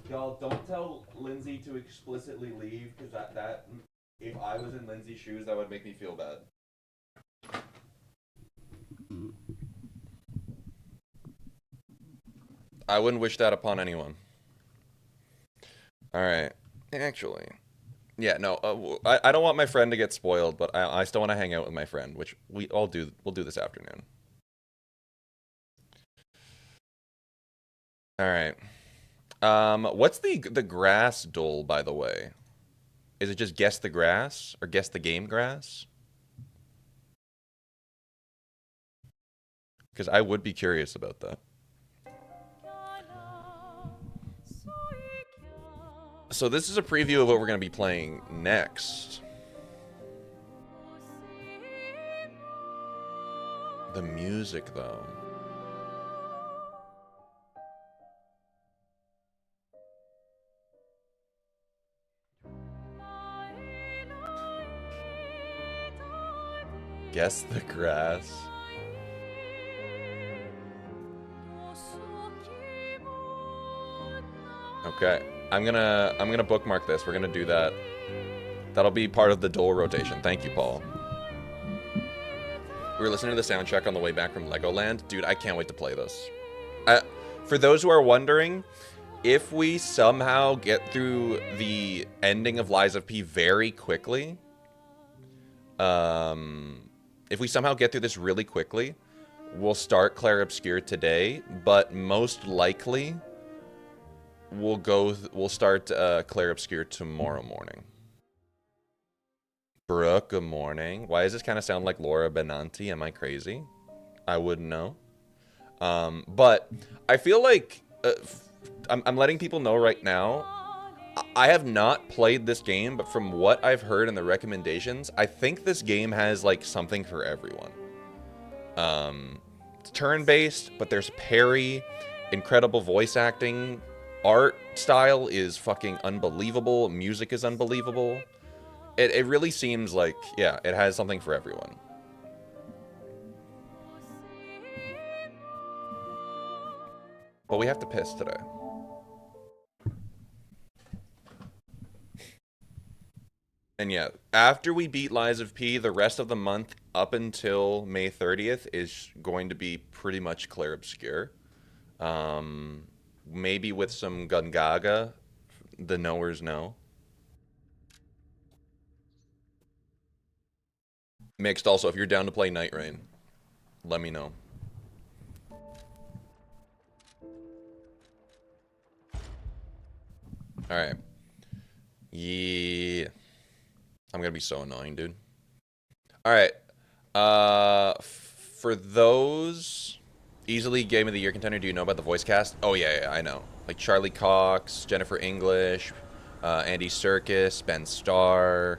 Y'all don't tell Lindsay to explicitly leave, because that if I was in Lindsay's shoes, that would make me feel bad. I wouldn't wish that upon anyone. All right. Actually, yeah, no, I don't want my friend to get spoiled, but I still want to hang out with my friend, which we all do. We'll do this afternoon. All right. What's the grass duel, by the way? Is it just guess the grass or guess the game grass? Because I would be curious about that. So this is a preview of what we're going to be playing next. The music, though. Guess the grass. Okay. I'm gonna bookmark this. We're gonna do that. That'll be part of the dual rotation. Thank you, Paul. We were listening to the soundtrack on the way back from Legoland. Dude, I can't wait to play this. For those who are wondering, if we somehow get through the ending of Lies of P very quickly, if we somehow get through this really quickly, we'll start Clair Obscur today, but most likely we'll start Clair Obscur tomorrow morning. Brooke, good morning. Why does this kind of sound like Laura Benanti? Am I crazy? I wouldn't know. But I feel like I'm letting people know right now. I have not played this game, but from what I've heard in the recommendations, I think this game has like something for everyone. It's turn-based, but there's parry, incredible voice acting, art style is fucking unbelievable, music is unbelievable. It really seems like, yeah, it has something for everyone. But we have to piss today. And yeah, after we beat Lies of P, the rest of the month up until May 30th is going to be pretty much Clair Obscur. Maybe with some Gungaga, the knowers know. Mixed also, if you're down to play Night Rain, let me know. Alright. Yeah. I'm gonna be so annoying, dude. Alright. For those easily Game of the Year contender, do you know about the voice cast? Oh, yeah, I know. Like Charlie Cox, Jennifer English, Andy Serkis, Ben Starr.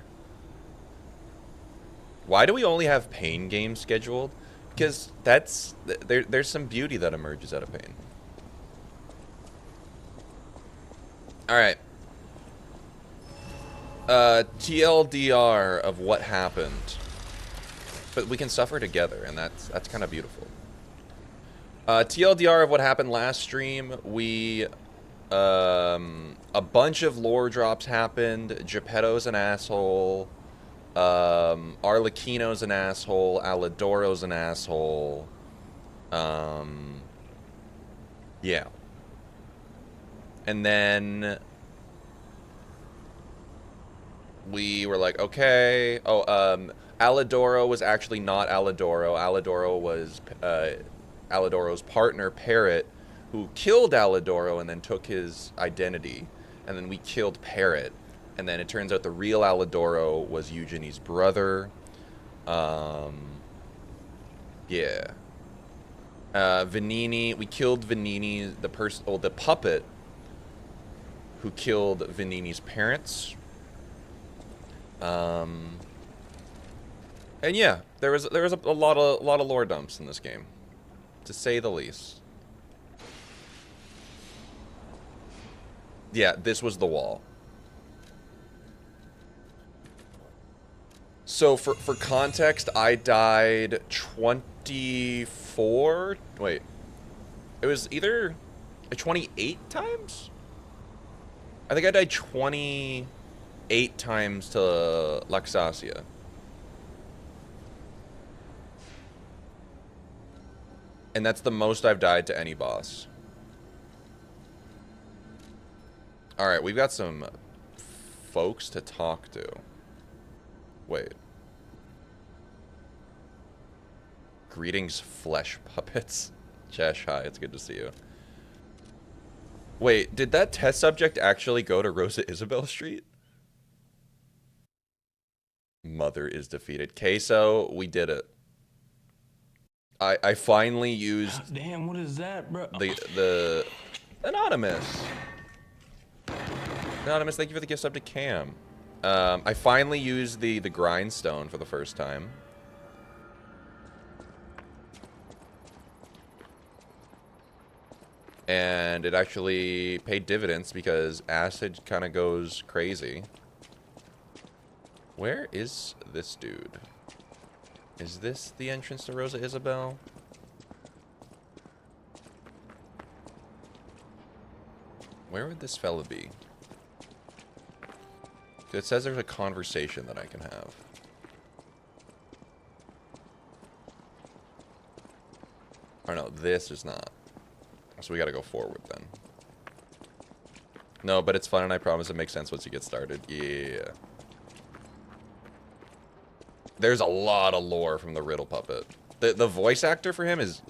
Why do we only have Pain games scheduled? Because there's some beauty that emerges out of Pain. Alright. TLDR of what happened. But we can suffer together, and that's kind of beautiful. TLDR of what happened last stream. A bunch of lore drops happened. Geppetto's an asshole. Arlecchino's an asshole. Alidoro's an asshole. Yeah. And then we were like, okay. Oh, Alidoro was actually not Alidoro. Alidoro was Alidoro's partner, Parrot, who killed Alidoro and then took his identity. And then we killed Parrot. And then it turns out the real Alidoro was Eugenie's brother. Yeah. Venini, we killed Venini, the puppet who killed Venini's parents. And yeah, there was a lot of lore dumps in this game, to say the least. Yeah, this was the wall. So for context, I died 24. Wait, it was either 28 times. I think I died 28 times to Luxasia. And that's the most I've died to any boss. Alright, we've got some folks to talk to. Wait. Greetings, flesh puppets. Chesh, hi, it's good to see you. Wait, did that test subject actually go to Rosa Isabelle Street? Mother is defeated. Queso, we did it. I finally used... Damn, what is that, bro? The Anonymous. Anonymous, thank you for the gift sub to Cam. I finally used the grindstone for the first time. And it actually paid dividends because acid kind of goes crazy. Where is this dude? Is this the entrance to Rosa Isabelle? Where would this fella be? It says there's a conversation that I can have. Oh no, this is not. So we gotta go forward then. No, but it's fun and I promise it makes sense once you get started. Yeah. There's a lot of lore from the Riddle Puppet. The voice actor for him is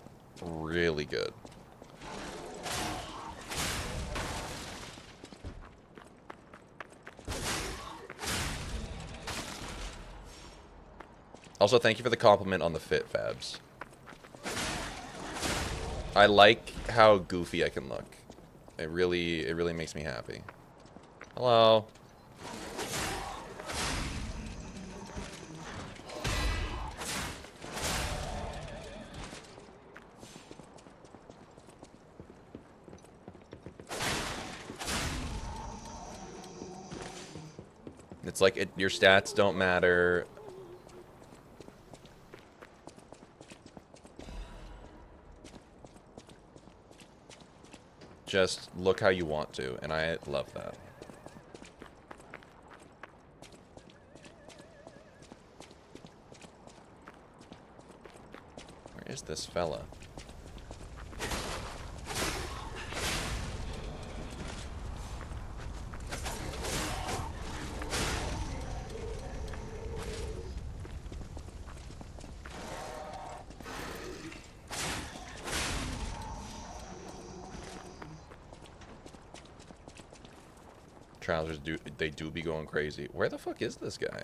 really good. Also, thank you for the compliment on the fit, Fabs. I like how goofy I can look. It really makes me happy. Hello. It's like your stats don't matter. Just look how you want to, and I love that. Where is this fella? Trousers do be going crazy. Where the fuck is this guy?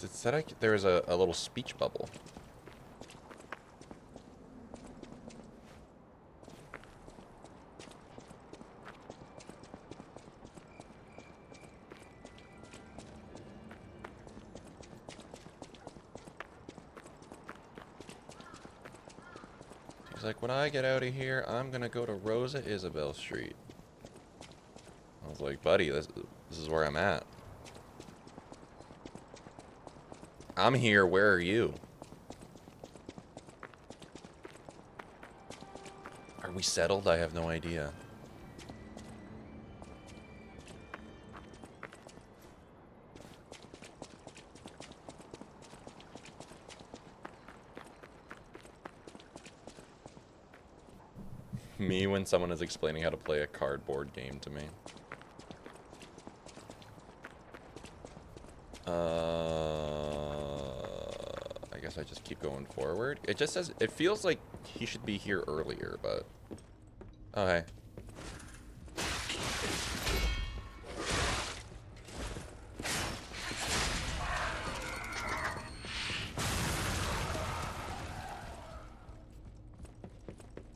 It said there was a little speech bubble. He's like, when I get out of here, I'm gonna go to Rosa Isabelle Street. I was like, buddy, this is where I'm at. I'm here, where are you? Are we settled? I have no idea. Me when someone is explaining how to play a cardboard game to me. I guess I just keep going forward. It just says, it feels like he should be here earlier, but... Oh, hey.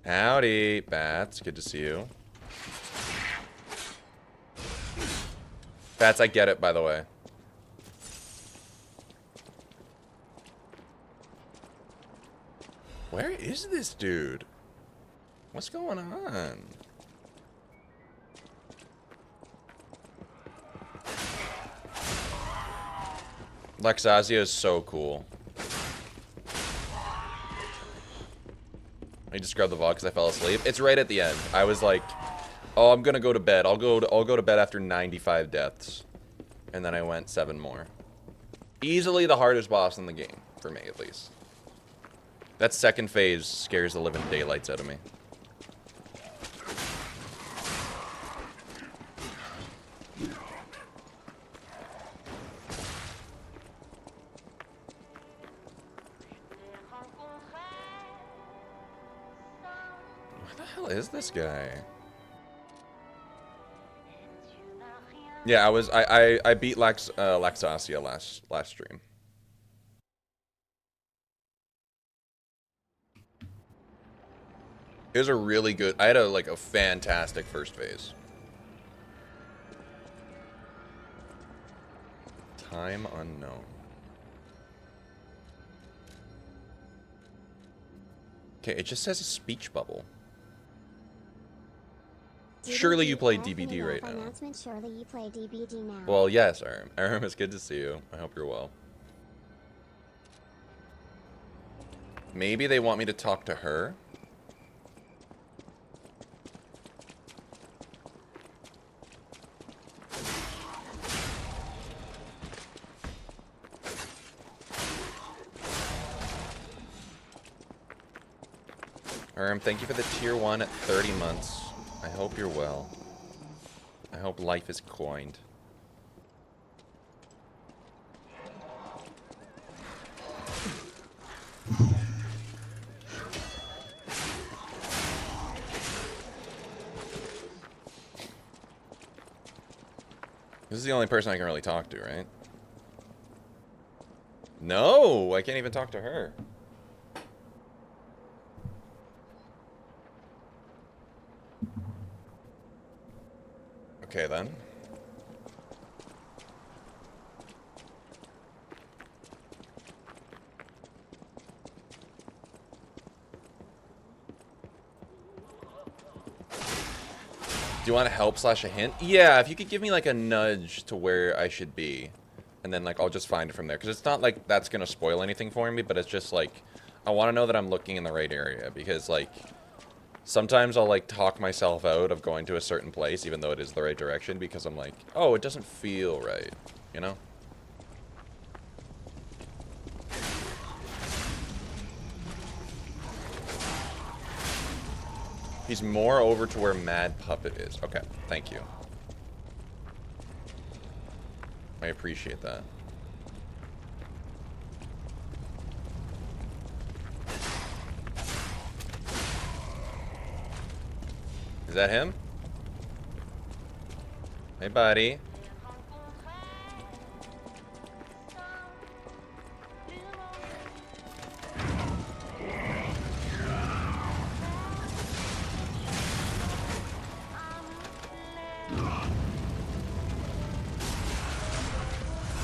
Howdy, Bats. Good to see you. Bats, I get it, by the way. Where is this dude? What's going on? Lexazia is so cool. I just grabbed the VOD because I fell asleep. It's right at the end. I was like, oh, I'm gonna go to bed. I'll go to bed after 95 deaths. And then I went 7 more. Easily the hardest boss in the game, for me at least. That second phase scares the living daylights out of me. What the hell is this guy? Yeah, I beat Lexasia last stream. It was a really good. I had a fantastic first phase. Time unknown. Okay, it just says a speech bubble. Surely you play DBD right now. Surely you play DBD now. Well, yes, Aram. Aram, it's good to see you. I hope you're well. Maybe they want me to talk to her? Aram, thank you for the tier 1 at 30 months. I hope you're well. I hope life is coined. This is the only person I can really talk to, right? No, I can't even talk to her. Okay, then. Do you want to help / a hint? Yeah, if you could give me like a nudge to where I should be. And then like I'll just find it from there. Because it's not like that's going to spoil anything for me, but it's just like I want to know that I'm looking in the right area. Because like sometimes I'll like talk myself out of going to a certain place even though it is the right direction. Because I'm like, oh, it doesn't feel right. You know? He's more over to where Mad Puppet is. Okay, thank you. I appreciate that. Is that him? Hey, buddy.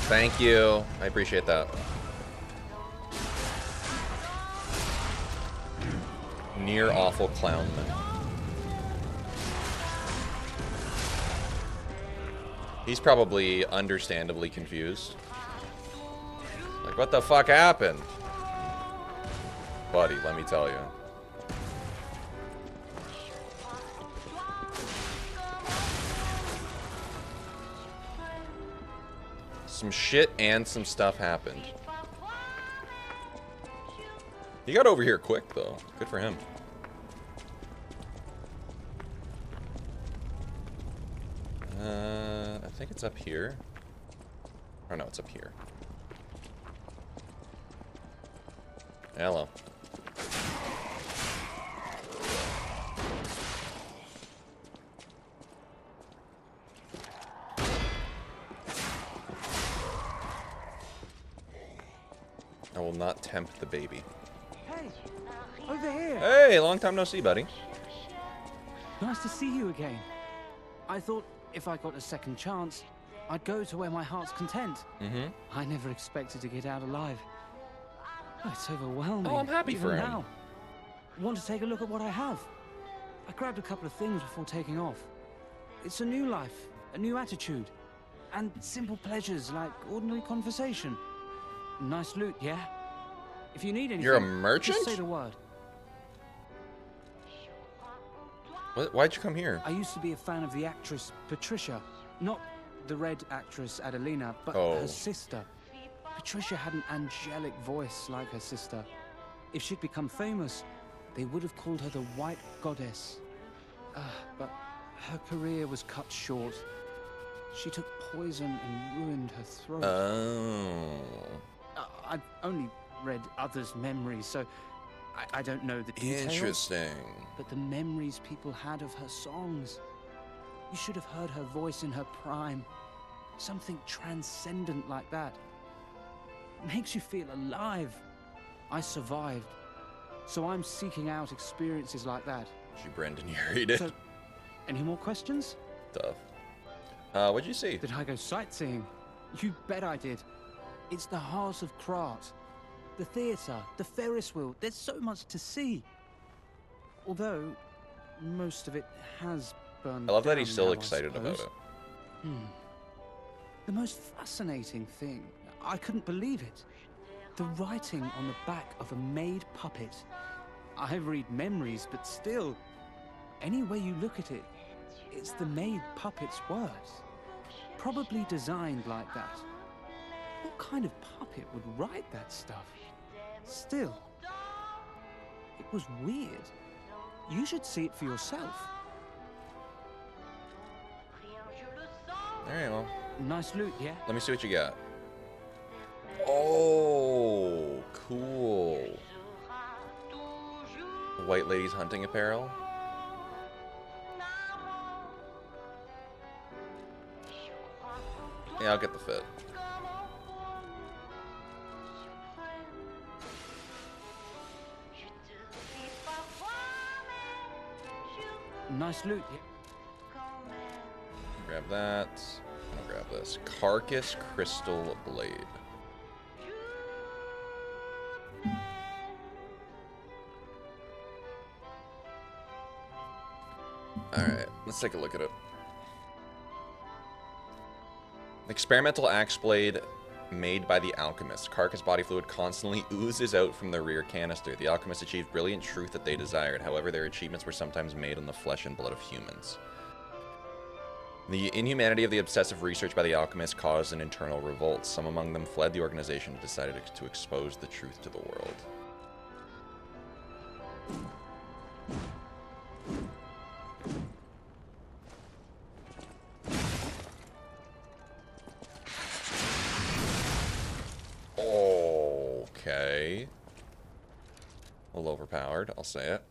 Thank you. I appreciate that. Near awful clownman. He's probably understandably confused. Like, what the fuck happened? Buddy, let me tell you. Some shit and some stuff happened. He got over here quick, though. Good for him. I think it's up here. Oh, no, it's up here. Hello. I will not tempt the baby. Hey, over here. Hey, long time no see, buddy. Nice to see you again. I thought if I got a second chance, I'd go to where my heart's content. Mm-hmm. I never expected to get out alive. Oh, it's overwhelming. Oh, I'm happy even for him. now. Want to take a look at what I have? I grabbed a couple of things before taking off. It's a new life, a new attitude, and simple pleasures like ordinary conversation. Nice loot, yeah? If you need anything, You're a merchant? just say the word. Why'd you come here? I used to be a fan of the actress Patricia. Not the red actress Adelina, but Oh. her sister. Patricia had an angelic voice like her sister. If she'd become famous, they would have called her the White Goddess. But her career was cut short. She took poison and ruined her throat. Oh. I've only read others' memories, so I don't know the details. Interesting. But the memories people had of her songs. You should have heard her voice in her prime. Something transcendent like that. Makes you feel alive. I survived. So I'm seeking out experiences like that. She Brendan Urie'd it. So, any more questions? Tough. What'd you see? Did I go sightseeing? You bet I did. It's the Heart of Krat. The theatre, the Ferris wheel. There's so much to see. Although, most of it has burned I love that down he's still now, I excited about suppose. it. The most fascinating thing, I couldn't believe it. The writing on the back of a made puppet. I read memories, but still, any way you look at it, it's the made puppet's words. Probably designed like that. What kind of puppet would write that stuff? Still, it was weird. You should see it for yourself. Alright, well, Nice loot, yeah? let me see what you got. Oh, cool. White lady's hunting apparel. Yeah, I'll get the fit. Nice loot, yeah? Grab that. I'll grab this. Carcass Crystal Blade. Alright, let's take a look at it. Experimental axe blade made by the alchemist. Carcass body fluid constantly oozes out from the rear canister. The alchemists achieved brilliant truth that they desired. However, their achievements were sometimes made on the flesh and blood of humans. The inhumanity of the obsessive research by the alchemists caused an internal revolt. Some among them fled the organization and decided to expose the truth to the world. Okay. A little overpowered, I'll say it.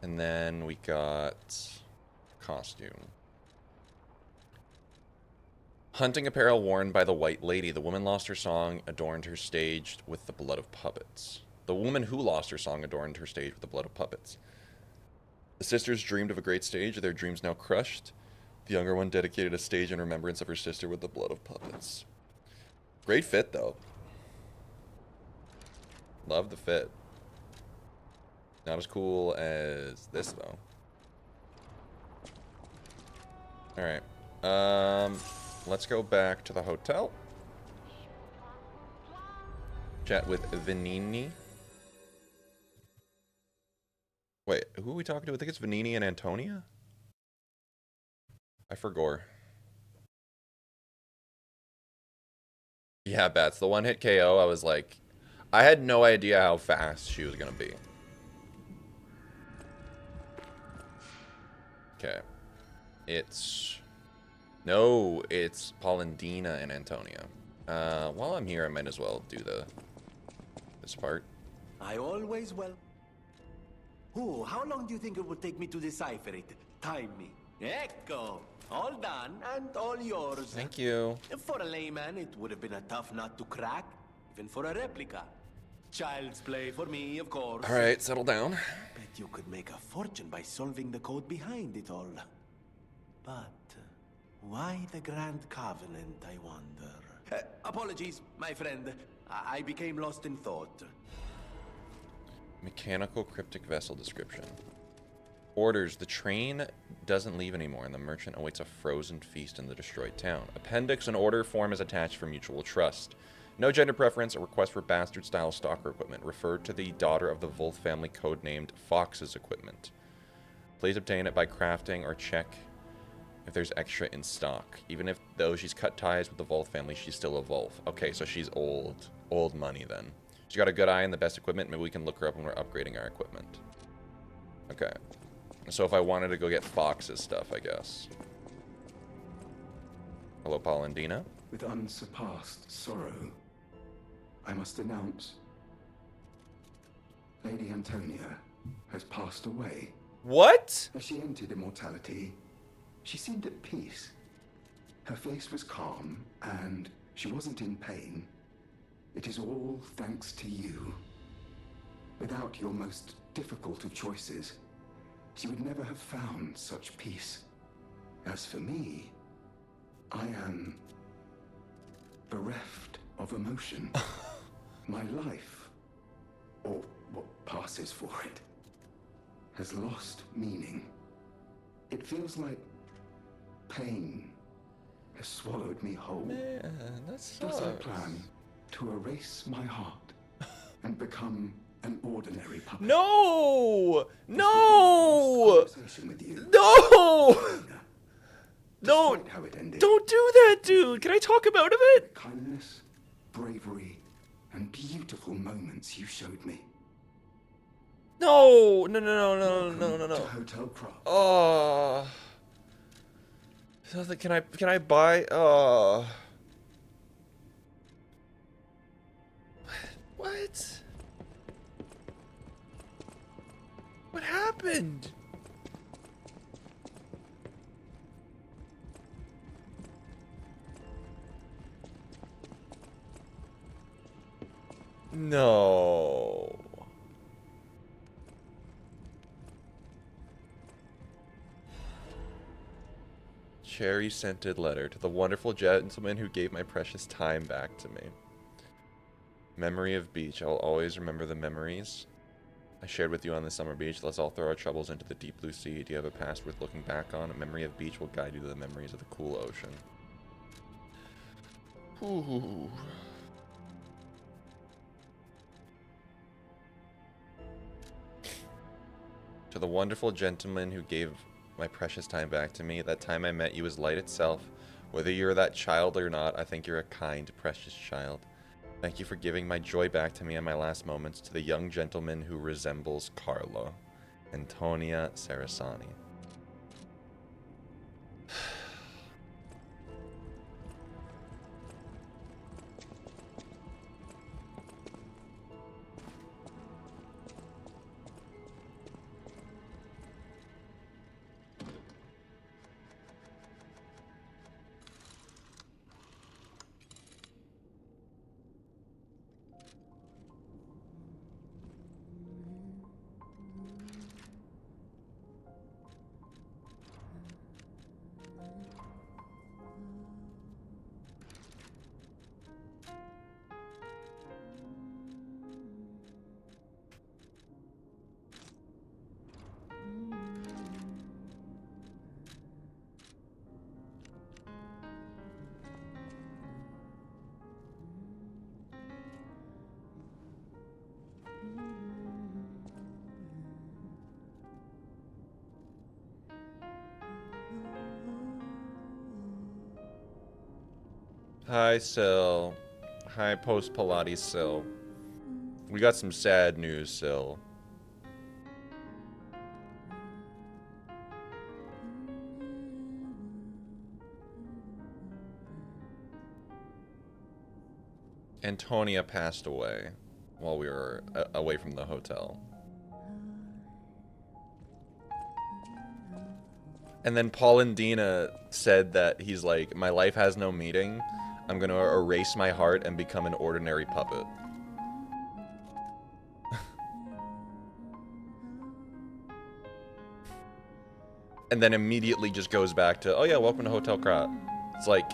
And then we got costume. Hunting apparel worn by the White Lady. The woman lost her song, adorned her stage with the blood of puppets. The woman who lost her song adorned her stage with the blood of puppets. The sisters dreamed of a great stage, their dreams now crushed. The younger one dedicated a stage in remembrance of her sister with the blood of puppets. Great fit, though. Love the fit. Not as cool as this, though. Alright. Let's go back to the hotel. Chat with Vanini. Wait, who are we talking to? I think it's Vanini and Antonia? I forgot. Yeah, Bats. The one hit KO, I was like... I had no idea how fast she was going to be. Okay. It's... No, it's Polendina and Antonia. While I'm here, I might as well do this part. I always well. Oh, how long do you think it would take me to decipher it? Time me. Ecco. All done and all yours. Thank you. For a layman, it would have been a tough nut to crack, even for a replica. Child's play for me, of course. All right, settle down. Bet you could make a fortune by solving the code behind it all. But why the Grand Covenant, I wonder? Apologies, my friend. I became lost in thought. Mechanical cryptic vessel description. Orders: the train doesn't leave anymore, and the merchant awaits a frozen feast in the destroyed town. Appendix: an order form is attached for mutual trust. No gender preference. A request for bastard-style stalker equipment. Referred to the daughter of the Wolf family, codenamed Fox's equipment. Please obtain it by crafting or check if there's extra in stock. Even if, though she's cut ties with the Wolf family, she's still a Wolf. Okay, so she's old. Old money, then. She's got a good eye and the best equipment. Maybe we can look her up when we're upgrading our equipment. Okay. So if I wanted to go get Fox's stuff, I guess. Hello, Paulandina. With unsurpassed sorrow, I must announce Lady Antonia has passed away. What? As she entered immortality, she seemed at peace. Her face was calm, and she wasn't in pain. It is all thanks to you. Without your most difficult of choices, she would never have found such peace. As for me, I am bereft of emotion. My life, or what passes for it, has lost meaning. It feels like pain has swallowed me whole. Man, that sucks. Thus I plan to erase my heart and become an ordinary puppet. No! No! Conversation with you. No! No! Despite how it ended, Don't do that, dude! Can I talk about it? kindness, bravery, and beautiful moments you showed me. No! No, no, no, no, no, no, To no. Hotel Cross. Oh. Can I buy? Oh. What? What happened? No. Cherry-scented letter to the wonderful gentleman who gave my precious time back to me. Memory of beach. I will always remember the memories I shared with you on the summer beach. Let's all throw our troubles into the deep blue sea. Do you have a past worth looking back on? A memory of beach will guide you to the memories of the cool ocean. Ooh. To the wonderful gentleman who gave my precious time back to me. That time I met you was light itself. Whether you're that child or not, I think you're a kind, precious child. Thank you for giving my joy back to me in my last moments. To the young gentleman who resembles Carlo. Antonia Sarasani. Hi, Sil. Hi, post Pilates, Sil. We got some sad news, Sil. Antonia passed away while we were away from the hotel. And then Paulandina said that he's like, my life has no meaning. I'm gonna erase my heart and become an ordinary puppet. And then immediately just goes back to, oh yeah, welcome to Hotel Krat. It's like,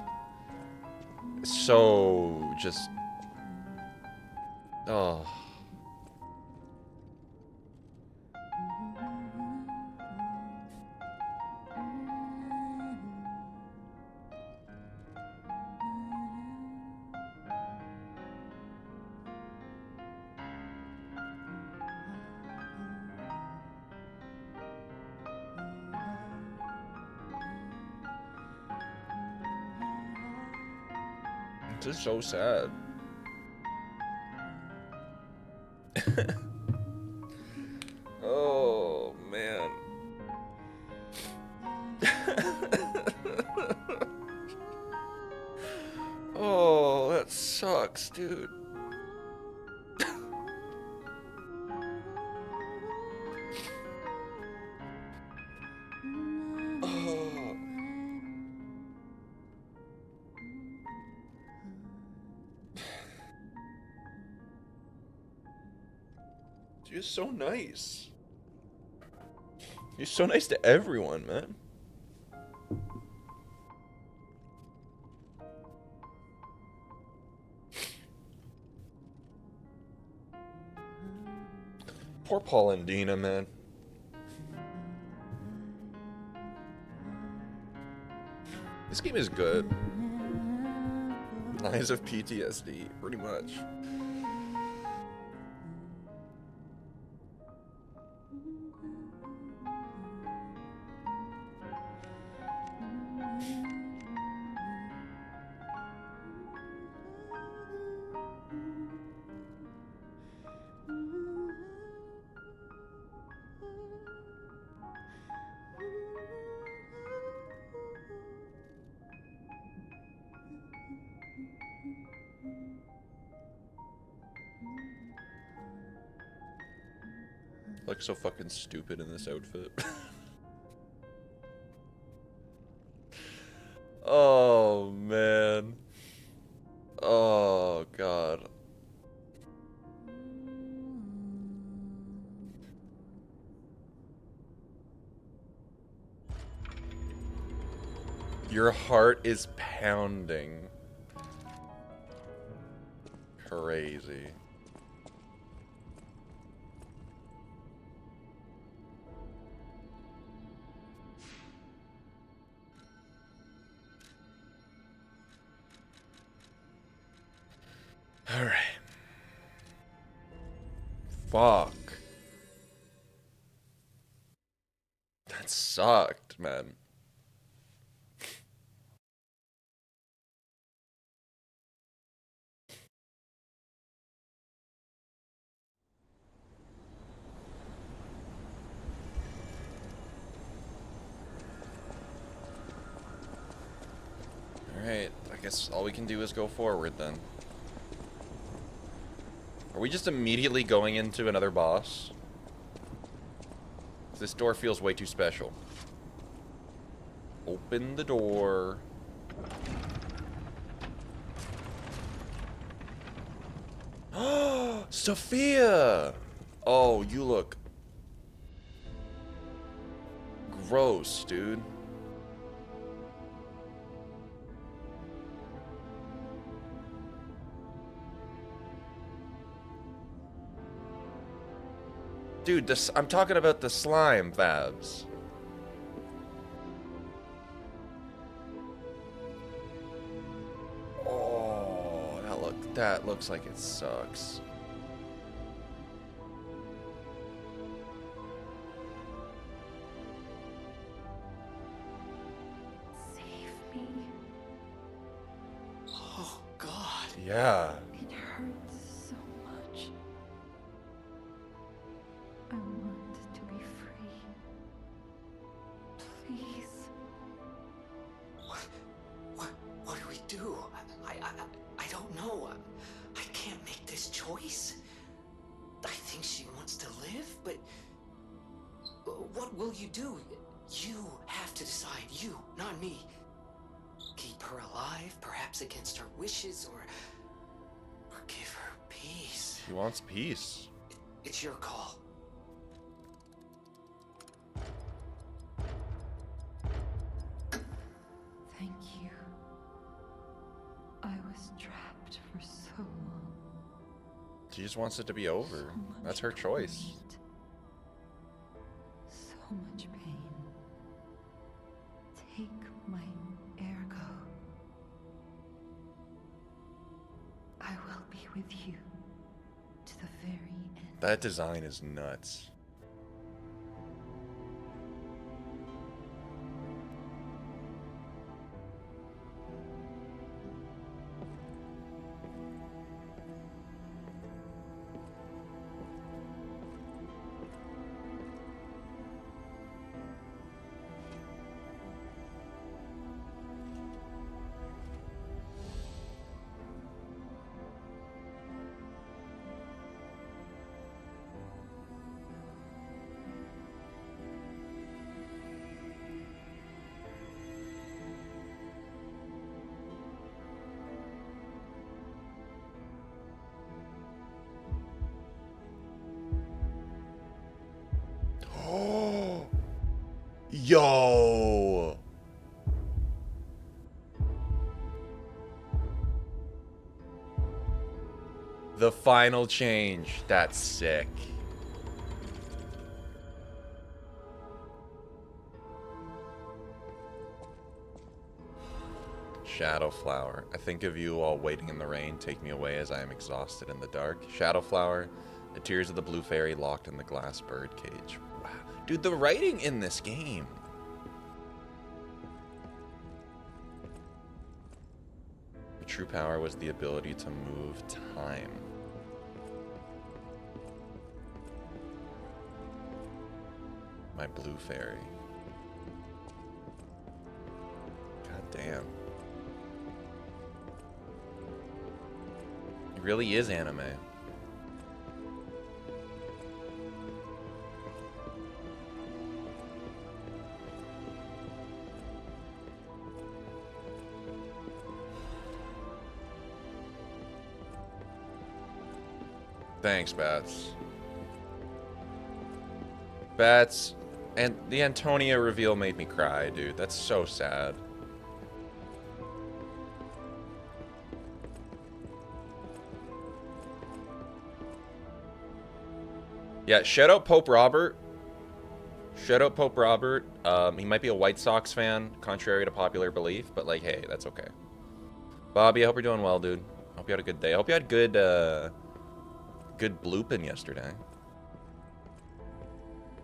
so just, oh. This is so sad. Oh, man. Oh, that sucks, dude. Oh. You're so nice. You're so nice to everyone, man. Poor Paul and Dina, man. This game is good. Eyes of PTSD, pretty much. Look so fucking stupid in this outfit. Oh, man. Oh, God. Your heart is pounding. Crazy. All right. Fuck. That sucked, man. Alright, I guess all we can do is go forward then. Are we just immediately going into another boss? This door feels way too special. Open the door. Sophia! Oh, you look gross, dude. Dude, this, I'm talking about the slime, Fabs. Oh, that looks like it sucks. Save me. Oh, God. Yeah. It hurts so much. I want to be free. Please. What do we do? I don't know. I can't make this choice. I think she wants to live, but what will you do? You have to decide. You, not me. Keep her alive, perhaps against her wishes, or give her peace. He wants peace. It's your call. Thank you. I was trapped for so long. She just wants it to be over. So much That's her choice. torment. So much pain. Take my ergo. I will be with you to the very end. That design is nuts. Yo! The final change. That's sick. Shadowflower. I think of you all waiting in the rain. Take me away as I am exhausted in the dark. Shadowflower. The tears of the blue fairy locked in the glass bird cage. Wow. Dude, the writing in this game. The true power was the ability to move time. My blue fairy. God damn. It really is anime. Thanks, Bats. Bats, and the Antonia reveal made me cry, dude. That's so sad. Yeah, shout out Pope Robert. Shout out Pope Robert. He might be a White Sox fan, contrary to popular belief, but like, hey, that's okay. Bobby, I hope you're doing well, dude. Hope you had a good day. I hope you had good, good blooping yesterday.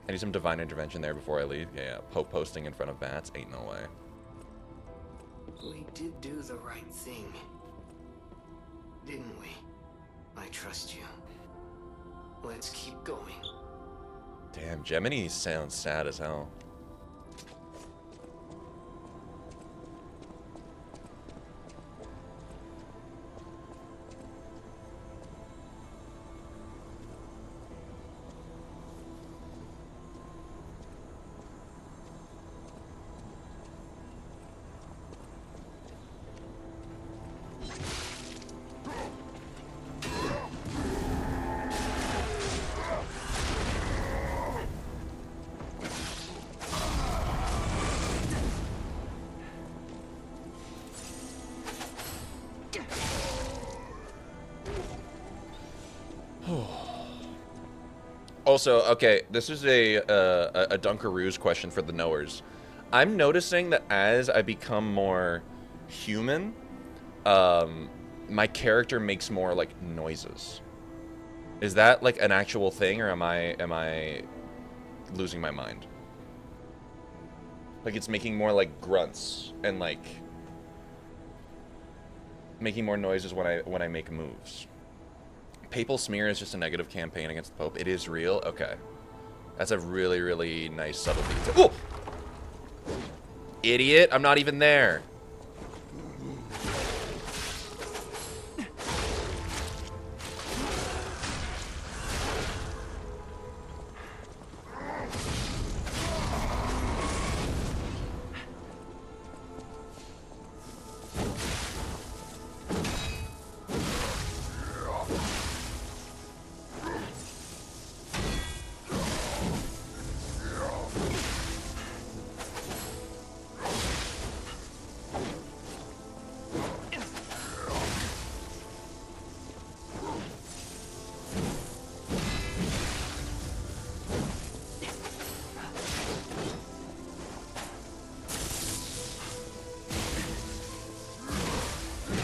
I need some divine intervention there before I leave. Yeah, Pope posting in front of Bats. Ain't no way. We did do the right thing, didn't we? I trust you. Let's keep going. Damn, Gemini sounds sad as hell. Also, okay, this is a Dunkaroos question for the knowers. I'm noticing that as I become more human, my character makes more like noises. Is that like an actual thing, or am I losing my mind? Like it's making more like grunts and like making more noises when I make moves. Papal smear is just a negative campaign against the Pope. It is real? Okay. That's a really, really nice subtlety. Oh! Idiot, I'm not even there.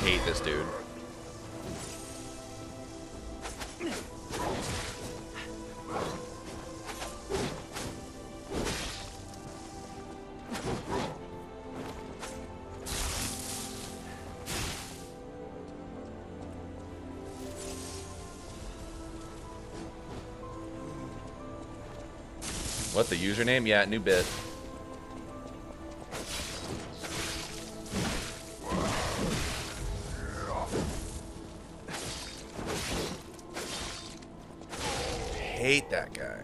Hate this dude. What, the username? Yeah, new bit. Hate that guy.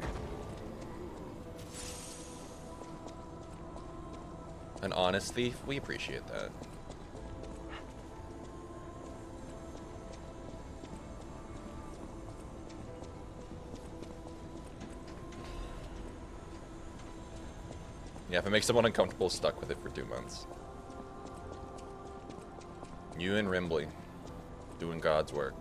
An honest thief? We appreciate that. Yeah, if it makes someone uncomfortable, stuck with it for 2 months. You and Rimbley, doing God's work.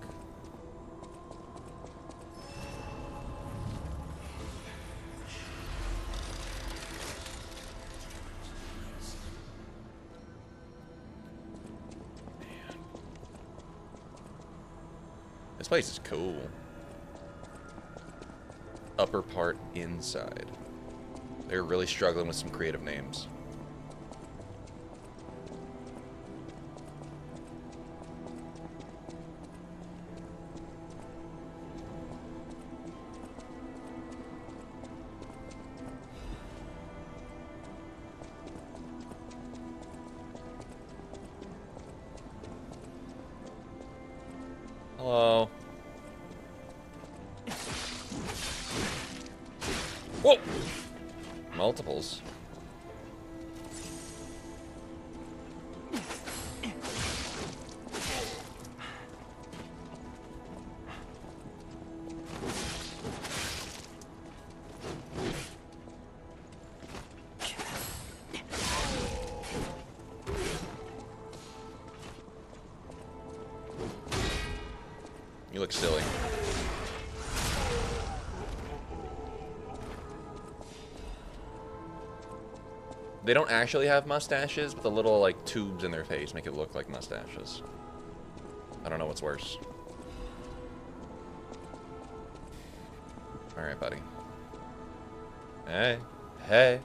Man. This place is cool. Upper part inside. They're really struggling with some creative names. Hello. Whoa! Multiples. You look silly. They don't actually have mustaches, but the little, like, tubes in their face make it look like mustaches. I don't know what's worse. Alright, buddy. Hey. Hey.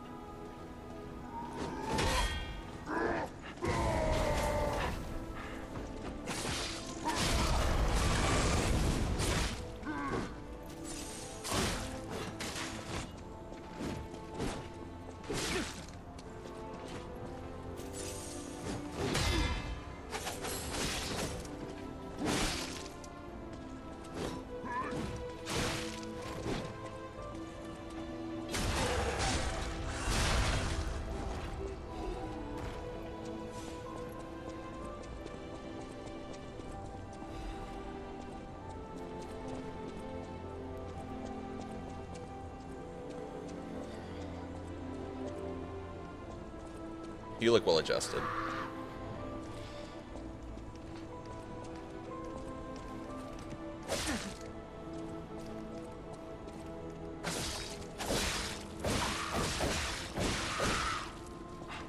You look well adjusted.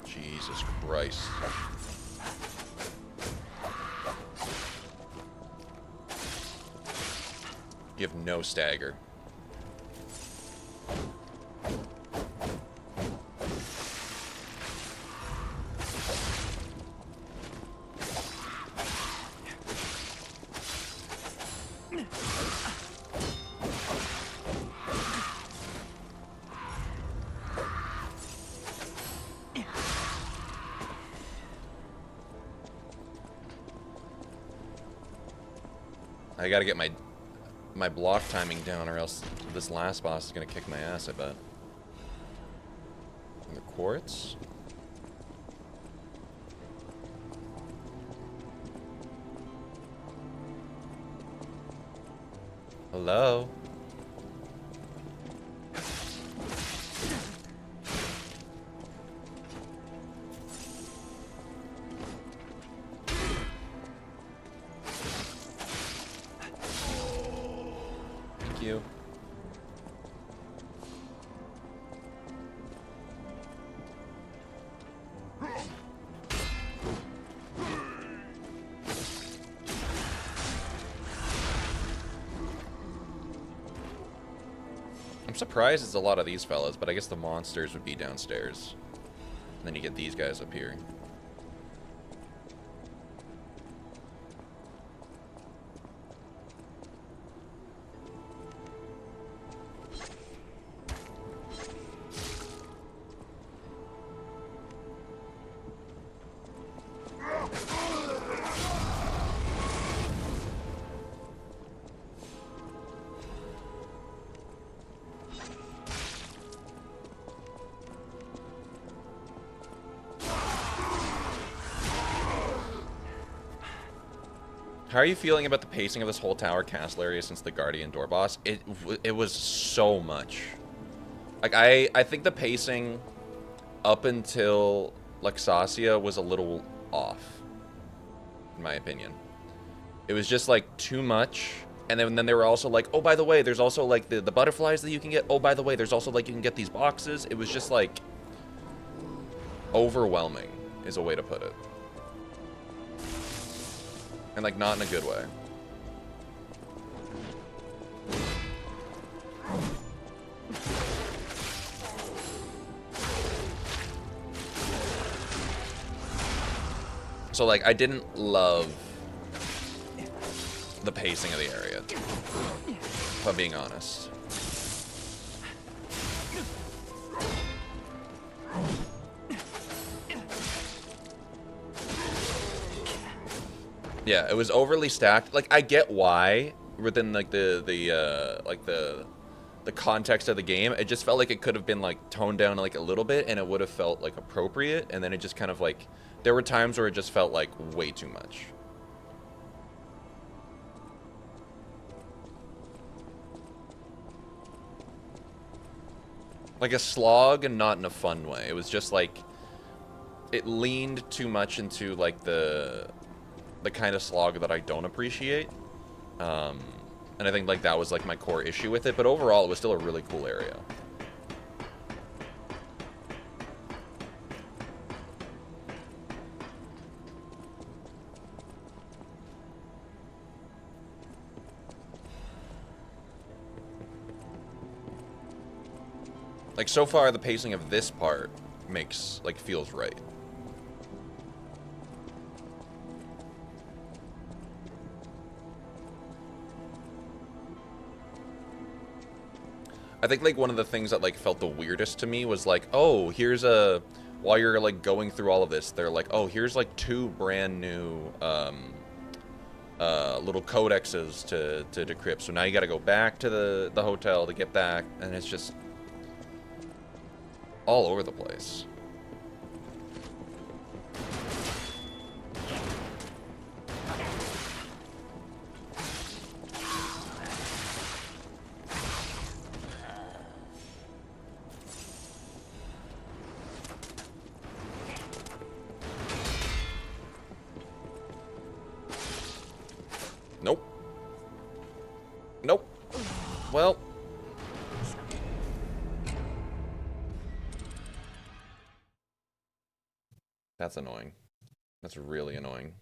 Jesus Christ. You have no stagger. I gotta get my block timing down, or else this last boss is gonna kick my ass, I bet. And the quartz? Hello? Thank you. I'm surprised it's a lot of these fellas, but I guess the monsters would be downstairs. And then you get these guys up here. How are you feeling about the pacing of this whole tower castle area since the Guardian door boss? It was so much. Like, I think the pacing up until Luxasia was a little off, in my opinion. It was just like too much. And then they were also like, oh, by the way, there's also like the butterflies that you can get. Oh, by the way, there's also like you can get these boxes. It was just like overwhelming is a way to put it. And like not in a good way. So like I didn't love the pacing of the area, if I'm being honest. Yeah, it was overly stacked. Like I get why within like the context of the game. It just felt like it could have been like toned down like a little bit, and it would have felt like appropriate. And then it just kind of like there were times where it just felt like way too much. Like a slog, and not in a fun way. It was just like it leaned too much into like the kind of slog that I don't appreciate. And I think like that was like my core issue with it, but overall it was still a really cool area. Like so far the pacing of this part makes like feels right. I think like one of the things that like felt the weirdest to me was like, oh, here's a, while you're like going through all of this, they're like, oh, here's like 2 brand new little codexes to decrypt. So now you got to go back to the hotel to get back, and it's just all over the place. Nope. Nope. Well. That's annoying. That's really annoying.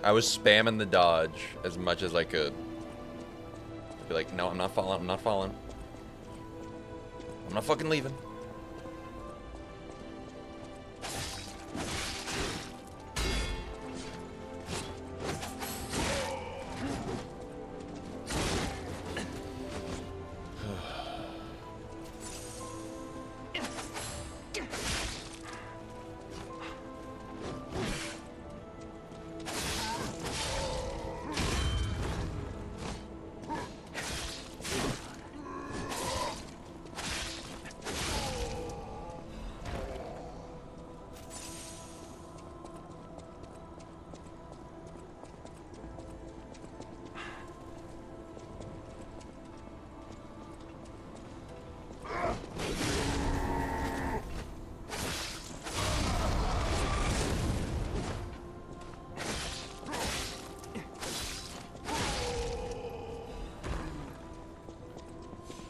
I was spamming the dodge as much as I could. Be like, no, I'm not falling. I'm not falling. I'm not fucking leaving.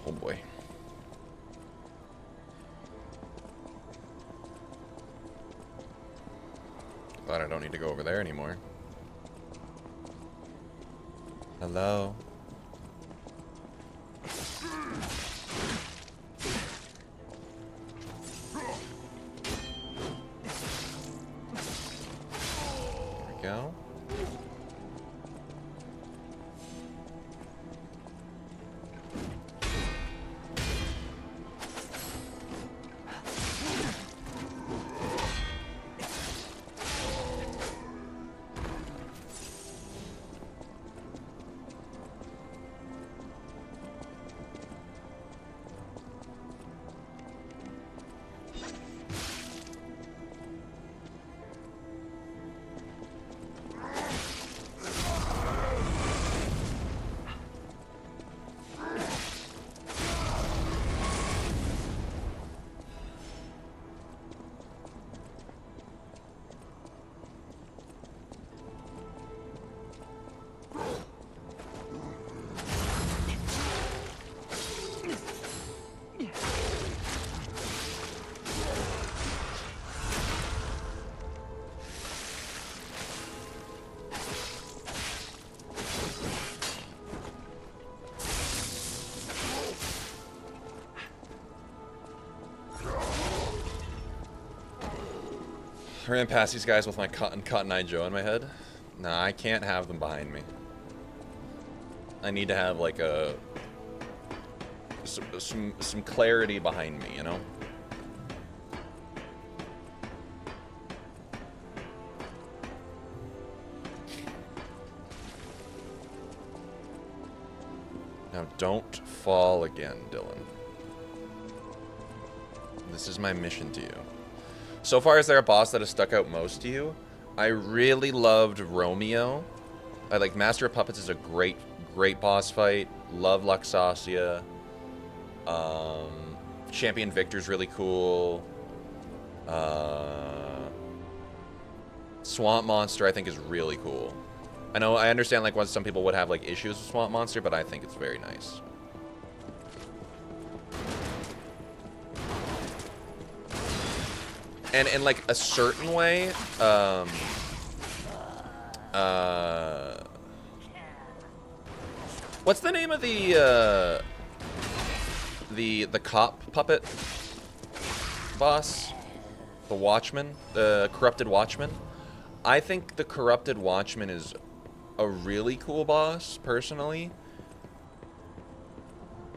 Oh boy. Glad I don't need to go over there anymore. Hello? There we go. I'm gonna pass these guys with my Cotton Eye Joe in my head. Nah, I can't have them behind me. I need to have like some clarity behind me, you know? Now don't fall again, Dylan. This is my mission to you. So far, is there a boss that has stuck out most to you? I really loved Romeo. I like Master of Puppets is a great boss fight. Love Luxasia. Champion Victor's really cool. Swamp Monster I think is really cool. I understand like what some people would have like issues with Swamp Monster, but I think it's very nice. And in like a certain way, what's the name of the cop puppet boss? The Watchman? The Corrupted Watchman? I think the Corrupted Watchman is a really cool boss, personally.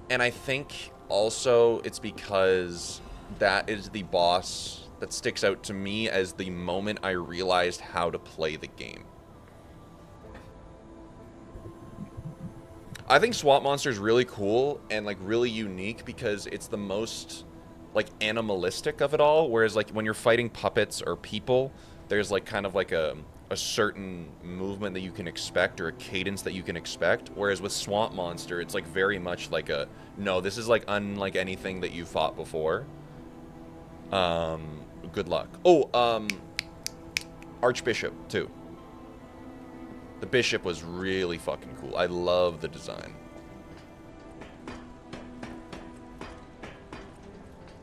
And I think also it's because that is the boss that sticks out to me as the moment I realized how to play the game. I think Swamp Monster is really cool and like really unique because it's the most like animalistic of it all, whereas like when you're fighting puppets or people, there's like kind of like a certain movement that you can expect or a cadence that you can expect, whereas with Swamp Monster it's like very much like a no, this is like unlike anything that you fought before. Good luck. Oh, Archbishop too. The Bishop was really fucking cool. I love the design.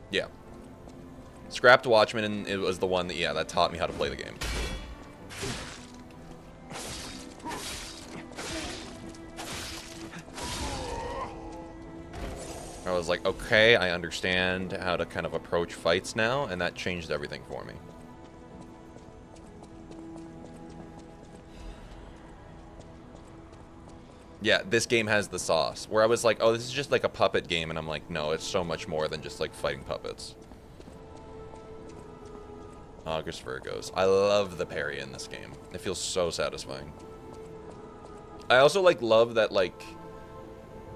Yeah. Scrapped Watchman, and it was the one that, yeah, that taught me how to play the game. I was like, okay, I understand how to kind of approach fights now, and that changed everything for me. Yeah, this game has the sauce. Where I was like, oh, this is just like a puppet game, and I'm like, no, it's so much more than just like fighting puppets. August Virgos. I love the parry in this game. It feels so satisfying. I also like love that like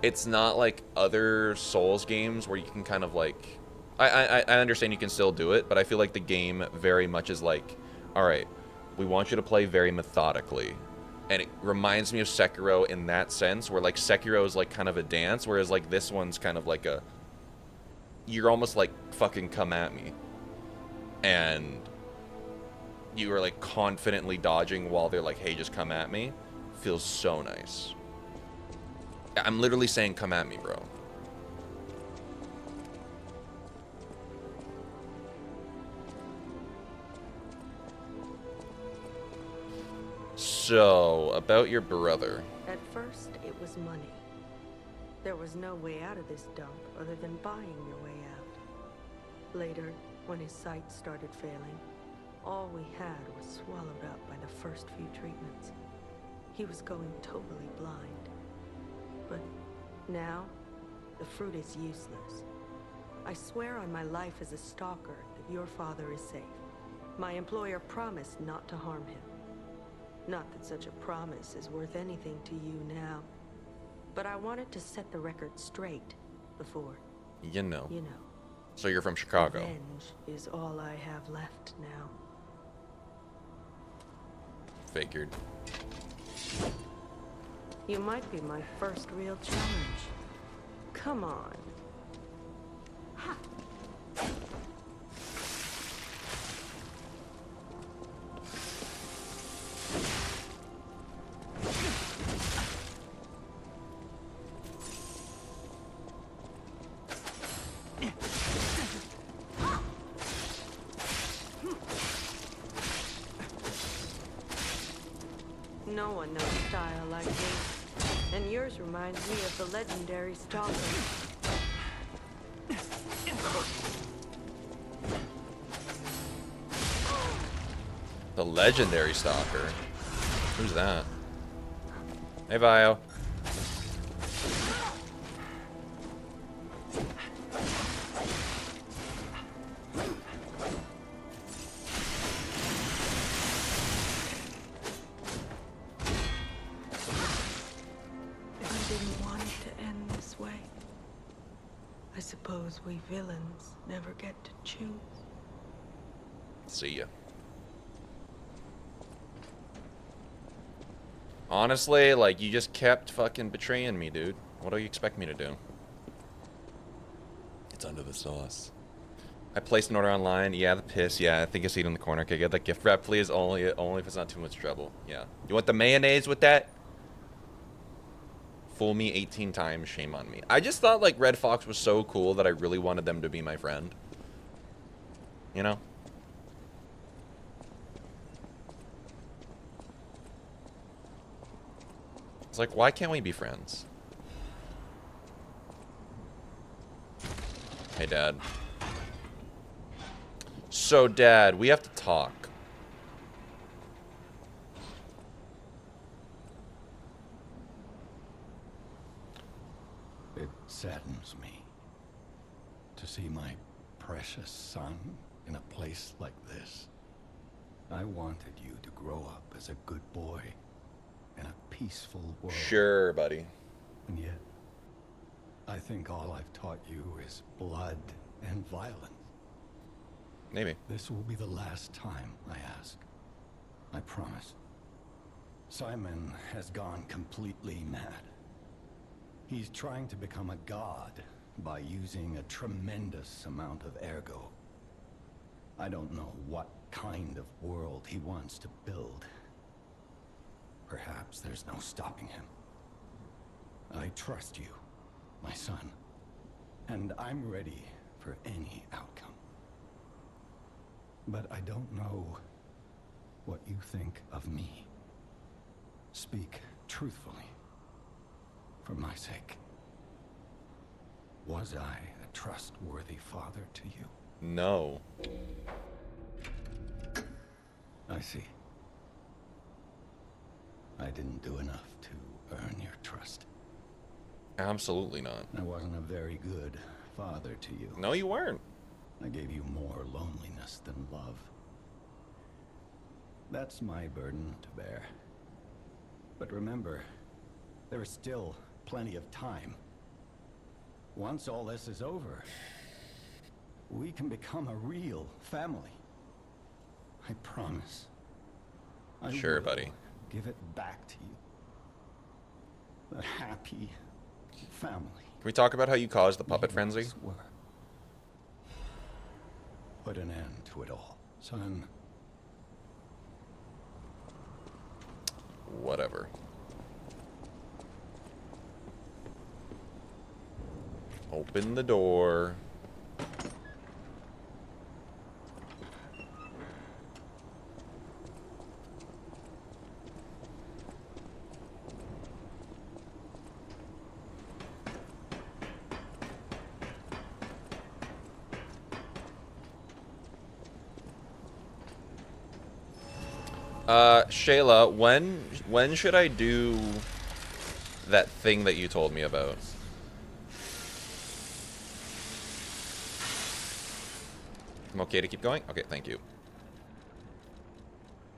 it's not like other Souls games where you can kind of like I understand you can still do it, but I feel like the game very much is like, all right, we want you to play very methodically. And it reminds me of Sekiro in that sense, where like Sekiro is like kind of a dance, whereas like this one's kind of like a, you're almost like fucking come at me. And you are like confidently dodging while they're like, hey, just come at me. Feels so nice. I'm literally saying come at me, bro. So, about your brother. At first, it was money. There was no way out of this dump other than buying your way out. Later, when his sight started failing, all we had was swallowed up by the first few treatments. He was going totally blind. But now, the fruit is useless. I swear on my life as a stalker that your father is safe. My employer promised not to harm him. Not that such a promise is worth anything to you now. But I wanted to set the record straight before. You know. You know. So you're from Chicago. Revenge is all I have left now. Figured. You might be my first real challenge. Come on. Ha. No one knows style like this. And yours reminds me of the legendary Stalker. The legendary stalker. Who's that? Hey, Vio. I didn't want it to end this way. I suppose we villains never get to choose. See ya. Honestly, like, you just kept fucking betraying me, dude. What do you expect me to do? It's under the sauce. I placed an order online. Yeah, the piss. Yeah, I think I see it in the corner. Okay, get that gift wrap, please. Only if it's not too much trouble. Yeah. You want the mayonnaise with that? Fool me 18 times, shame on me. I just thought, like, Red Fox was so cool that I really wanted them to be my friend. You know? It's like, why can't we be friends? Hey, Dad. So, Dad, we have to talk. It saddens me to see my precious son in a place like this. I wanted you to grow up as a good boy in a peaceful world. Sure, buddy. And yet, I think all I've taught you is blood and violence. Maybe. This will be the last time I ask. I promise. Simon has gone completely mad. He's trying to become a god by using a tremendous amount of ergo. I don't know what kind of world he wants to build. Perhaps there's no stopping him. I trust you, my son, and I'm ready for any outcome. But I don't know what you think of me. Speak truthfully, for my sake. Was I a trustworthy father to you? No. I see. I didn't do enough to earn your trust. Absolutely not. I wasn't a very good father to you. No, you weren't. I gave you more loneliness than love. That's my burden to bear. But remember, there is still plenty of time. Once all this is over, we can become a real family. I promise. I Sure, will buddy. give it back to you. A happy family. Can we talk about how you caused the puppet You frenzy? once were. Put an end to it all, son. Whatever. Open the door. Shayla, when should I do that thing that you told me about? I'm okay to keep going? Okay, thank you.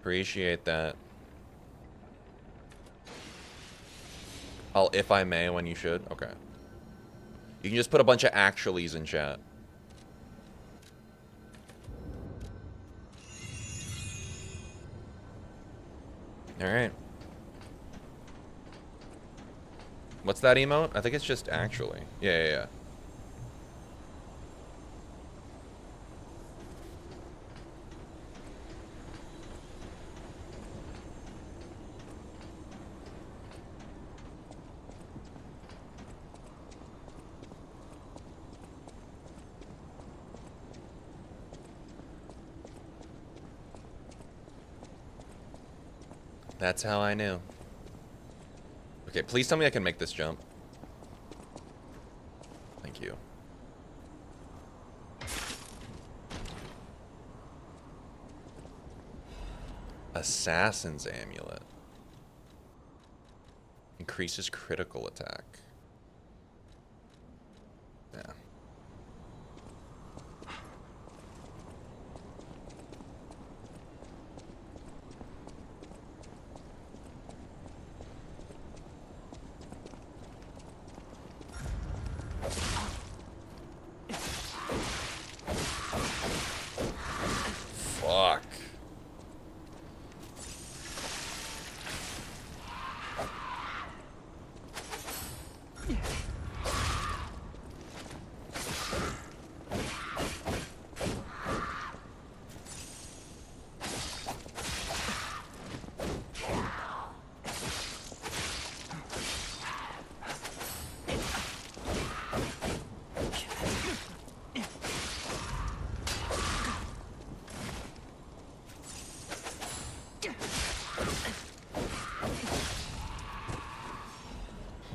Appreciate that. I'll if I may when you should. Okay. You can just put a bunch of actuallys in chat. Alright. What's that emote? I think it's just actually. Yeah. That's how I knew. Okay, please tell me I can make this jump. Thank you. Assassin's Amulet. Increases critical attack. Yeah. Fuck.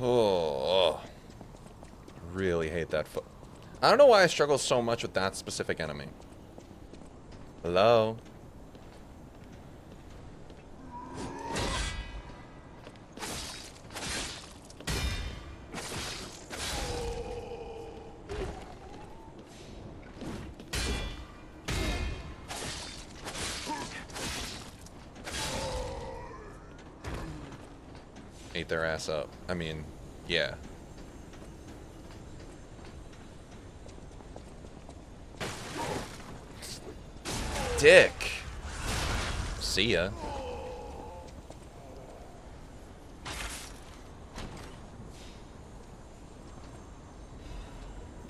Oh, really hate that foot. I don't know why I struggle so much with that specific enemy. Hello? Ate their ass up. I mean, yeah. Dick. See ya.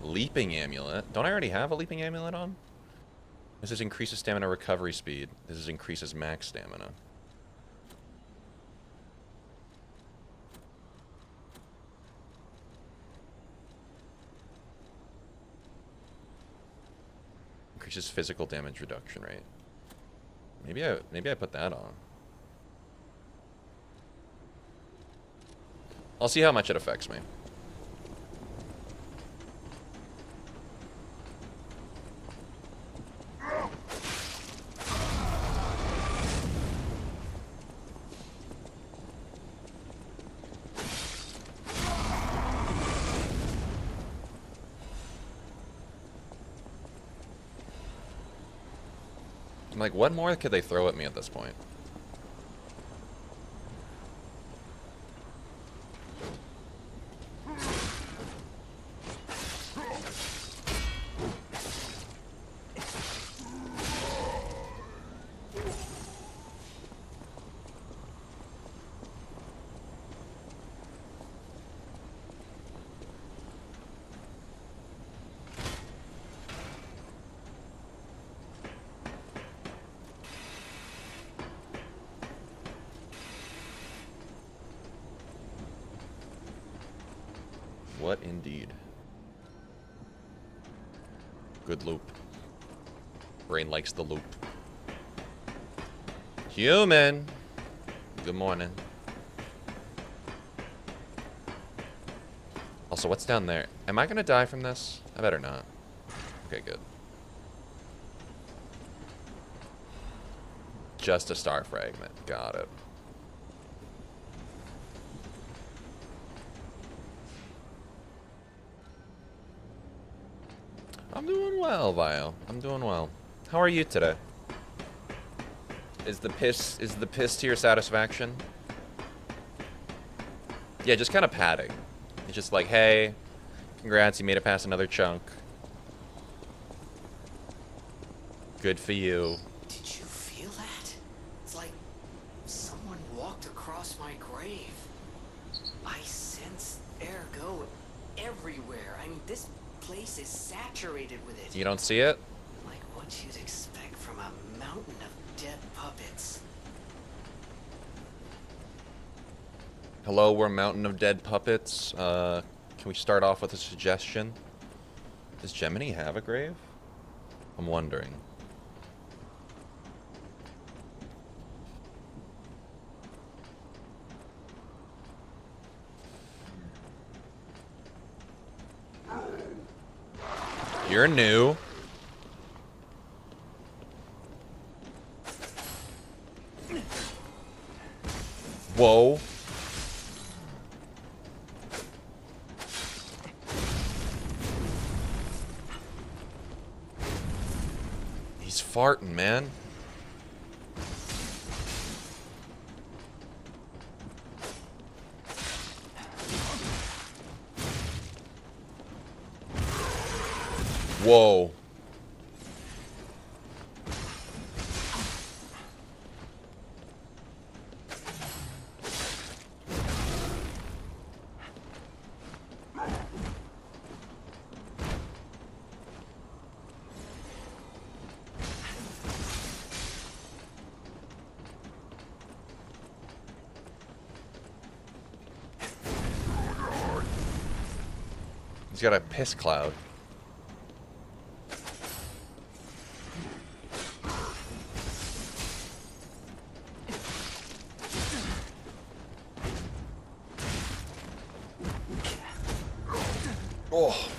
Leaping amulet. Don't I already have a leaping amulet on? This is increases stamina recovery speed. This is increases max stamina. Increases physical damage reduction rate. Maybe I put that on. I'll see how much it affects me. I'm like, what more could they throw at me at this point? What indeed? Good loop. Brain likes the loop. Human! Good morning. Also, what's down there? Am I gonna die from this? I better not. Okay, good. Just a star fragment. Got it. I'm doing well, Vile. I'm doing well. How are you today? Is the piss to your satisfaction? Yeah, just kind of patting. It's just like, hey, congrats, you made it past another chunk. Good for you. Did you feel that? It's like someone walked across my grave. I sense ergo everywhere. I mean, this place is saturated with it. You don't see it? Like what you'd expect from a mountain of dead puppets. Hello, we're Mountain of Dead Puppets. Can we start off with a suggestion? Does Gemini have a grave? I'm wondering. You're new. Whoa. He's farting, man. Whoa. He's got a piss cloud. Oh.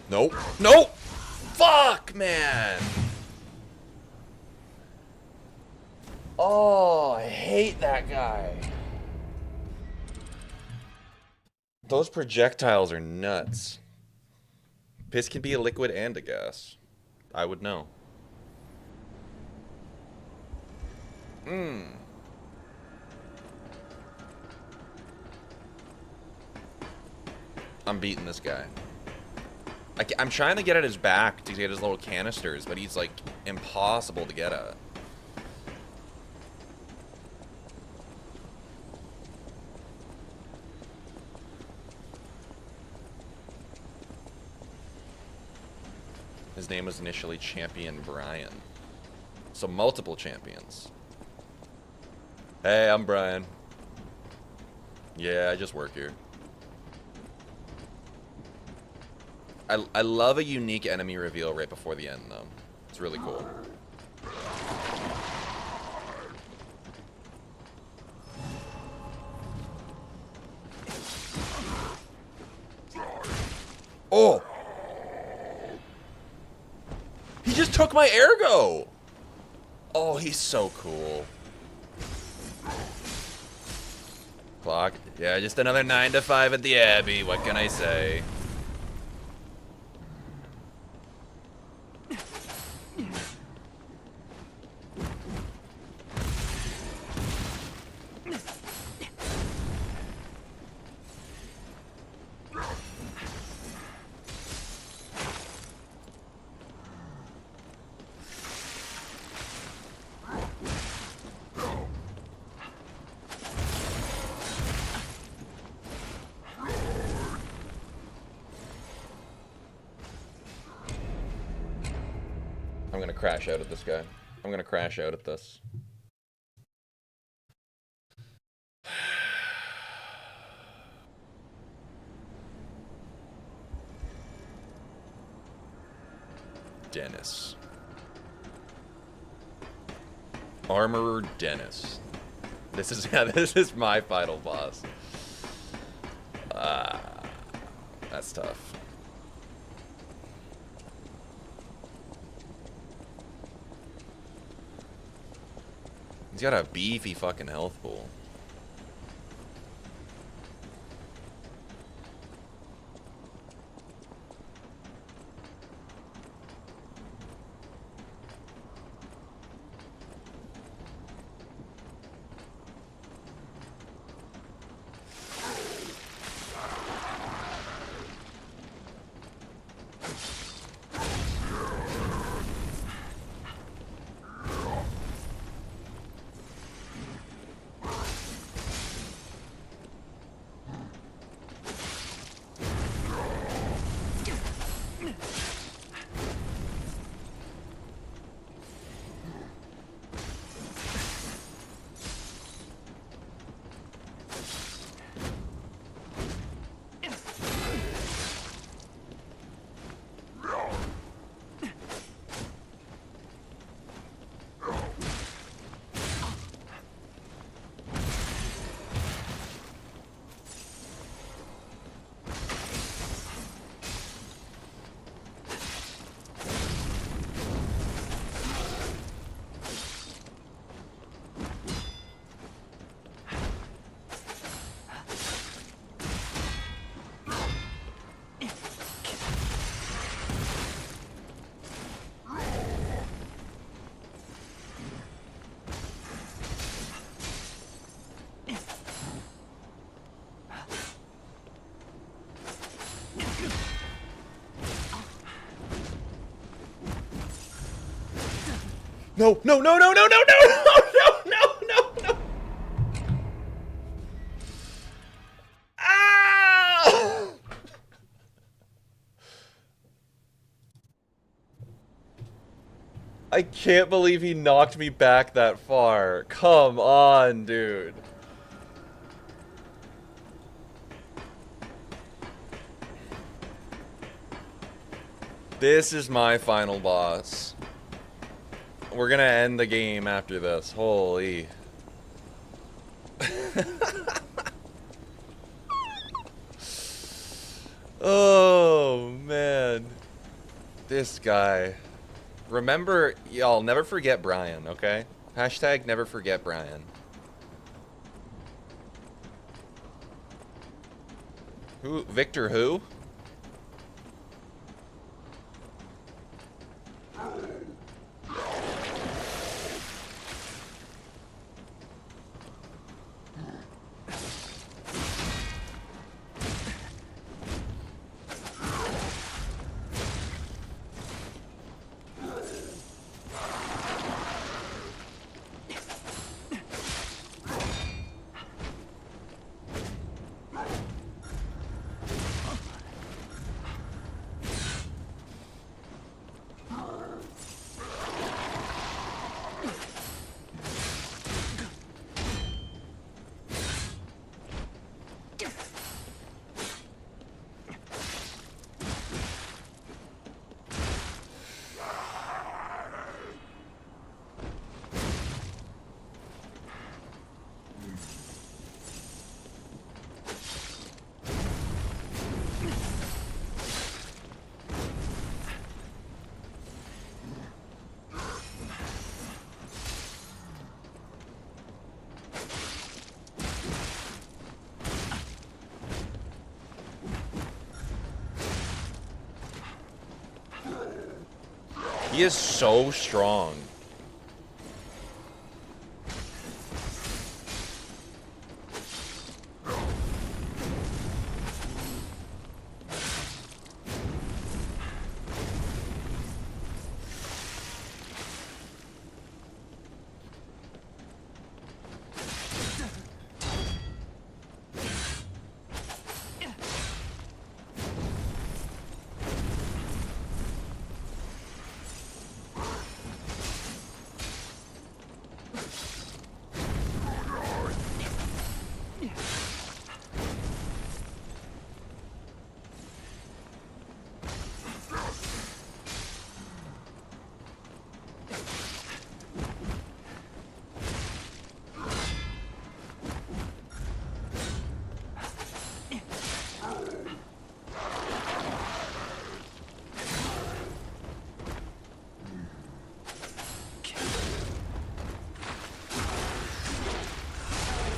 Nope. Nope! Fuck, man! Oh, I hate that guy. Those projectiles are nuts. Piss can be a liquid and a gas. I would know. I'm beating this guy. I'm trying to get at his back to get his little canisters, but he's like impossible to get at. His name was initially Champion Brian. So multiple champions. Hey, I'm Brian. Yeah, I just work here. I love a unique enemy reveal right before the end, though. It's really cool. Oh! He just took my ergo! Oh, he's so cool. Clock. Yeah, just another 9 to 5 at the Abbey. What can I say? I'm gonna crash out at this guy. I'm gonna crash out at this. Dennis. Armorer Dennis. This is this is my final boss. That's tough. He's got a beefy fucking health pool. No, no, no, no, no, no, no, no, no, no, no. Ah! I can't believe he knocked me back that far. Come on, dude. This is my final boss. We're gonna end the game after this. Holy. Oh, man. This guy. Remember, y'all, never forget Brian, okay? Hashtag never forget Brian. Who? Victor who? He is so strong.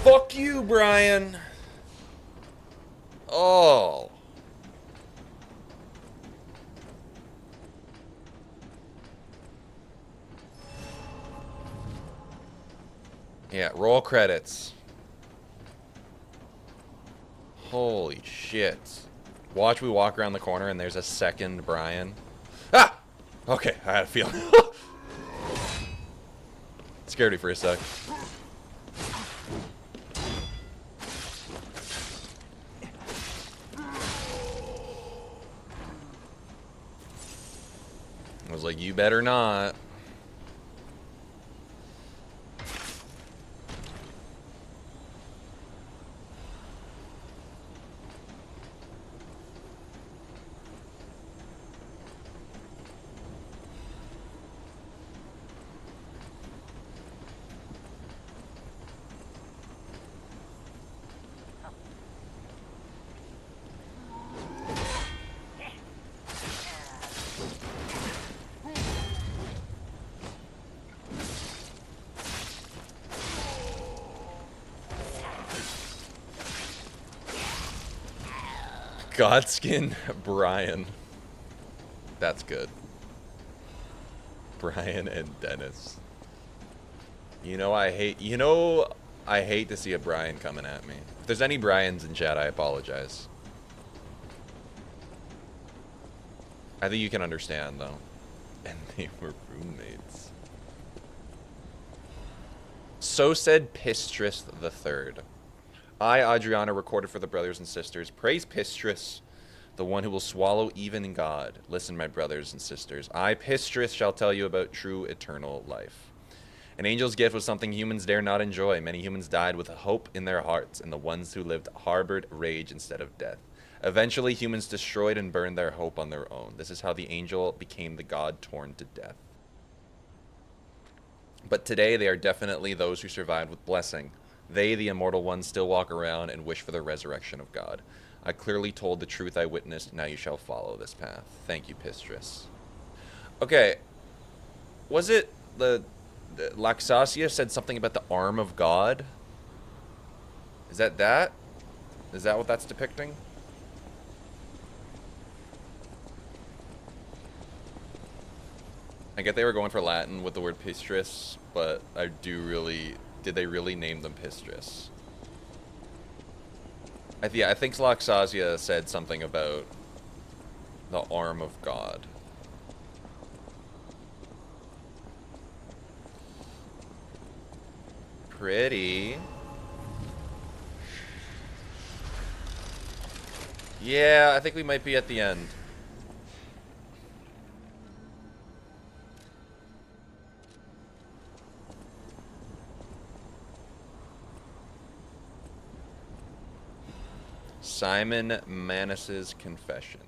Fuck you, Brian. Oh. Yeah, roll credits. Holy shit. Watch we walk around the corner and there's a second Brian. Ah! Okay, I had a feeling. Scared me for a sec. I was like, you better not. Godskin Brian. That's good. Brian and Dennis. You know I hate to see a Brian coming at me. If there's any Brians in chat, I apologize. I think you can understand though. And they were roommates. So said Pistris the Third. I, Adriana, recorded for the brothers and sisters. Praise Pistris, the one who will swallow even God. Listen, my brothers and sisters. I, Pistris, shall tell you about true eternal life. An angel's gift was something humans dare not enjoy. Many humans died with hope in their hearts, and the ones who lived harbored rage instead of death. Eventually, humans destroyed and burned their hope on their own. This is how the angel became the god torn to death. But today, they are definitely those who survived with blessing. They, the immortal ones, still walk around and wish for the resurrection of God. I clearly told the truth I witnessed. Now you shall follow this path. Thank you, Pistris. Okay. Was it the Laxasia said something about the arm of God? Is that that? Is that what that's depicting? I get they were going for Latin with the word Pistris, but I do really... Did they really name them Pistris? I think Laxasia said something about the arm of God. Pretty. Yeah, I think we might be at the end. Simon Manus's confession.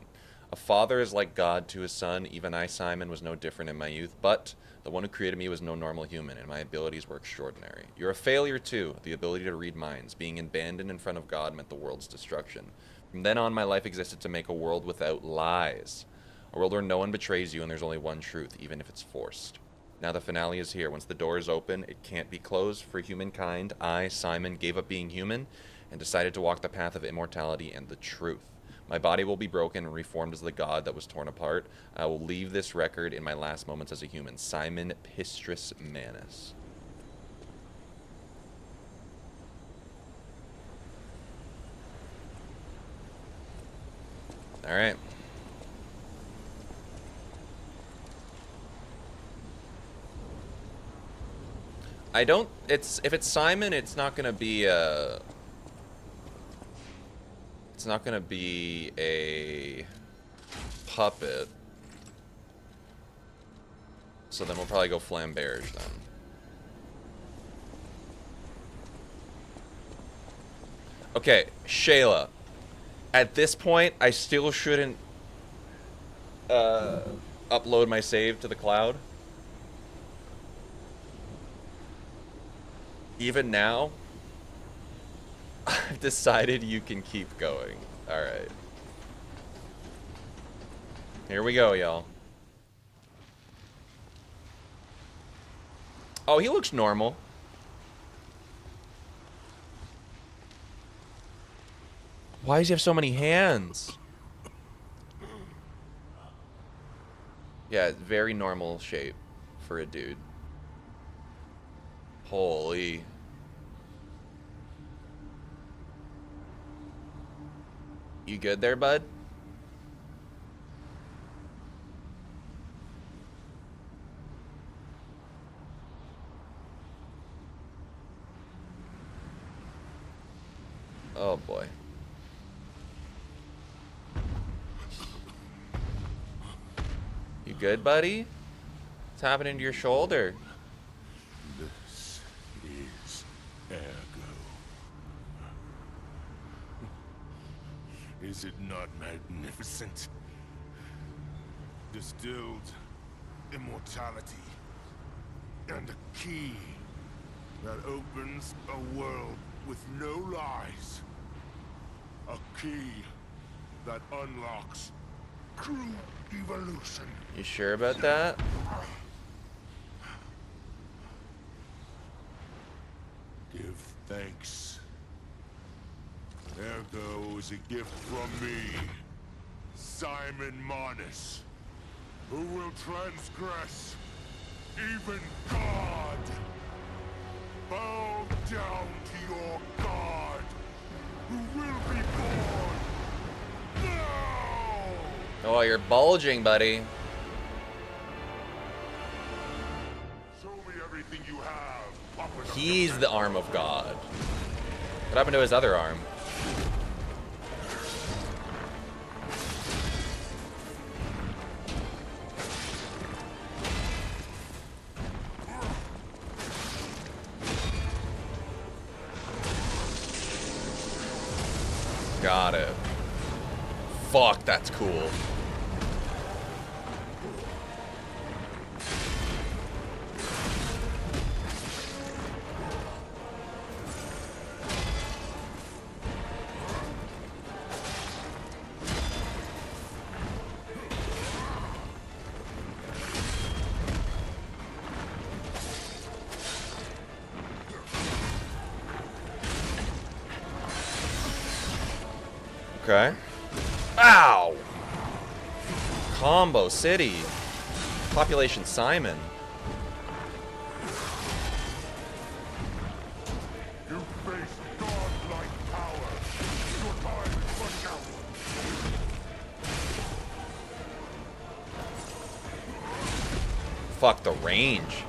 A father is like God to his son. Even I, Simon, was no different in my youth, but the one who created me was no normal human, and my abilities were extraordinary. You're a failure, too. The ability to read minds. Being abandoned in front of God meant the world's destruction. From then on, my life existed to make a world without lies. A world where no one betrays you and there's only one truth, even if it's forced. Now the finale is here. Once the door is open, it can't be closed for humankind. I, Simon, gave up being human and decided to walk the path of immortality and the truth. My body will be broken and reformed as the god that was torn apart. I will leave this record in my last moments as a human. Simon Pistris Manus. All right. I don't... If it's Simon, it's not going to be a... It's not going to be a puppet. So then we'll probably go Flamberge then. Okay, Shayla. At this point, I still shouldn't upload my save to the cloud. Even now, I've decided you can keep going. Alright. Here we go, y'all. Oh, he looks normal. Why does he have so many hands? Yeah, very normal shape for a dude. Holy. You good there, bud? Oh boy. You good, buddy? What's happening to your shoulder? This is Ergo. Is it not magnificent? Distilled immortality and a key that opens a world with no lies. A key that unlocks true evolution. You sure about that? Give thanks. Ergo is a gift from me, Simon Manus, who will transgress even God. Bow down to your God, who will be born now! Oh, you're bulging, buddy. Show me everything you have, He's the arm of God. What happened to his other arm? Got it. Fuck, that's cool. Okay. Ow! Combo City. Population Simon. You face godlike power. Your time is running out. Fuck the range.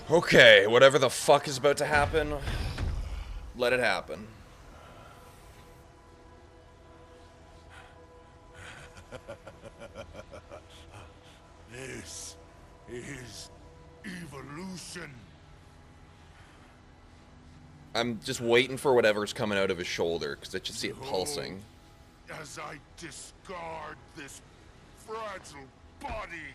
Okay, whatever the fuck is about to happen, let it happen. This is evolution. I'm just waiting for whatever's coming out of his shoulder, because I just see it pulsing. As I discard this fragile body.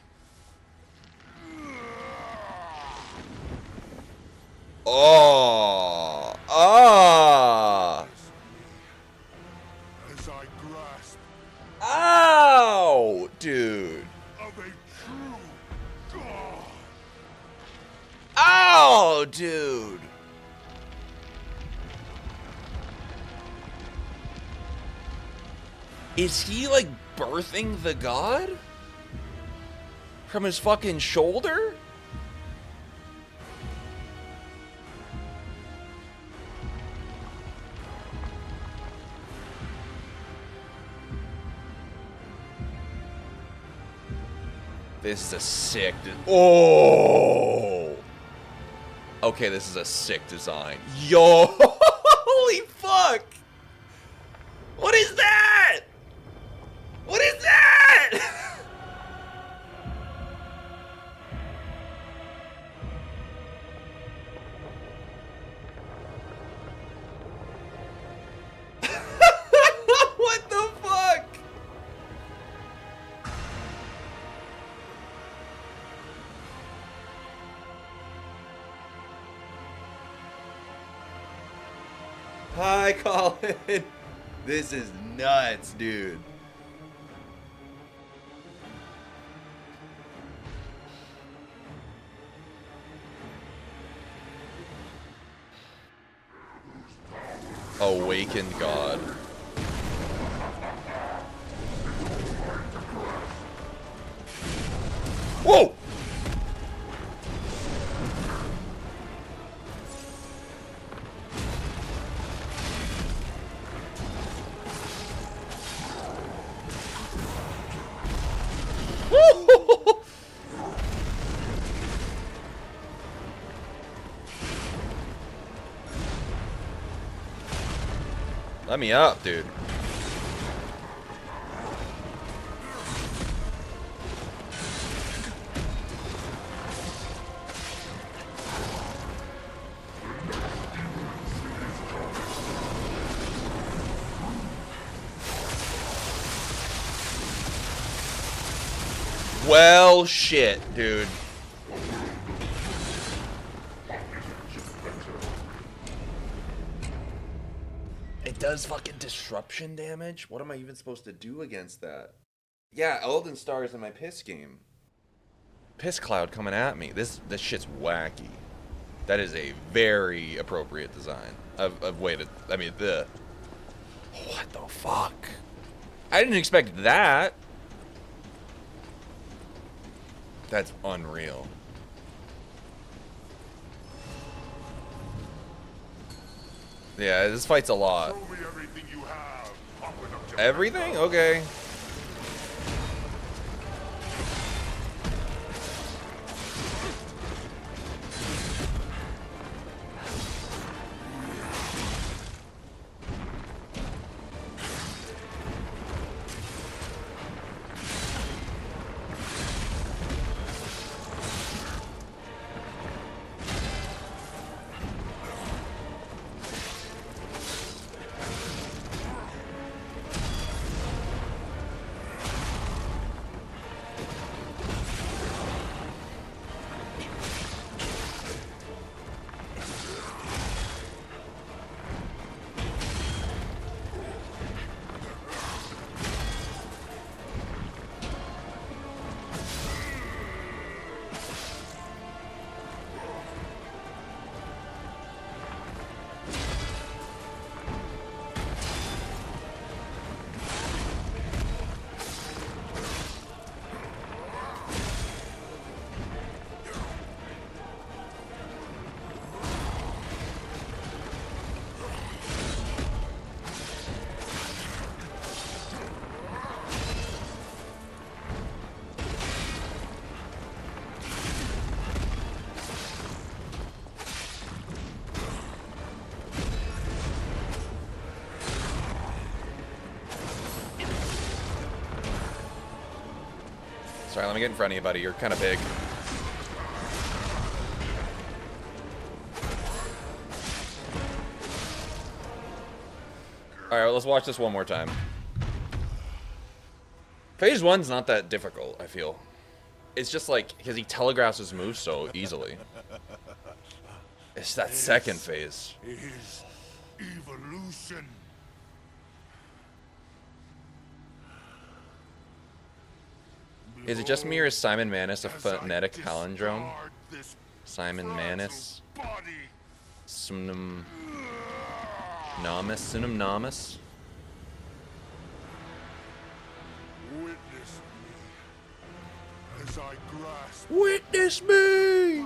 Oh! Ah! As I grasp Ow! Dude. of a true god. Ow! Dude. Is he, like, birthing the god? From his fucking shoulder? This is a sick... Oh! Okay, this is a sick design. Yo! Holy fuck! What is that? What is that? What the fuck? Hi, Colin. This is nuts, dude. Awakened God. Whoa! Let me up, dude. Well, shit, dude. It does fucking disruption damage? What am I even supposed to do against that? Yeah, Elden Star is in my piss game. Piss cloud coming at me. This shit's wacky. That is a very appropriate design of way to. I mean, what the fuck? I didn't expect that. That's unreal. Yeah, this fight's a lot. Show me everything you have. Open up your Everything? Okay. Sorry, let me get in front of you, buddy. You're kind of big. Alright, well, let's watch this one more time. Phase 1's not that difficult, I feel. It's just like, because he telegraphs his moves so easily. It's that second phase. is evolution. Is it just me or is Simon Manus a phonetic palindrome? Simon Manus. Synum Namus. Synum Namus. Witness me as I grasp Witness me!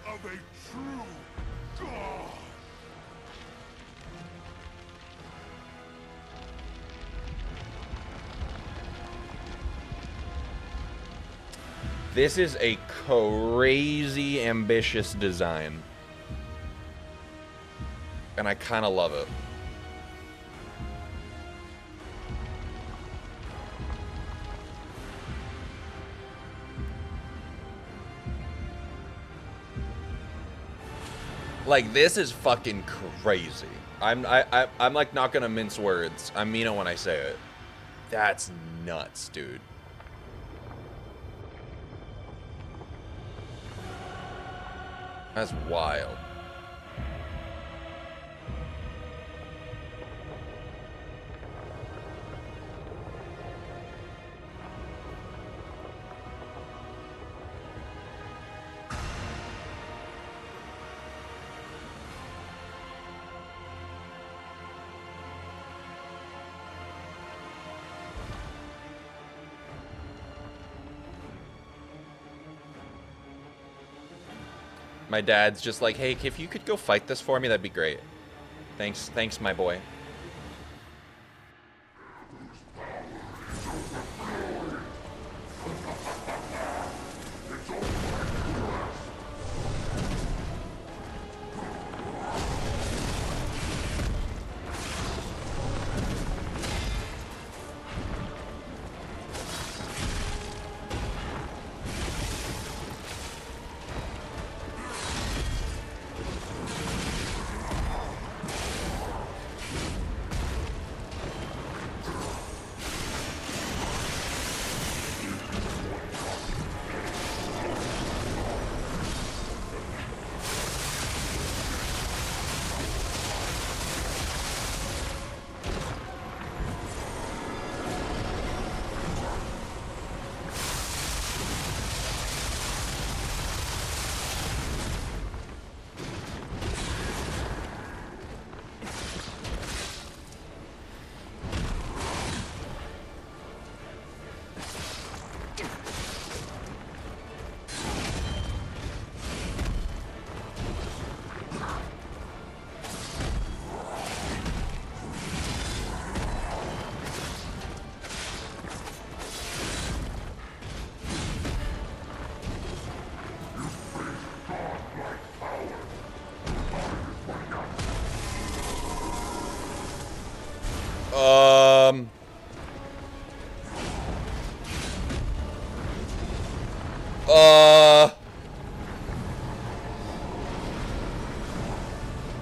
power of a true god. This is a crazy ambitious design. And I kind of love it. Like, this is fucking crazy. I'm like not gonna mince words. I mean it when I say it. That's nuts, dude. That's wild. My dad's just like, hey, if you could go fight this for me, that'd be great. Thanks, my boy.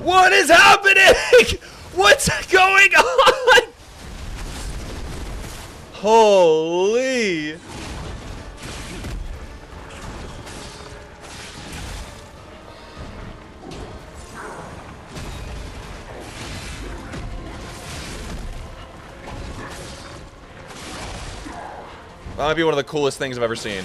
What is happening? What's going on? Holy. That might be one of the coolest things I've ever seen.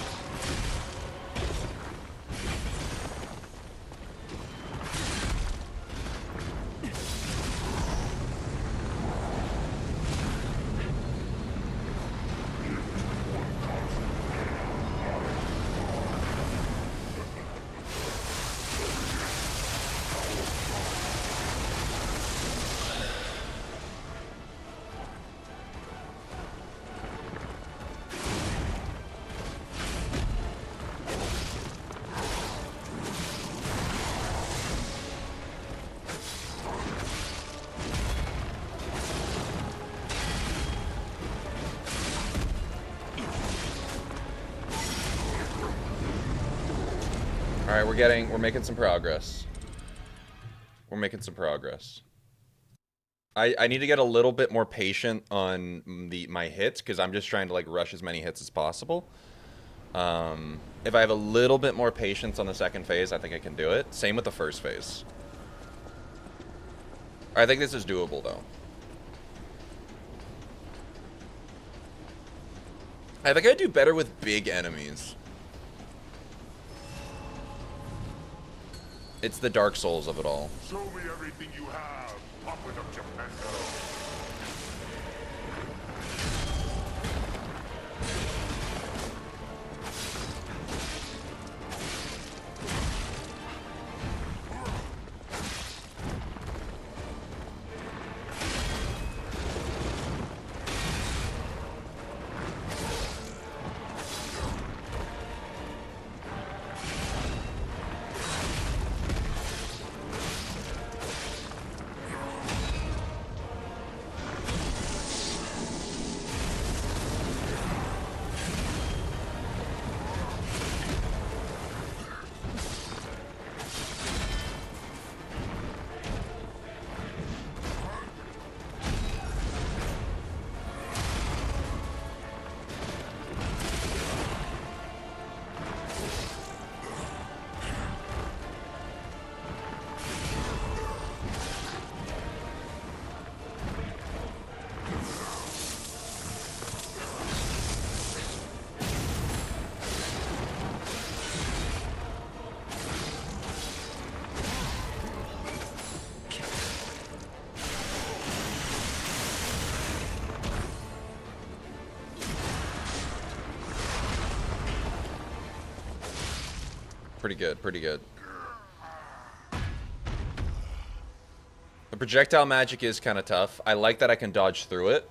Alright, we're making some progress. We're making some progress. I need to get a little bit more patient on my hits, because I'm just trying to like rush as many hits as possible. If I have a little bit more patience on the second phase, I think I can do it. Same with the first phase. I think this is doable though. I think I do better with big enemies. It's the Dark Souls of it all. Show me everything you have, puppet of Geppetto. Pretty good, pretty good. The projectile magic is kind of tough. I like that I can dodge through it.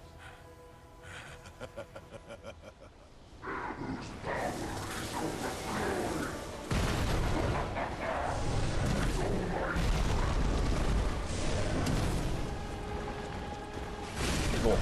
Cool.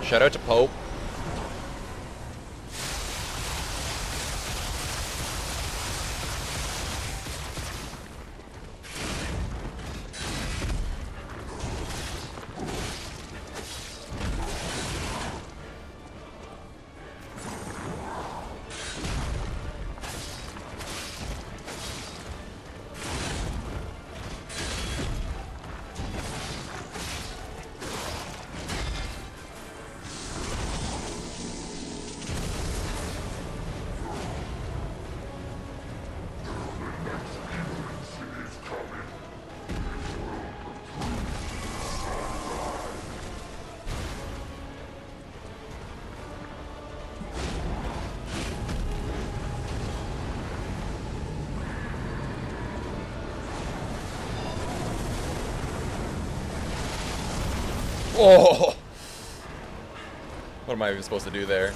Shout out to Pope. Oh! What am I even supposed to do there?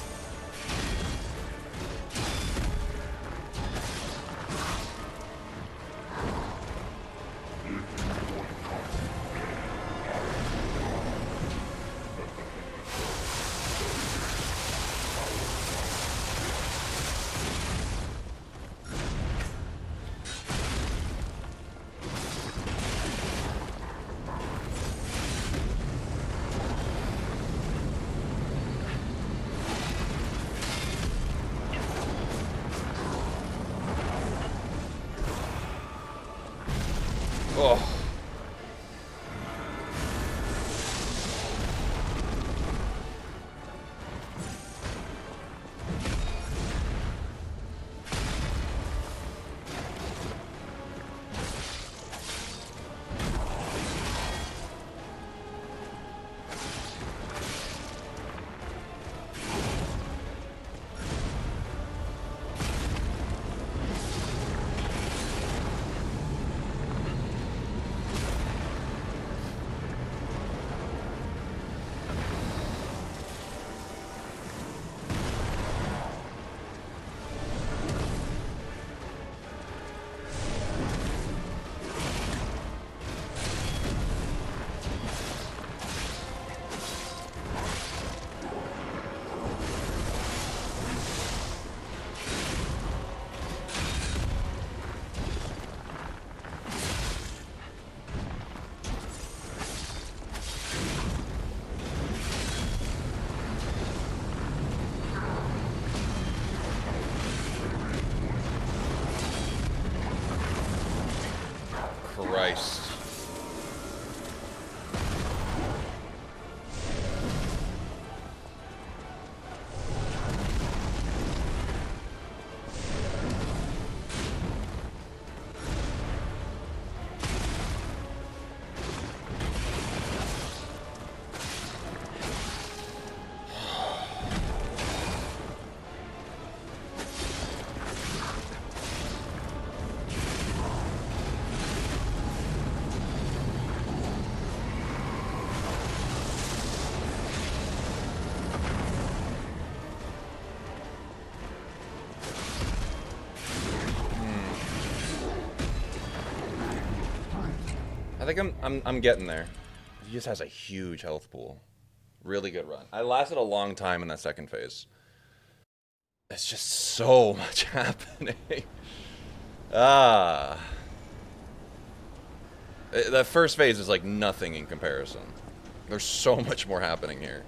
Oh. Christ. I think I'm getting there. He just has a huge health pool. Really good run. I lasted a long time in that second phase. It's just so much happening. The first phase is like nothing in comparison. There's so much more happening here.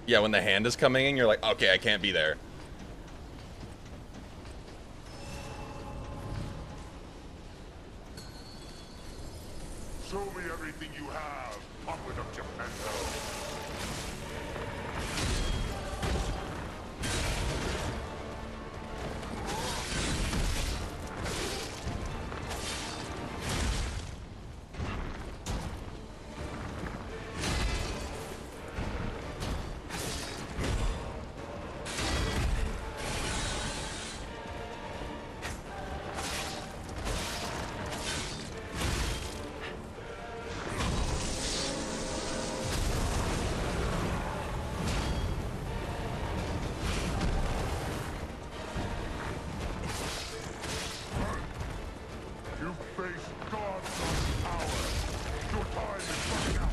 Yeah, when the hand is coming in, you're like, okay, I can't be there. Show me everything you have, puppet of Geppetto. You face God's power. Your time is running out.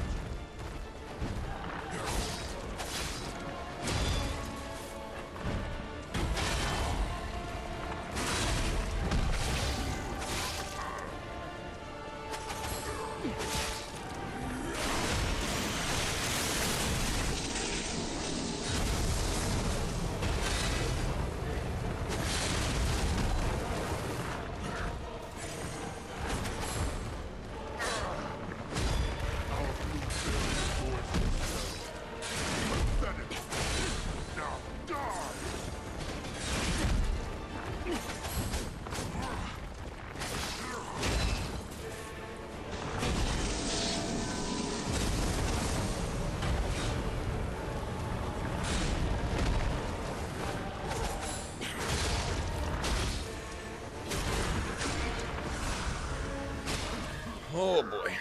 Oh boy.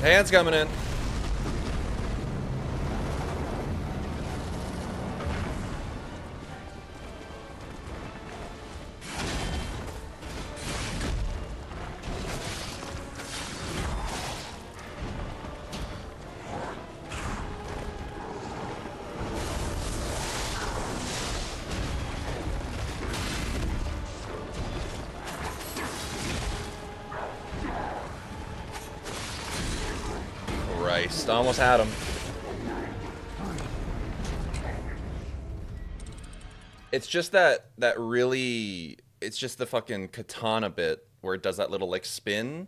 Hands coming in. Christ, almost had him. It's just that really, it's just the fucking katana bit where it does that little like spin.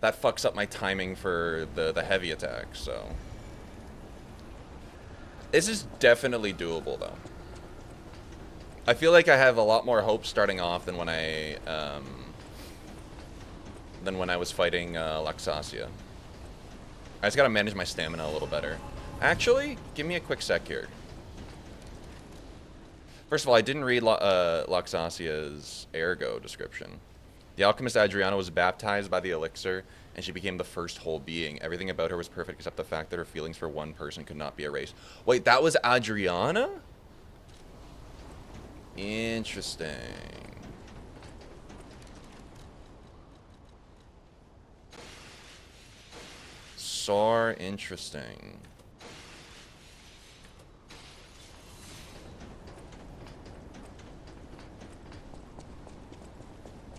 That fucks up my timing for the heavy attack, so. This is definitely doable though. I feel like I have a lot more hope starting off than when I was fighting Luxasia. I just gotta manage my stamina a little better. Actually, give me a quick sec here. First of all, I didn't read Luxasia's ergo description. The alchemist Adriana was baptized by the elixir, and she became the first whole being. Everything about her was perfect except the fact that her feelings for one person could not be erased. Wait, that was Adriana? Interesting. So interesting.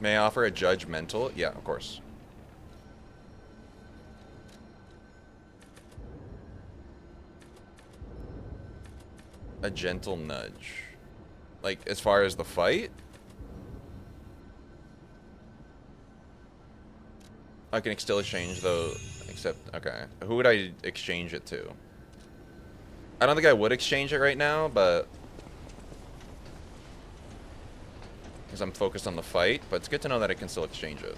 May I offer a judgmental? Yeah, of course. A gentle nudge. Like, as far as the fight? I can still exchange though, except, okay. Who would I exchange it to? I don't think I would exchange it right now, but... because I'm focused on the fight, but it's good to know that I can still exchange it.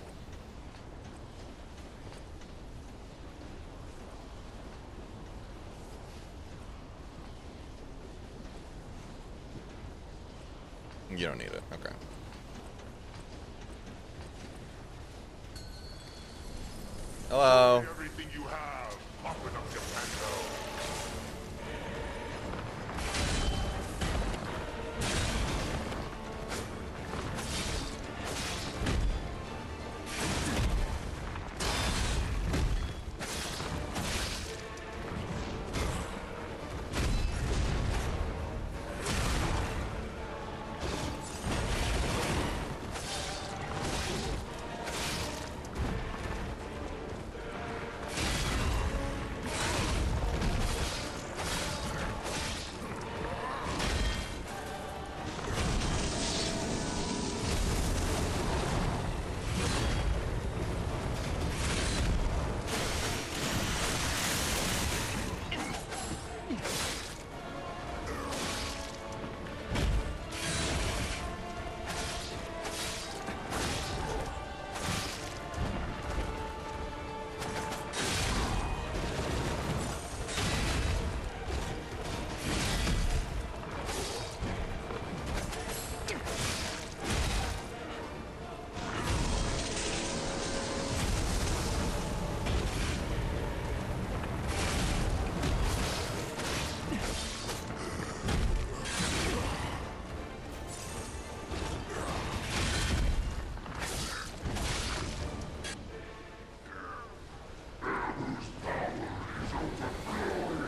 You don't need it, okay. Hello. Everything you have, open up your panel.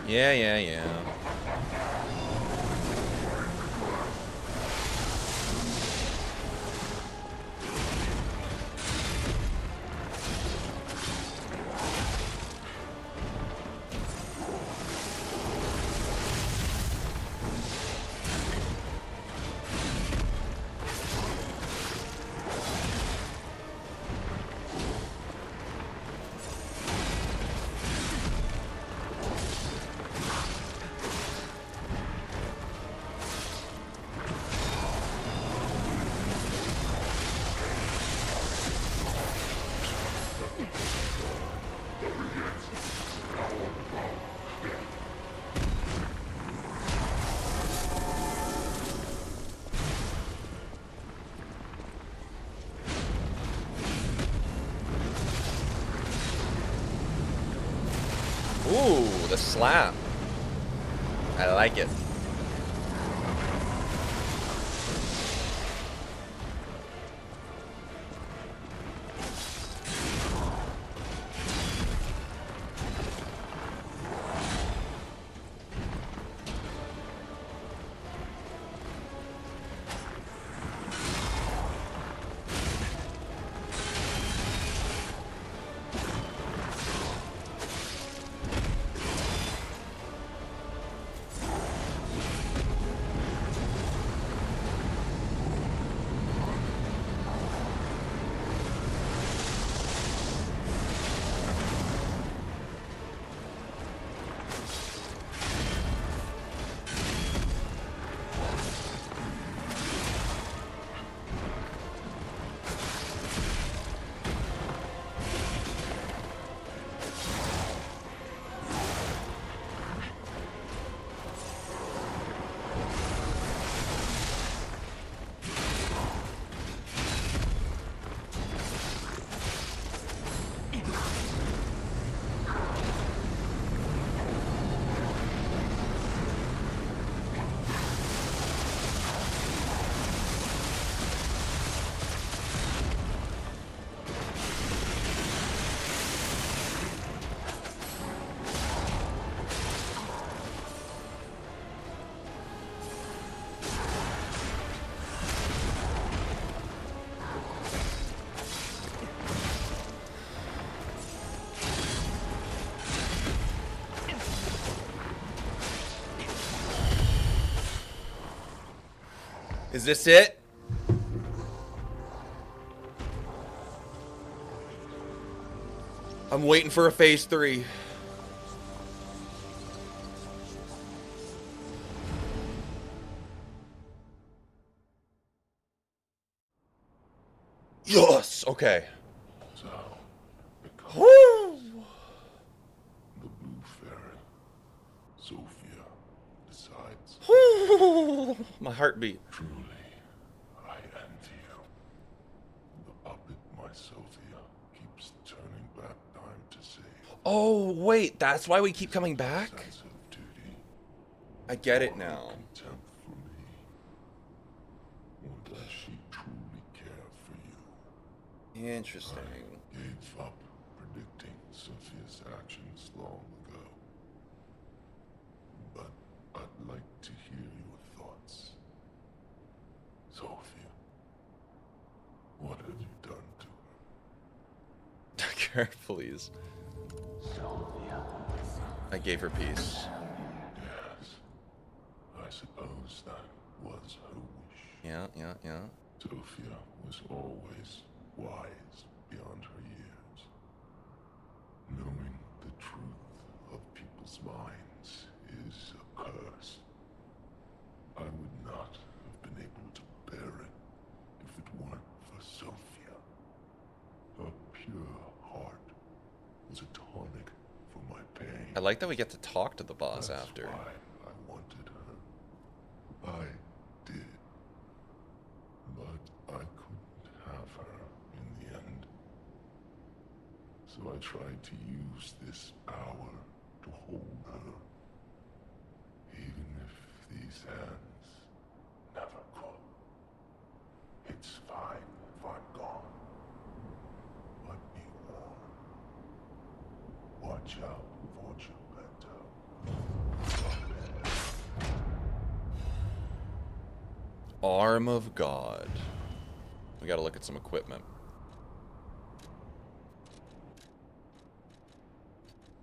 Yeah. Ooh, the slap. I like it. Is this it? I'm waiting for a phase 3. Yes. Okay. So, because Woo! the Blue Fairy, Sophia, decides, My heartbeat. truly, I envy you. The puppet, my Sophia, keeps turning back time to save. Oh, wait, that's why we keep coming back? Sense of duty. I get it Or now. contempt for me. Or does she truly care for you? Interesting. I gave up predicting Sophia's actions long ago. But I'd like to hear your thoughts. Sophia, what have you done to her? Care, please. I gave her peace. Yes, I suppose that was her wish. Yeah. Sophia was always wise beyond her years. Knowing the truth of people's minds is a curse. I would not have been able to bear it if it weren't for Sophia. Her pure heart was a tonic for my pain. I like that we get to talk to the boss That's after. why I wanted her. I did. But I couldn't have her in the end. So I tried to use this power to hold her. Even if these hands never could. It's fine if I'm gone. But be warned. Watch out for Geppetto. Arm of God. We gotta look at some equipment.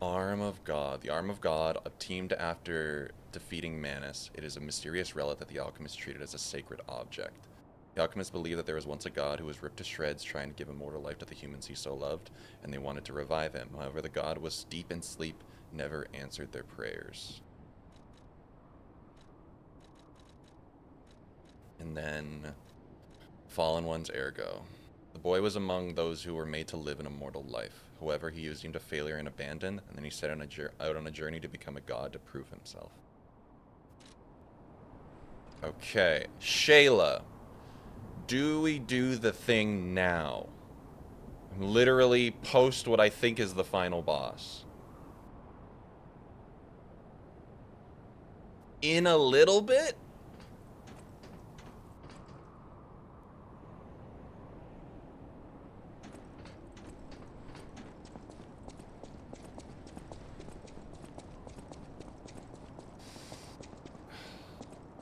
Arm of God. The Arm of God, obtained after defeating Manus. It is a mysterious relic that the alchemists treated as a sacred object. The alchemists believed that there was once a god who was ripped to shreds trying to give immortal life to the humans he so loved, and they wanted to revive him. However, the god was deep in sleep, never answered their prayers. And then, Fallen One's Ergo. The boy was among those who were made to live an immortal life. However, he was deemed a failure and abandoned, and then he set out on a journey to become a god to prove himself. Okay, Shayla. Do we do the thing now? Literally post what I think is the final boss. in a little bit.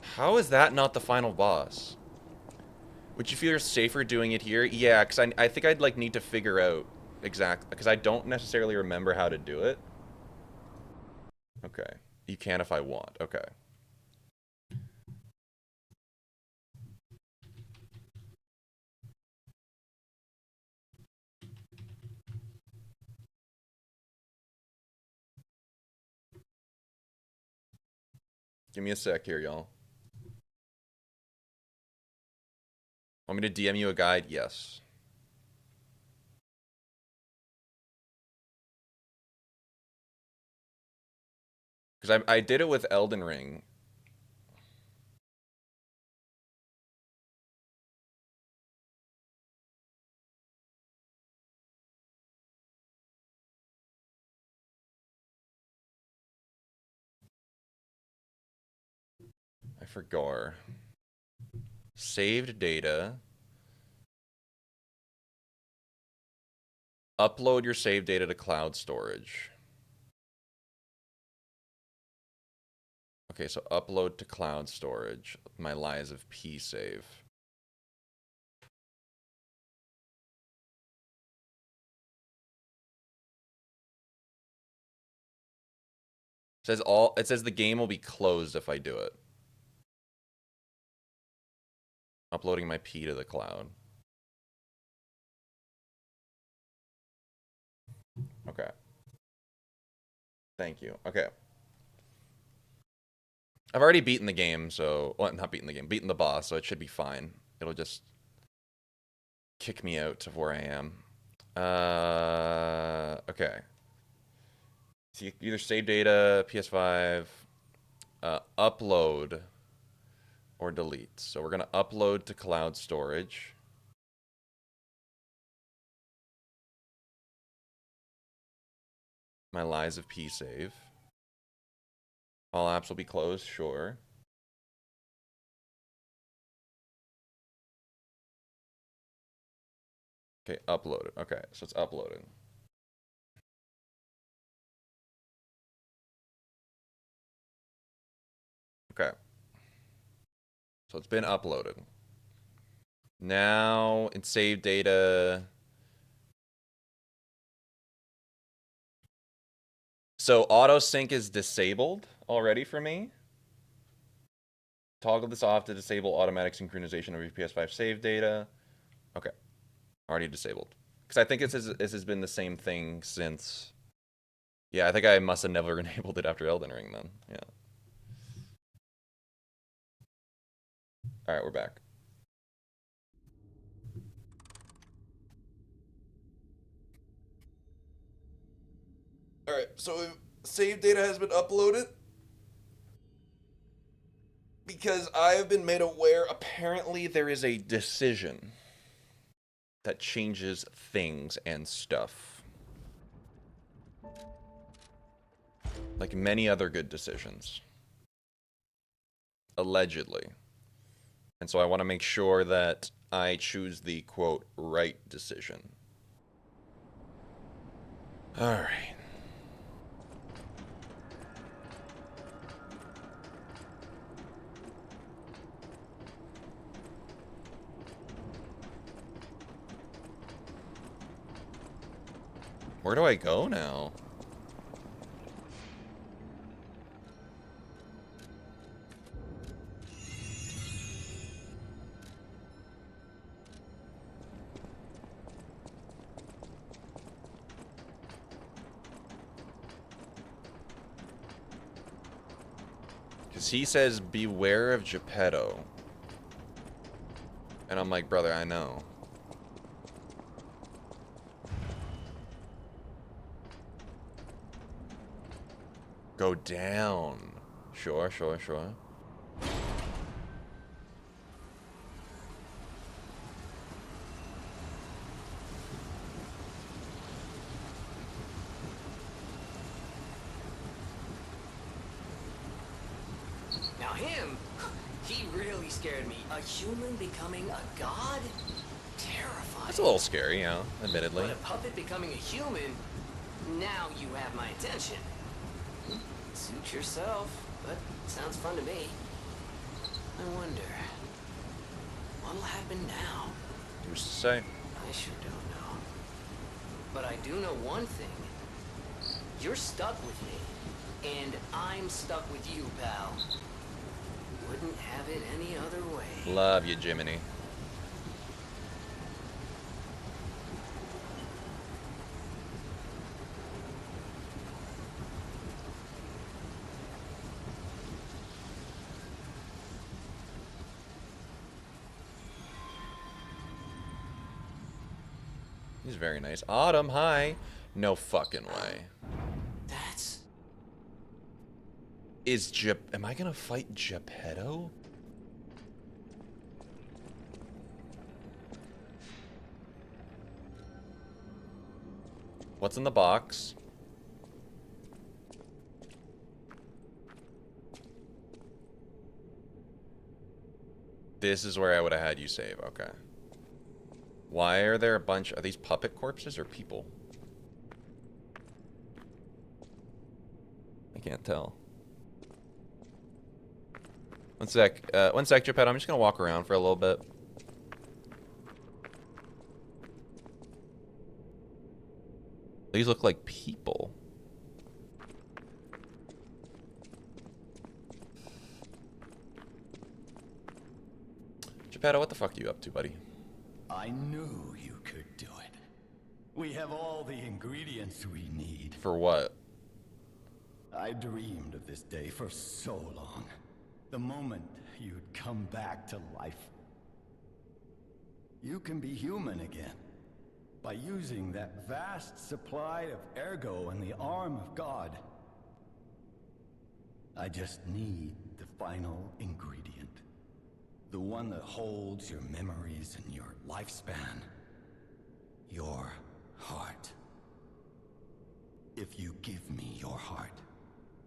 How is that not the final boss? Would you feel safer doing it here? Yeah, because I think I'd like need to figure out exactly, because I don't necessarily remember how to do it. Okay. You can if I want. Okay. Give me a sec here, y'all. Want me to DM you a guide? Yes. Because I did it with Elden Ring. I forgot. Saved data. Upload your saved data to cloud storage. Okay, so upload to cloud storage. My Lies of P save. It says the game will be closed if I do it. Uploading my P to the cloud. Okay. Thank you. Okay. I've already beaten the game, so... Well, not beaten the game. Beaten the boss, so it should be fine. It'll just... kick me out of where I am. Okay. So you either save data, PS5, upload, or delete. So we're going to upload to cloud storage. My Lies of P save. All apps will be closed, sure. Okay, uploaded. Okay, so it's uploaded. Okay. So it's been uploaded. Now in save data. So auto sync is disabled already for me. Toggle this off to disable automatic synchronization of your PS5 save data. Okay. Already disabled. Because I think this has been the same thing since... Yeah, I think I must have never enabled it after Elden Ring then. Yeah. Alright, we're back. Alright, so save data has been uploaded. Because I have been made aware, apparently there is a decision that changes things and stuff. Like many other good decisions. Allegedly. And so I want to make sure that I choose the, quote, right decision. Alright. Where do I go now? Because he says, beware of Geppetto. And I'm like, brother, I know. Go down. Sure, sure, sure. Now him, he really scared me. A human becoming a god? Terrifying. That's a little scary, you know, admittedly. But a puppet becoming a human, now you have my attention. Suit yourself, but sounds fun to me. I wonder, what'll happen now? Who's to say? I sure don't know. But I do know one thing. You're stuck with me, and I'm stuck with you, pal. Wouldn't have it any other way. Love you, Jiminy. He's very nice. Autumn, hi. No fucking way. That's... Am I gonna fight Geppetto? What's in the box? This is where I would have had you save, okay. Why are there a bunch... Are these puppet corpses or people? I can't tell. One sec, Geppetto. I'm just gonna walk around for a little bit. These look like people. Geppetto, what the fuck are you up to, buddy? I knew you could do it. We have all the ingredients we need. For what? I dreamed of this day for so long. The moment you'd come back to life. You can be human again. By using that vast supply of ergo in the arm of God. I just need the final ingredient. The one that holds your memories and your lifespan. Your heart. If you give me your heart,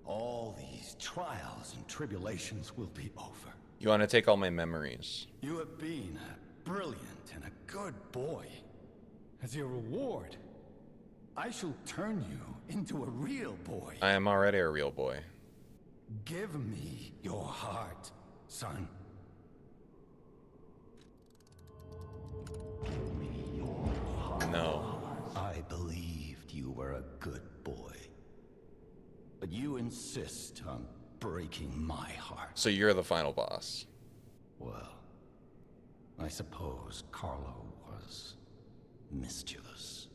all these trials and tribulations will be over. You want to take all my memories? You have been a brilliant and a good boy. As your reward, I shall turn you into a real boy. I am already a real boy. Give me your heart, son. Give me your heart. No. I believed you were a good boy. But you insist on breaking my heart. So you're the final boss. Well, I suppose Carlo was mischievous.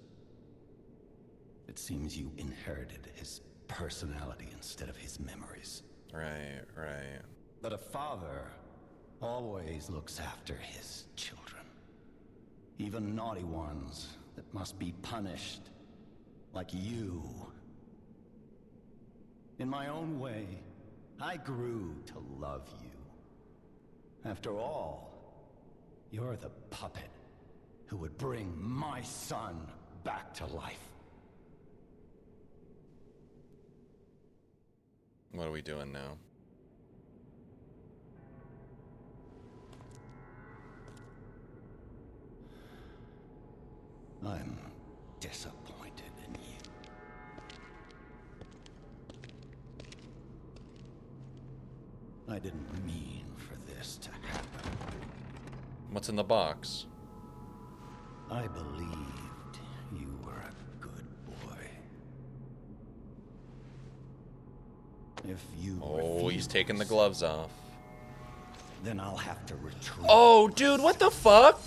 It seems you inherited his personality instead of his memories. Right, right. But a father always looks after his children. Even naughty ones that must be punished, like you. In my own way, I grew to love you. After all, you're the puppet who would bring my son back to life. What are we doing now? I'm disappointed in you. I didn't mean for this to happen. What's in the box? I believed you were a good boy. If you Oh, he's refuse, taking the gloves off. then I'll have to retreat. Oh, dude, what the fuck?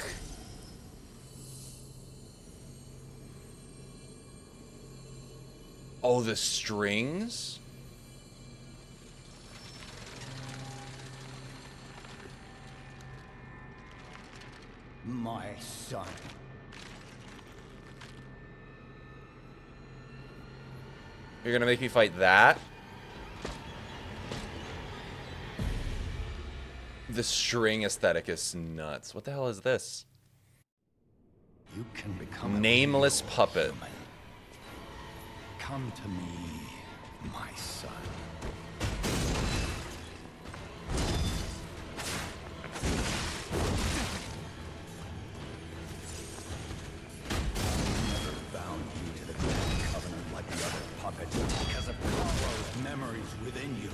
Oh, the strings? My son. You're gonna make me fight that? The string aesthetic is nuts. What the hell is this? You can become Nameless a real puppet. human. Come to me, my son. because of Carlo's memories within you.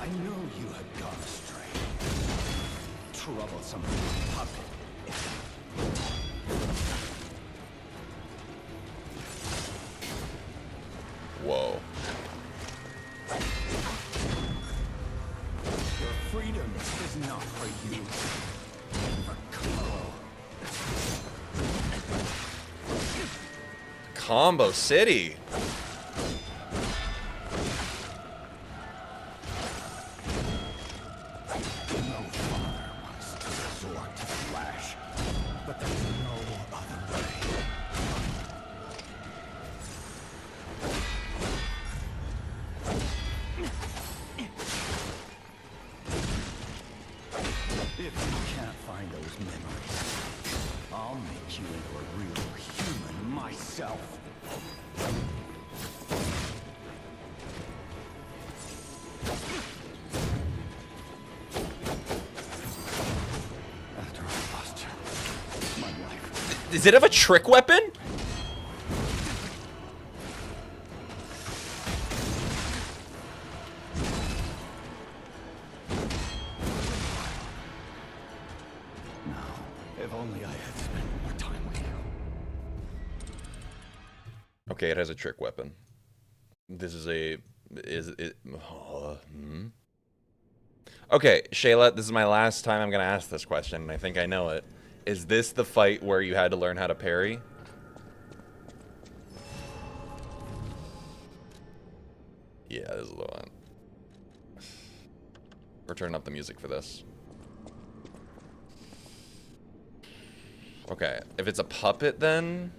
I know you had gone astray. Troublesome puppet. Whoa. Your freedom is not for you. For Carlo. Combo City. No father wants to resort to the lash, but there's no other way. If you can't find those memories, I'll make you into a real human myself. After I lost you, my life. Does it have a trick weapon? If only I had spent more time with you. Okay, it has a trick weapon. This is a... Okay, Shayla, this is my last time I'm going to ask this question, and I think I know it. Is this the fight where you had to learn how to parry? Yeah, this is the one. We're turning up the music for this. Okay, if it's a puppet, then...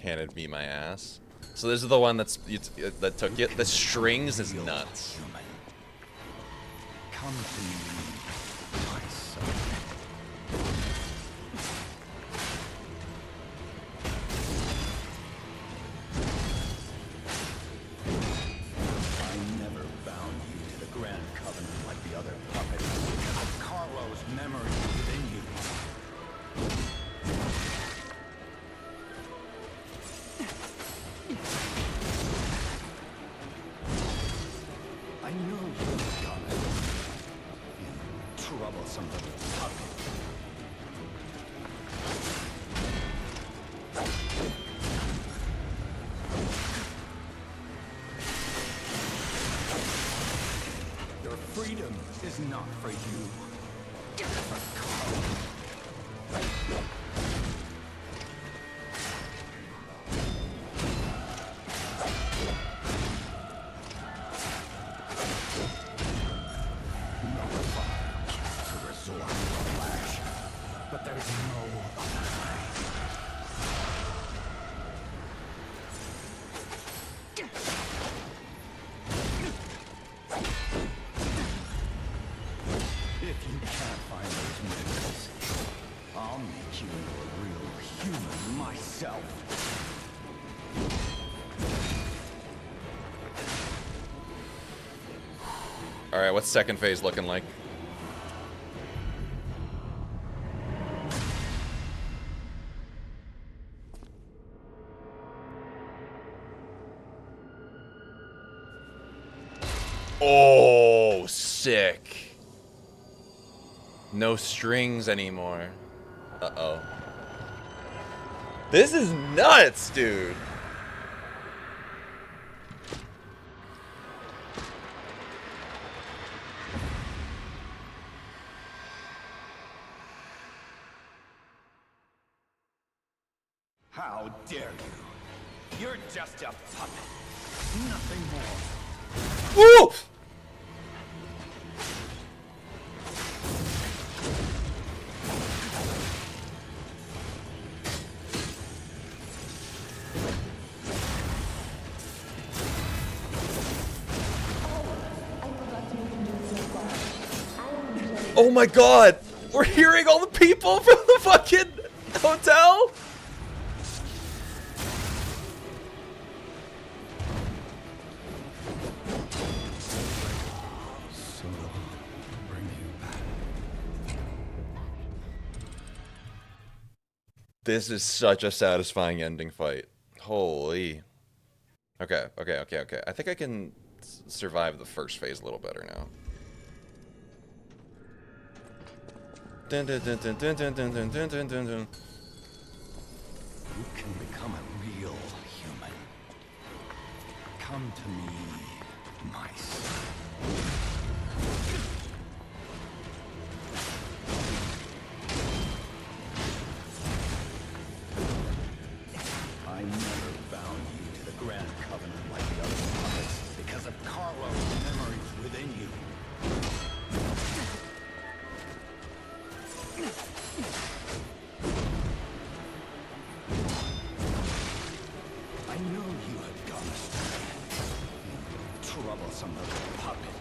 Handed me my ass. So this is the one that took it. The strings is nuts. Come to me, my son. I never bound you to the Grand Covenant like the other puppets. Because of Carlo's memory within you. I know you've got it. You troublesome little puppet. Your freedom is not for you. For Carlo. But there's no other way. If you can't find those memories, I'll make you into a real human myself. Alright, what's second phase looking like? Oh, sick. No strings anymore. Uh-oh. This is nuts, dude. How dare you? You're just a puppet. Nothing more. Woo! Oh my god! We're hearing all the people from the fucking hotel? This is such a satisfying ending fight. Holy. Okay. I think I can survive the first phase a little better now. Dun, dun, dun, dun, dun, dun, dun, dun, dun, dun, dun, dun. You can become a real human. Come to me, my son. I never bound you to the Grand Covenant like the other puppets because of Carlo's memories within you. I know you had gone astray. You troublesome little puppet.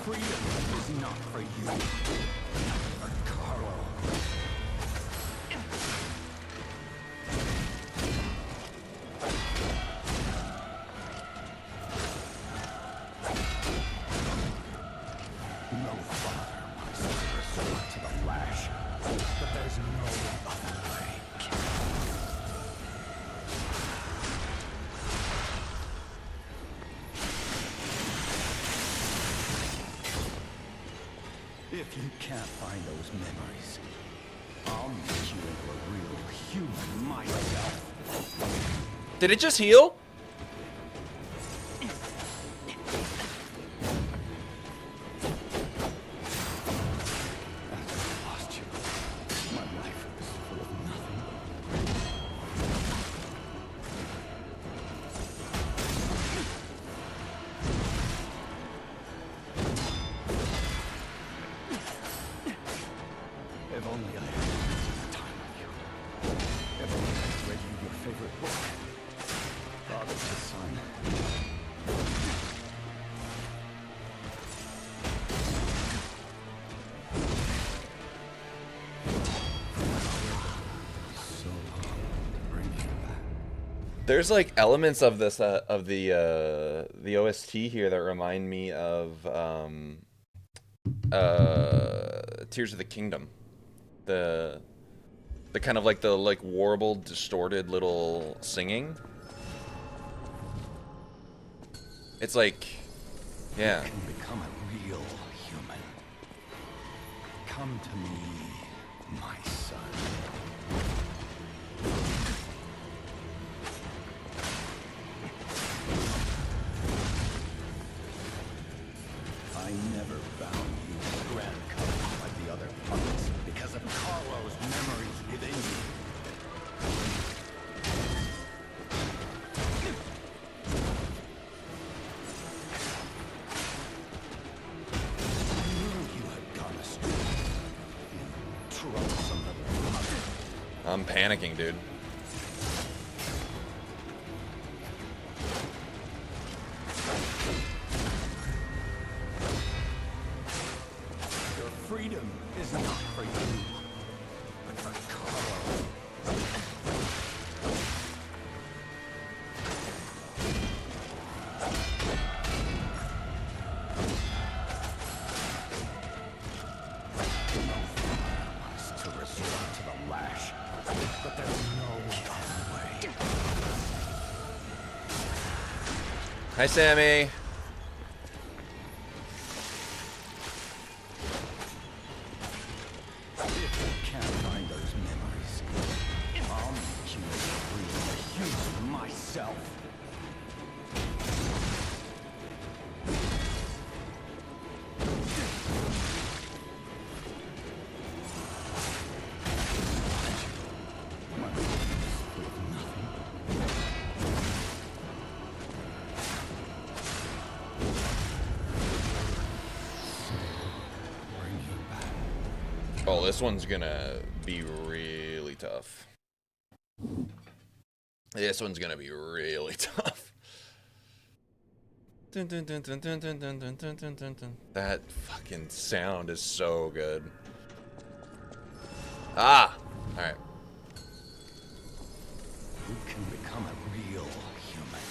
Freedom is not for you, but Carlo. No father wants to resort to the lash, but there's no other way. If you can't find those memories, I'll make you into a real human myself. Did it just heal? After I lost you, my life was full of nothing. If only I had spent time with you. If only I had read you your favorite book. Father to son. So long to bring you back. There's like elements of this of the OST here that remind me of Tears of the Kingdom. The kind of like the warbled, distorted little singing. It's like, yeah. You can become a real human. Come to me, my son. I never bound you to the Grand Covenant like the other puppets because of Carlo's memories within you. I knew you had gone astray. You troublesome little puppet. I'm panicking, dude. Your freedom is not for you, but for Carlo. No father wants to resort to the lash, but there's no other way. Hi, Sammy. If you can't find those memories, I'll make you a real human myself. My life is full of nothing. So, bring you back. Oh, this one's gonna be really tough. This one's gonna be really tough. Dun, dun, dun, dun, dun, dun, dun, dun, dun, dun, dun, dun. That fucking sound is so good. Ah! Alright. You can become a real human.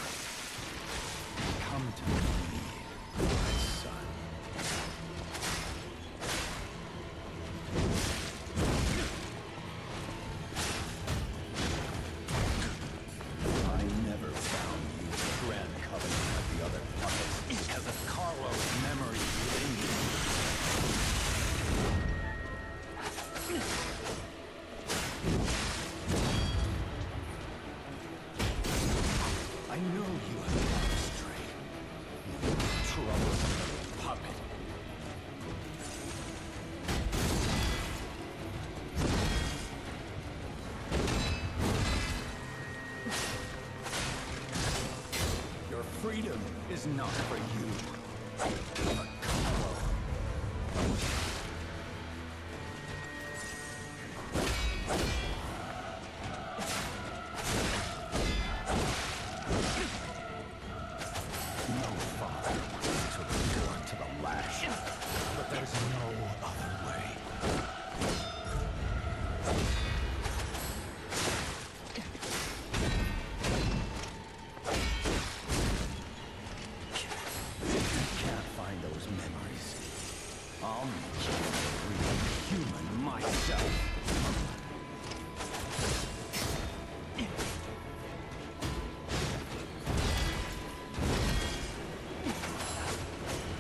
is not for you. For Carlo. No father wants to resort to the lash, but there's no other way. Can't find those memories. I'll make you a real human myself.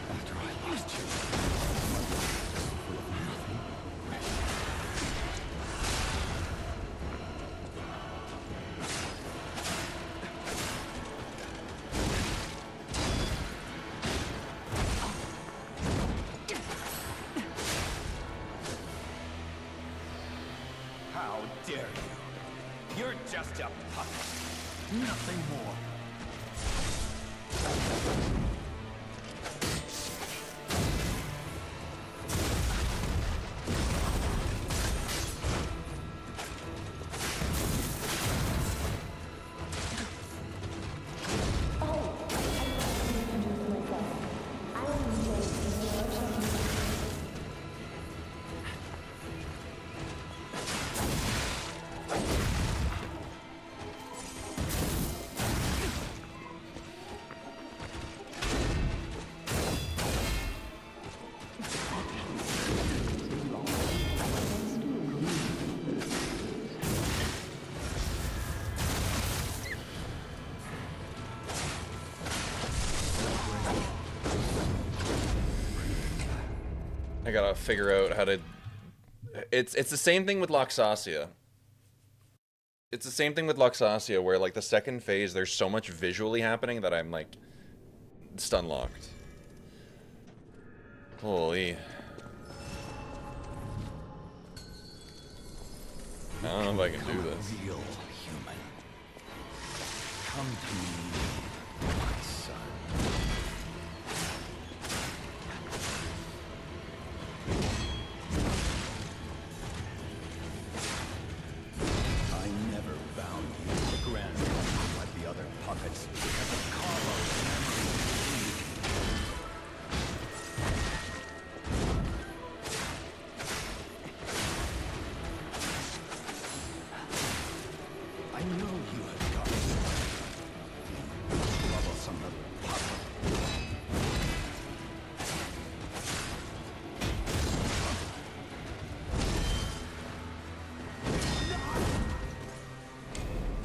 After I lost you, my life was full of nothing. How dare you? You're just a puppet. Nothing more. I gotta figure out how to... It's the same thing with Luxasia. It's the same thing with Luxasia, where, like, the second phase, there's so much visually happening that I'm, like, stun locked. Holy. I don't know if I can do this. Real human. Come to me, my son. I never bound you to the grand like the other puppets because of Carlo's memory. I know you have got it. Troublesome little puppet.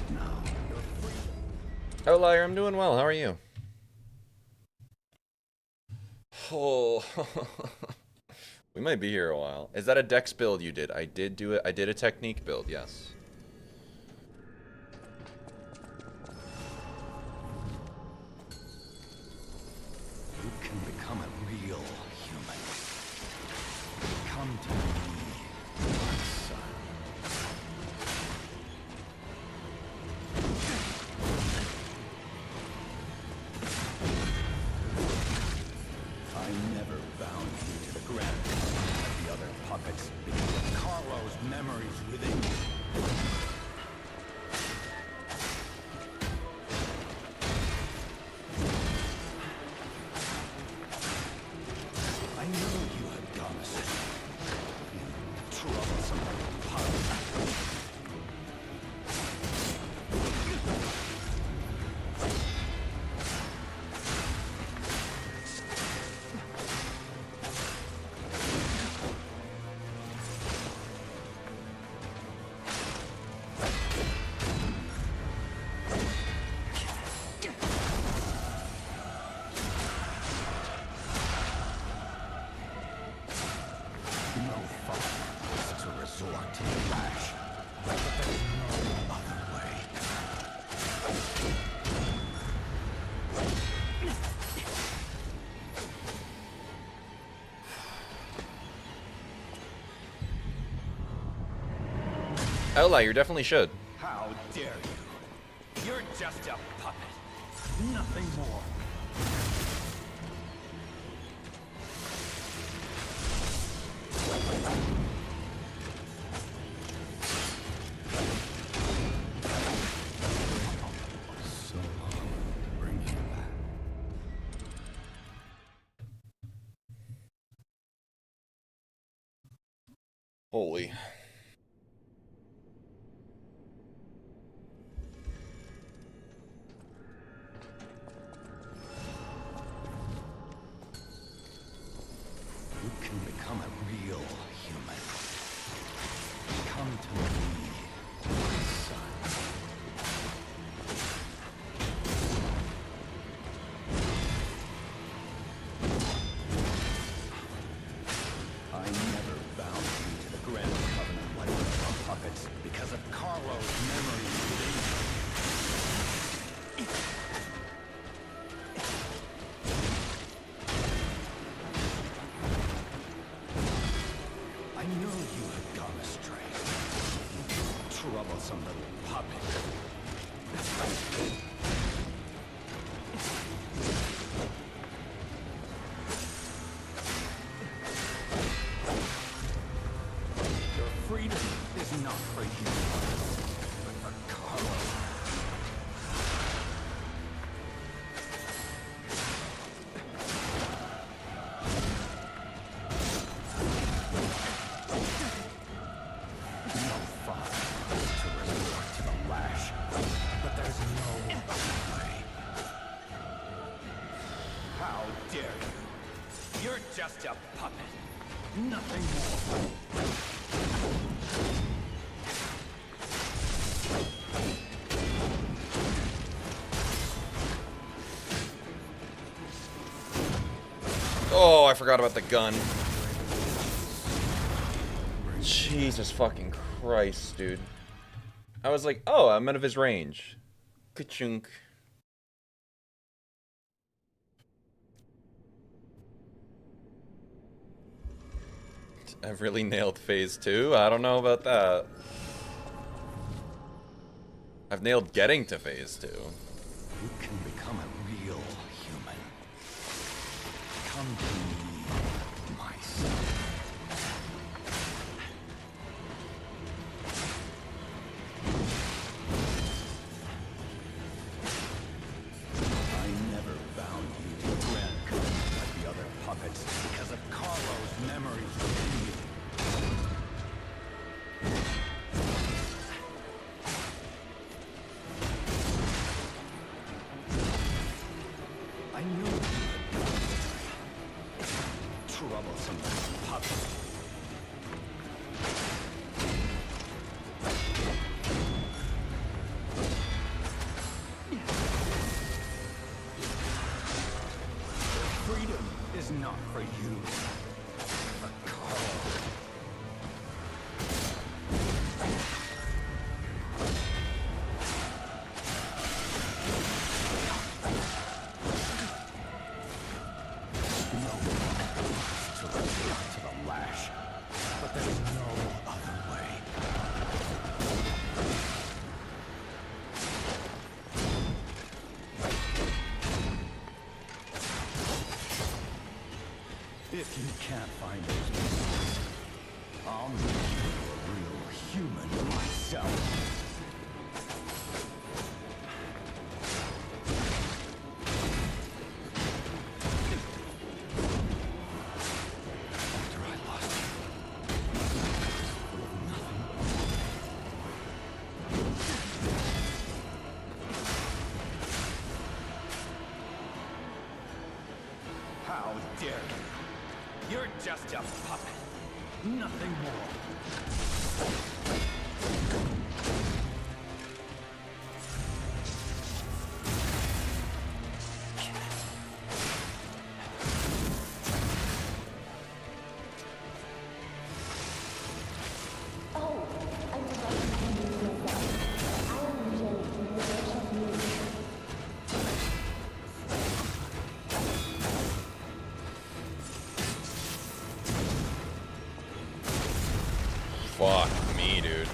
Now you're free. Oh, Liar, I'm doing well. How are you? Oh, we might be here a while. Is that a dex build you did? I did do it. I did a technique build, yes. You can become a real human. Come to me, my son. I never bound you to the grand like the other puppets because of Carlo's memories within you. I know you have done this. You troublesome little puppet. No father is to resort to the lash, but there's no other way. Oh, Liar, you definitely should. How dare you? You're just a puppet. Nothing more. Holy. You can become a real human. Come to me, my son. I never bound you to the Grand Covenant like a puppet because of Carlo's memories. I know you have gone astray. Troublesome little puppet. Your freedom is not for you, but for Carlo. No fire to resort to the lash, but there's no other way. How dare you? You're just a puppet, nothing more. Oh, I forgot about the gun. Jesus fucking Christ, dude. I was like, oh, I'm out of his range. Ka-chunk. I've really nailed phase 2? I don't know about that. I've nailed getting to phase 2. You can become a real human. Come to me, my son. I never bound you to the Grand Covenant like the other puppets because of Carlo's memories within you. I knew you had gone astray. Troublesome little puppet. Freedom is not for you, but for Carlo. No one wants to resort to the lash, but there's no other way. If you can't find those pieces, I'll make you a real human myself. After I lost you, how dare you? You're just a puppet, nothing more. Fuck me, dude.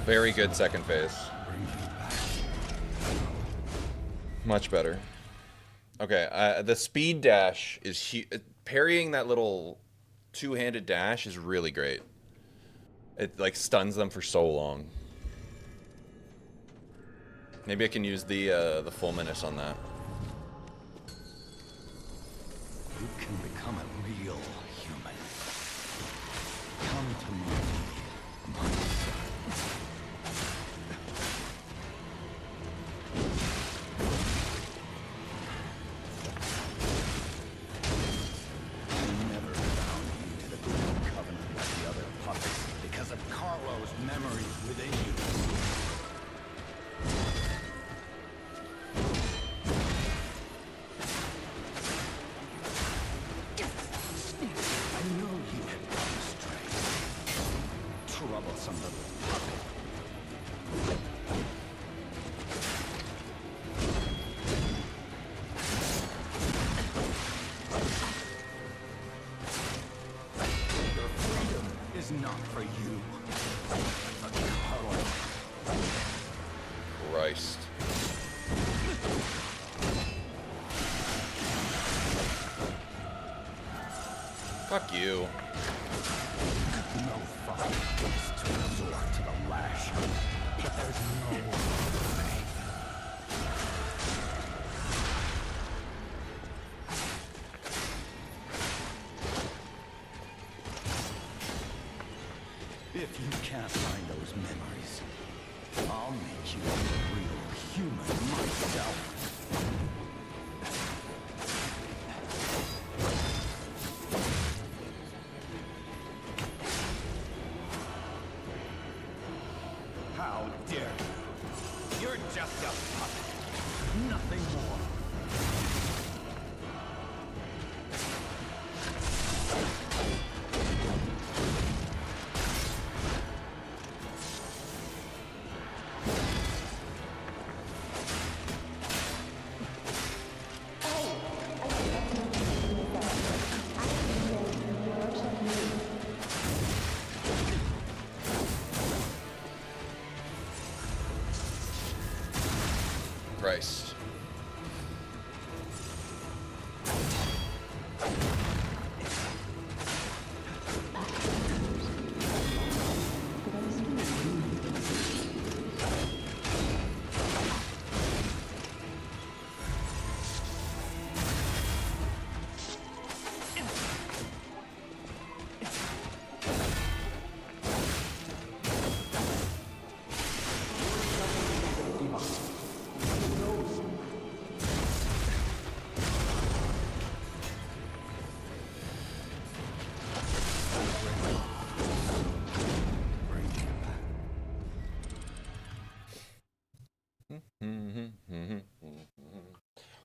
Very good second phase. Much better. Okay, the speed dash is parrying that little two-handed dash is really great. It like stuns them for so long. Maybe I can use the fulminous on that. You can become a real human. Come to me, my son. I never bound you to the Grand Covenant like the other puppets because of Carlo's memories within you. I know you had gone astray. Troublesome little puppet. Your freedom is not for you, but for Carlo. Christ. Fuck you. No father is to resort to the lash, but there's no other way. If you can't find those memories, I'll make you a real human myself. How dare you? You're just a puppet. Nothing more. Christ.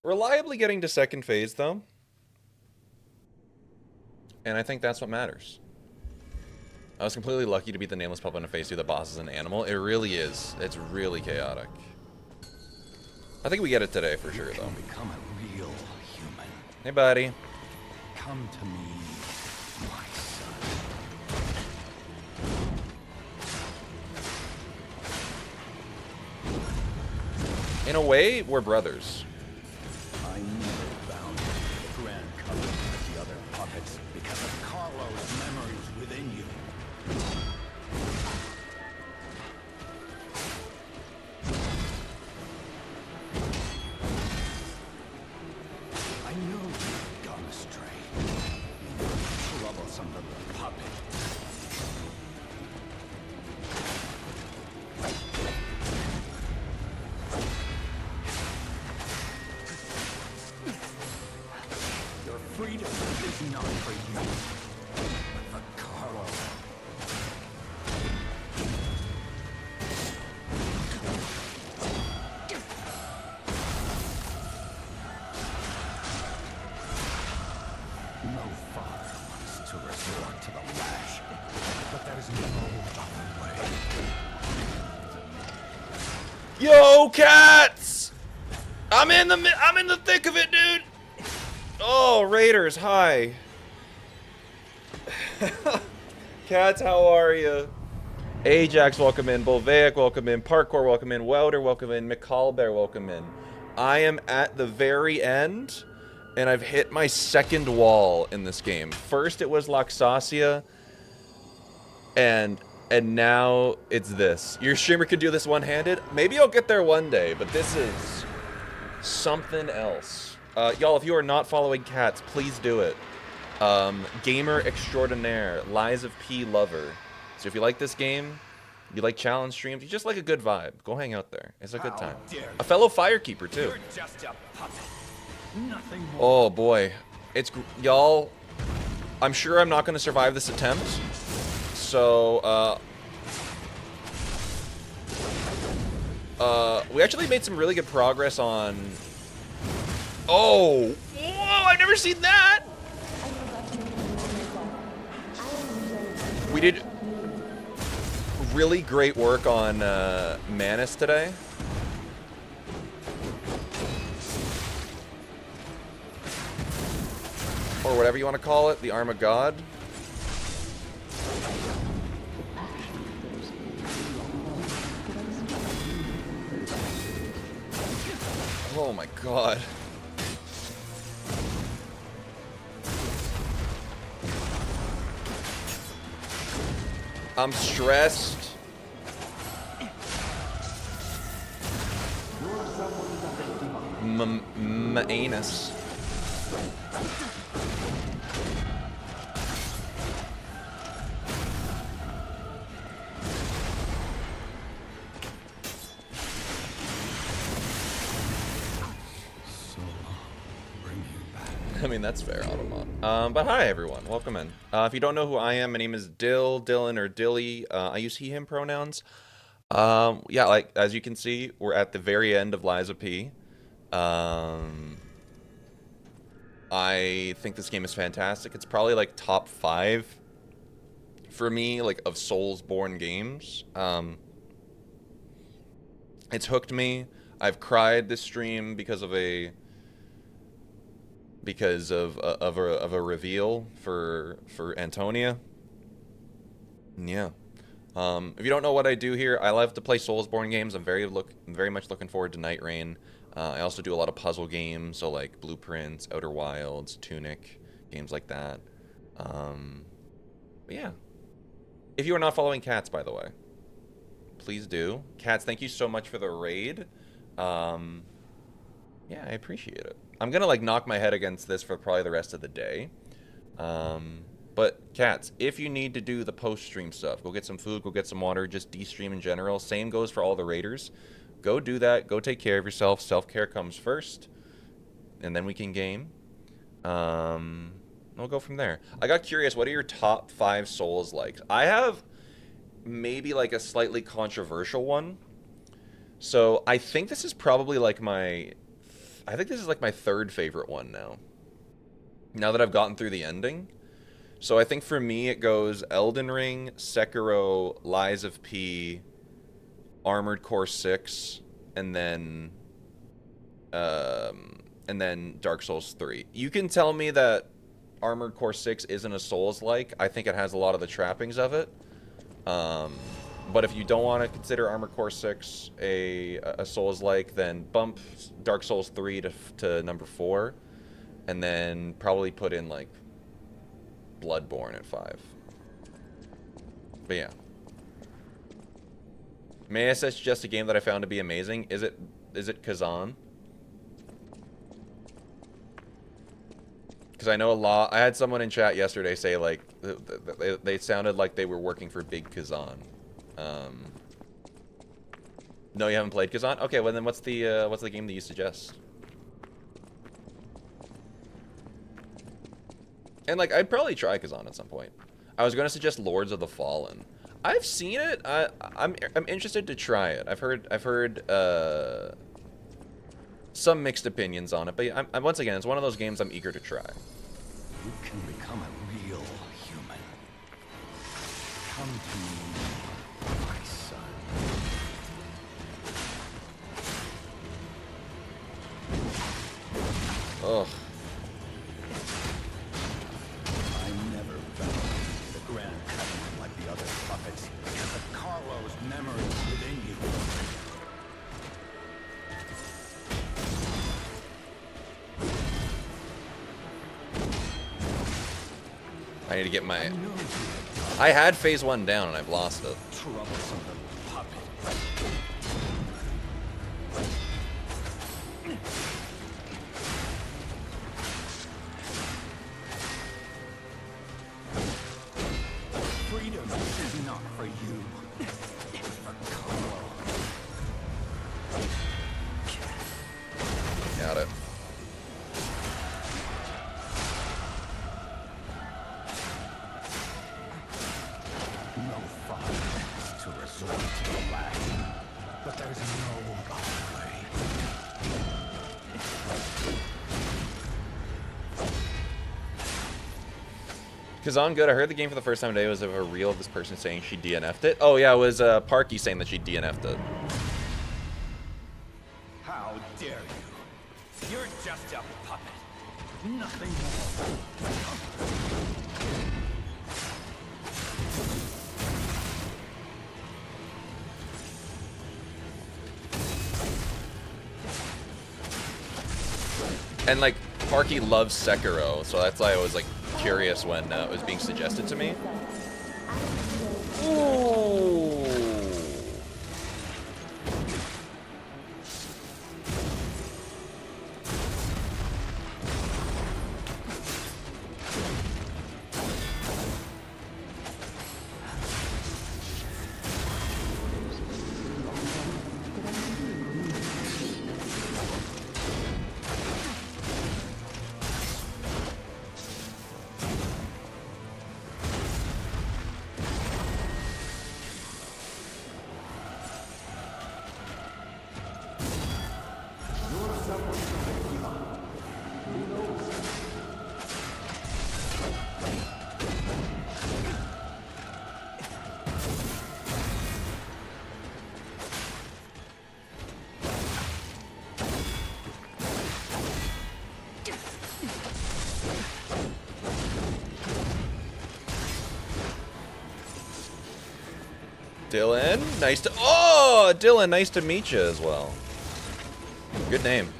Reliably getting to second phase, though. And I think that's what matters. I was completely lucky to beat the Nameless Puppet in a phase 2 that boss is an animal. It really is. It's really chaotic. I think we get it today for sure, though. Become a real human. Hey, buddy. Come to me, my son. In a way, we're brothers. I never bound you to the Grand Covenant like the other puppets because of Carlo's memories within you. I know you've gone astray. You're a troublesome little puppet. Your freedom is not for you, but for Carlo. No father wants to resort to the lash, but there's no other way. Yo, cats! I'm in the thick of it, dude. Oh, Raiders, hi. Cats, how are you? Ajax, welcome in. Bolvaic, welcome in. Parkour, welcome in. Welder, welcome in. McCallbear, welcome in. I am at the very end, and I've hit my second wall in this game. First, it was Laxasia, and now it's this. Your streamer could do this one-handed. Maybe I'll get there one day, but this is something else. Y'all, if you are not following Cats, please do it. Gamer extraordinaire, Lies of P lover. So if you like this game, you like challenge streams, you just like a good vibe, go hang out there. It's a good time. A fellow Firekeeper too. Oh boy, it's y'all. I'm sure I'm not going to survive this attempt. So we actually made some really good progress on. Oh, whoa! I've never seen that. We did really great work on Manus today. Or whatever you want to call it, the Arm of God. Oh my god. I'm stressed. Anus. I mean, that's fair, Automon. But hi, everyone. Welcome in. If you don't know who I am, my name is Dill, Dylan, or Dilly. I use he, him pronouns. Yeah, like, as you can see, we're at the very end of Lies of P. I think this game is fantastic. It's probably, like, top 5 for me, like, of Soulsborne games. It's hooked me. I've cried this stream because of a reveal for Antonia. Yeah. If you don't know what I do here, I love to play Soulsborne games. I'm very much looking forward to Night Rain. I also do a lot of puzzle games, so like Blueprints, Outer Wilds, Tunic, games like that. But yeah. If you are not following Cats, by the way, please do. Cats, thank you so much for the raid. Yeah, I appreciate it. I'm gonna like knock my head against this for probably the rest of the day. But Cats, if you need to do the post-stream stuff, go get some food, go get some water, just de-stream in general. Same goes for all the raiders. Go do that. Go take care of yourself. Self-care comes first, and then we can game. We'll go from there. I got curious. What are your top 5 Souls like? I have maybe like a slightly controversial one. So I think this is probably like my. I think this is like my 3rd favorite one now. Now that I've gotten through the ending. So I think for me it goes Elden Ring, Sekiro, Lies of P, Armored Core 6, and then Dark Souls 3. You can tell me that Armored Core 6 isn't a Souls-like. I think it has a lot of the trappings of it. But if you don't want to consider Armored Core 6 a Souls-like, then bump Dark Souls 3 to number 4, and then probably put in like Bloodborne at 5. But yeah. May I suggest a game that I found to be amazing? Is it Kazan? Because I know a lot. I had someone in chat yesterday say like they sounded like they were working for Big Kazan. No, you haven't played Kazan? Okay, well then what's the game that you suggest? And like I'd probably try Kazan at some point. I was going to suggest Lords of the Fallen. I've seen it. I'm interested to try it. I've heard some mixed opinions on it, but I'm once again, it's one of those games I'm eager to try. You can become a real human. Come to me, my son. Ugh. I never felt the Grand Covenant like the other puppets. The I need to get my... I had phase 1 down and I've lost it. Troublesome little puppet. Freedom is not for you. It's for Carlo. Got it. No fun to resort to the last, but there's no other way. Because on good, I heard the game for the first time today was of a reel of this person saying she DNF'd it. Oh yeah, it was Parky saying that she DNF'd it. How dare you? You're just a puppet. Nothing more. And like, Parky loves Sekiro, so that's why I was like curious when it was being suggested to me. Ooh. Dylan, nice to... Oh, Dylan, nice to meet you as well. Good name.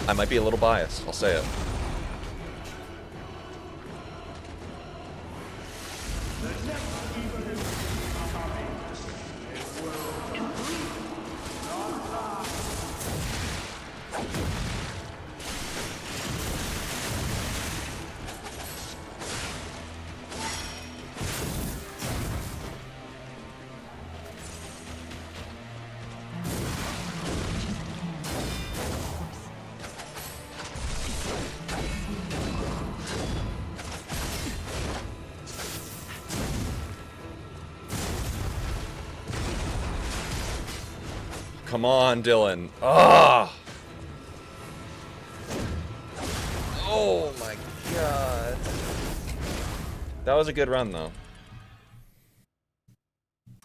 I might be a little biased, I'll say it. Come on, Dylan. Ah! Oh my god. That was a good run, though.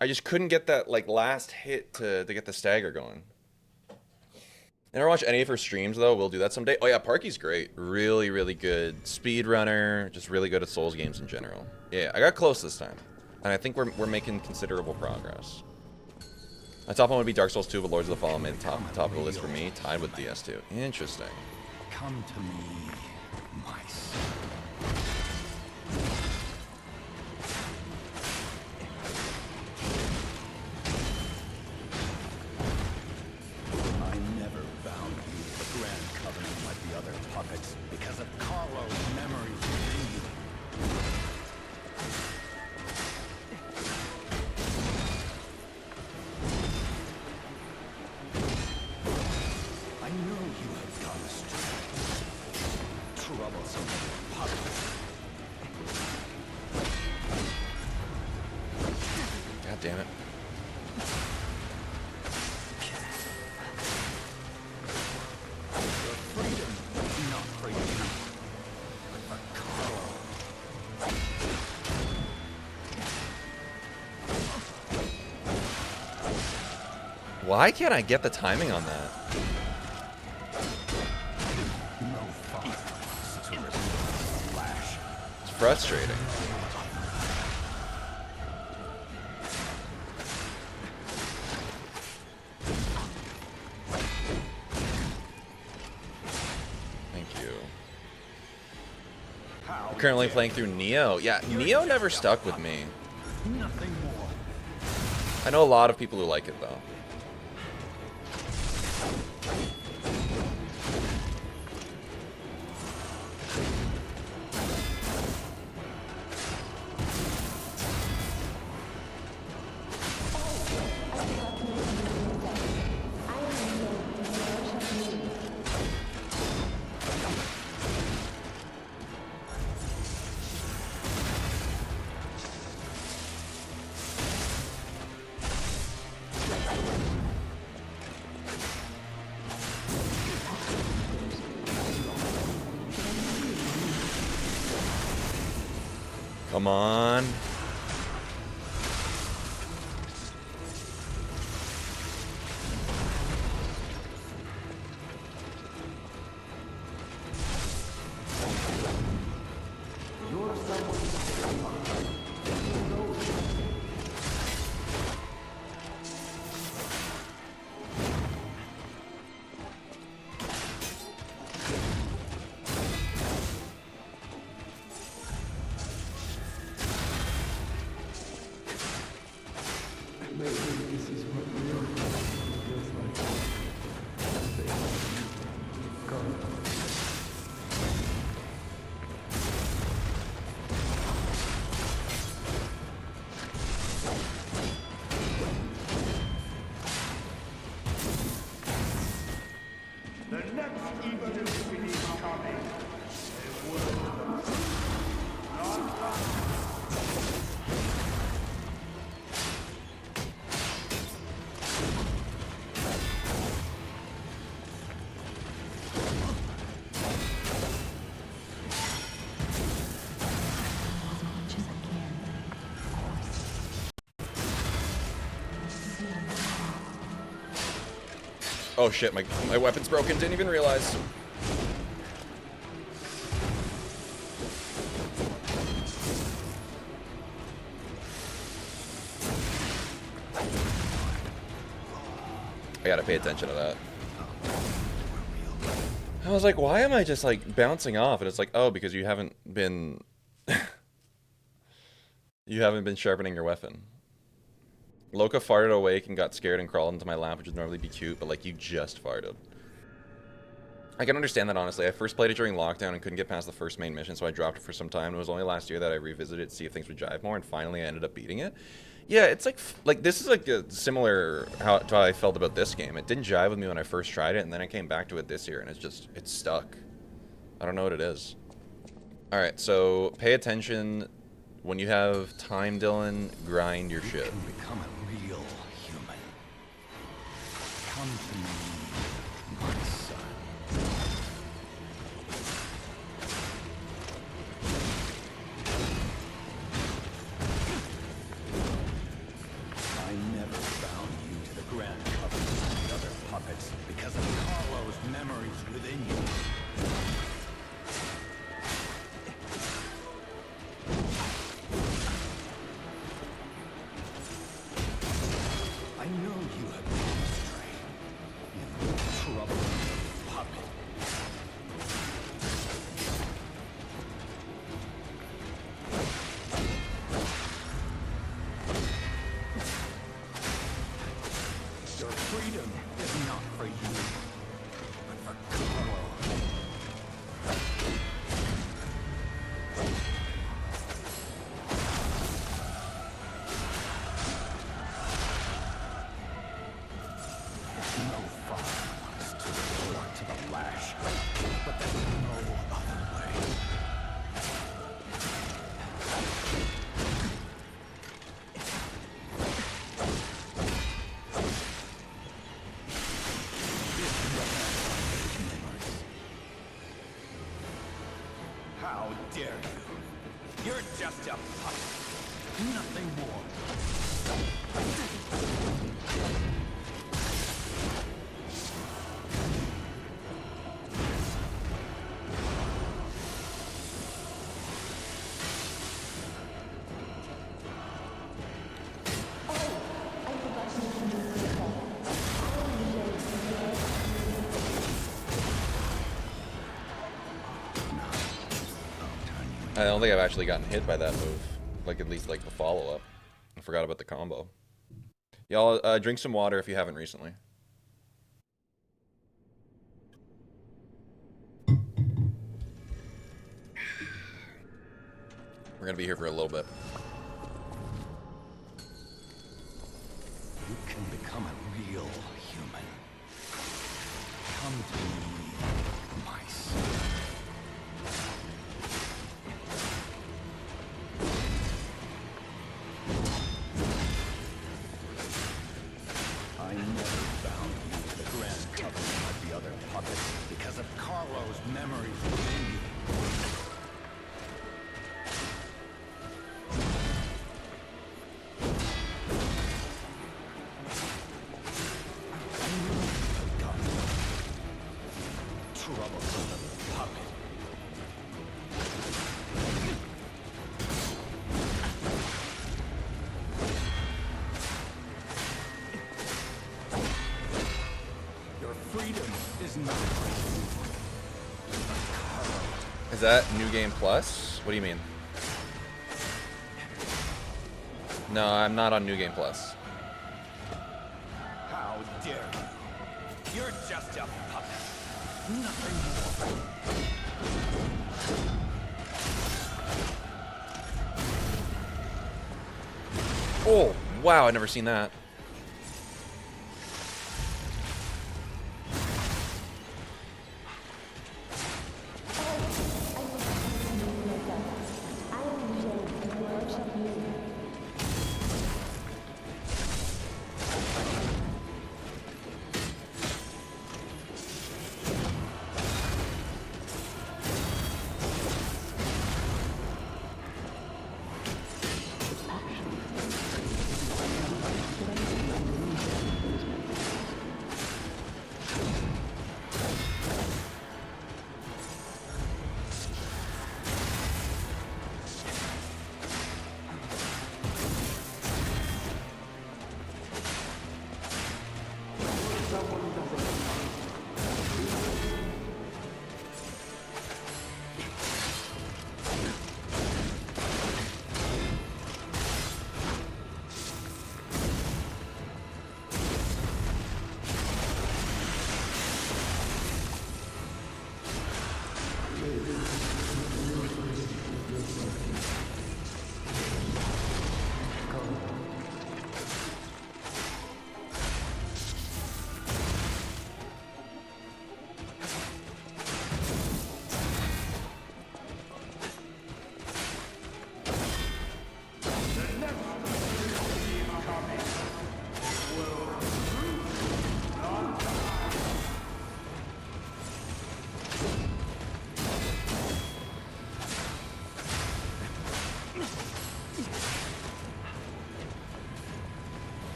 I just couldn't get that like last hit to get the stagger going. Never watch any of her streams, though. We'll do that someday. Oh yeah, Parky's great. Really, really good speedrunner. Just really good at Souls games in general. Yeah, I got close this time. And I think we're making considerable progress. My top one would be Dark Souls 2, but Lords of the Fallen made the top of the list for me, tied with DS2. Interesting. Come to me, my son. I never bound you to the Grand Covenant like the other puppets because of Carlo's memories within you. I know you have gone astray. Troublesome puppet. God damn it. Your freedom is not for you, but for Carlo. Why can't I get the timing on that? No father to resist the lash. It's frustrating. Thank you. Currently playing through Neo. Yeah, Neo never stuck with me. Nothing more. I know a lot of people who like it though. Come on. Oh shit, my weapon's broken, didn't even realize. I gotta pay attention to that. I was like, why am I just like bouncing off? And it's like, oh, because you haven't been you haven't been sharpening your weapon. Loka farted awake and got scared and crawled into my lap, which would normally be cute, but like you just farted. I can understand that, honestly. I first played it during lockdown and couldn't get past the first main mission, so I dropped it for some time. It was only last year that I revisited it to see if things would jive more, and finally I ended up beating it. Yeah, it's like this is like a similar to how I felt about this game. It didn't jive with me when I first tried it, and then I came back to it this year, and it's stuck. I don't know what it is. All right, so pay attention. When you have time, Dylan, grind your shit. You can become a real human. Come to me, my son. I never bound you to the Grand Puppet and the other puppets because of Carlo's memories within you. I know you have been astray. You trouble puppet. Your freedom is not for you, but for Carlo. No father wants to resort to the lash, but there's no other way. How dare you? You're just a puppet. Nothing more. I don't think I've actually gotten hit by that move. Like, at least, like, the follow-up. I forgot about the combo. Y'all, drink some water if you haven't recently. We're gonna be here for a little bit. You can become a real human. Come to me, my son. I never found you the Grand Covenant like the other puppets because of Carlo's memories within you. Is that New Game Plus? What do you mean? No, I'm not on New Game Plus. How dare you? You're just a puppet. Nothing more. Oh, wow, I've never seen that.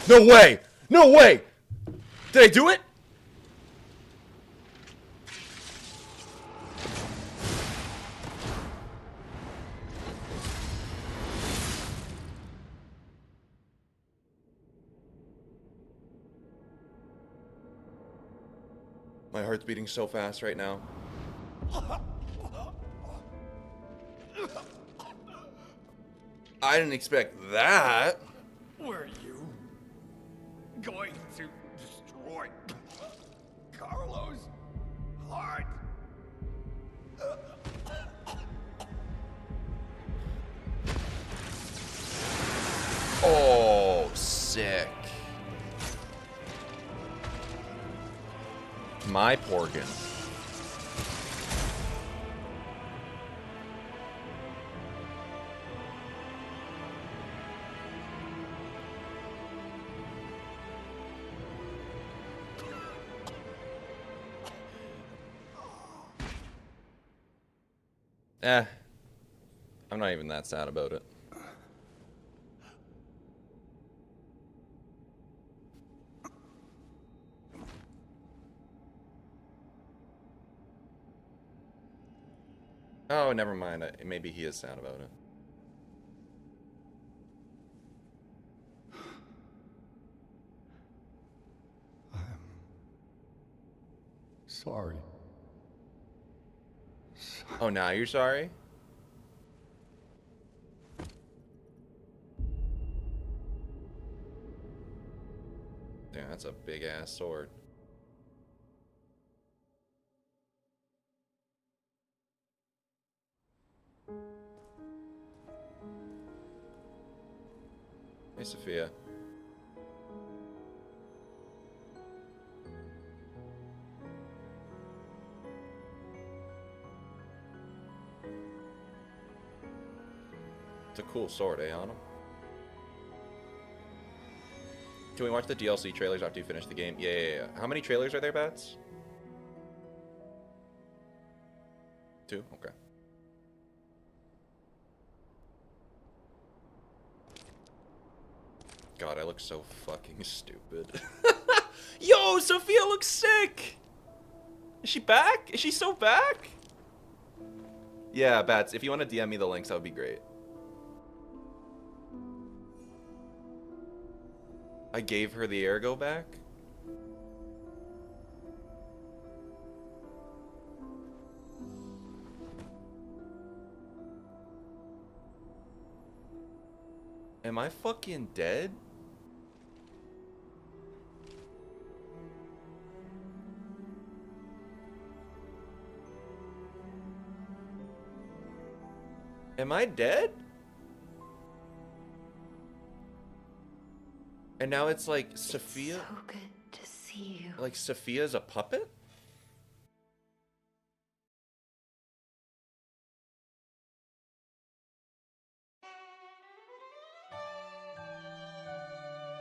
No way! No way! Did I do it? My heart's beating so fast right now. I didn't expect that. Were you going to destroy Carlo's heart? Oh, sick. My Porgan. I'm not even that sad about it. Oh, never mind. Maybe he is sad about it. Sorry. Oh, now you're sorry? Yeah, that's a big ass sword. Hey, Sophia. It's a cool sword, eh, Anna? Can we watch the DLC trailers after you finish the game? Yeah. How many trailers are there, Bats? 2? Okay. God, I look so fucking stupid. Yo, Sophia looks sick! Is she back? Is she so back? Yeah, Bats, if you want to DM me the links, that would be great. I gave her the Ergo back? Am I fucking dead? Am I dead? And now it's like Sophia. So good to see you. Like Sophia's a puppet?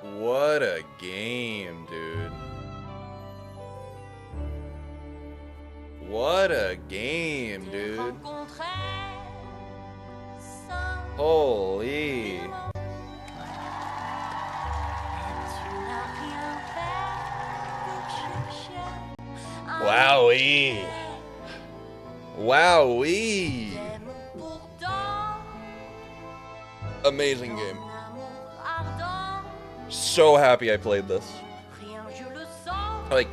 What a game, dude. What a game, dude. Holy. Wowee. Wowee. Amazing game. So happy I played this. Like,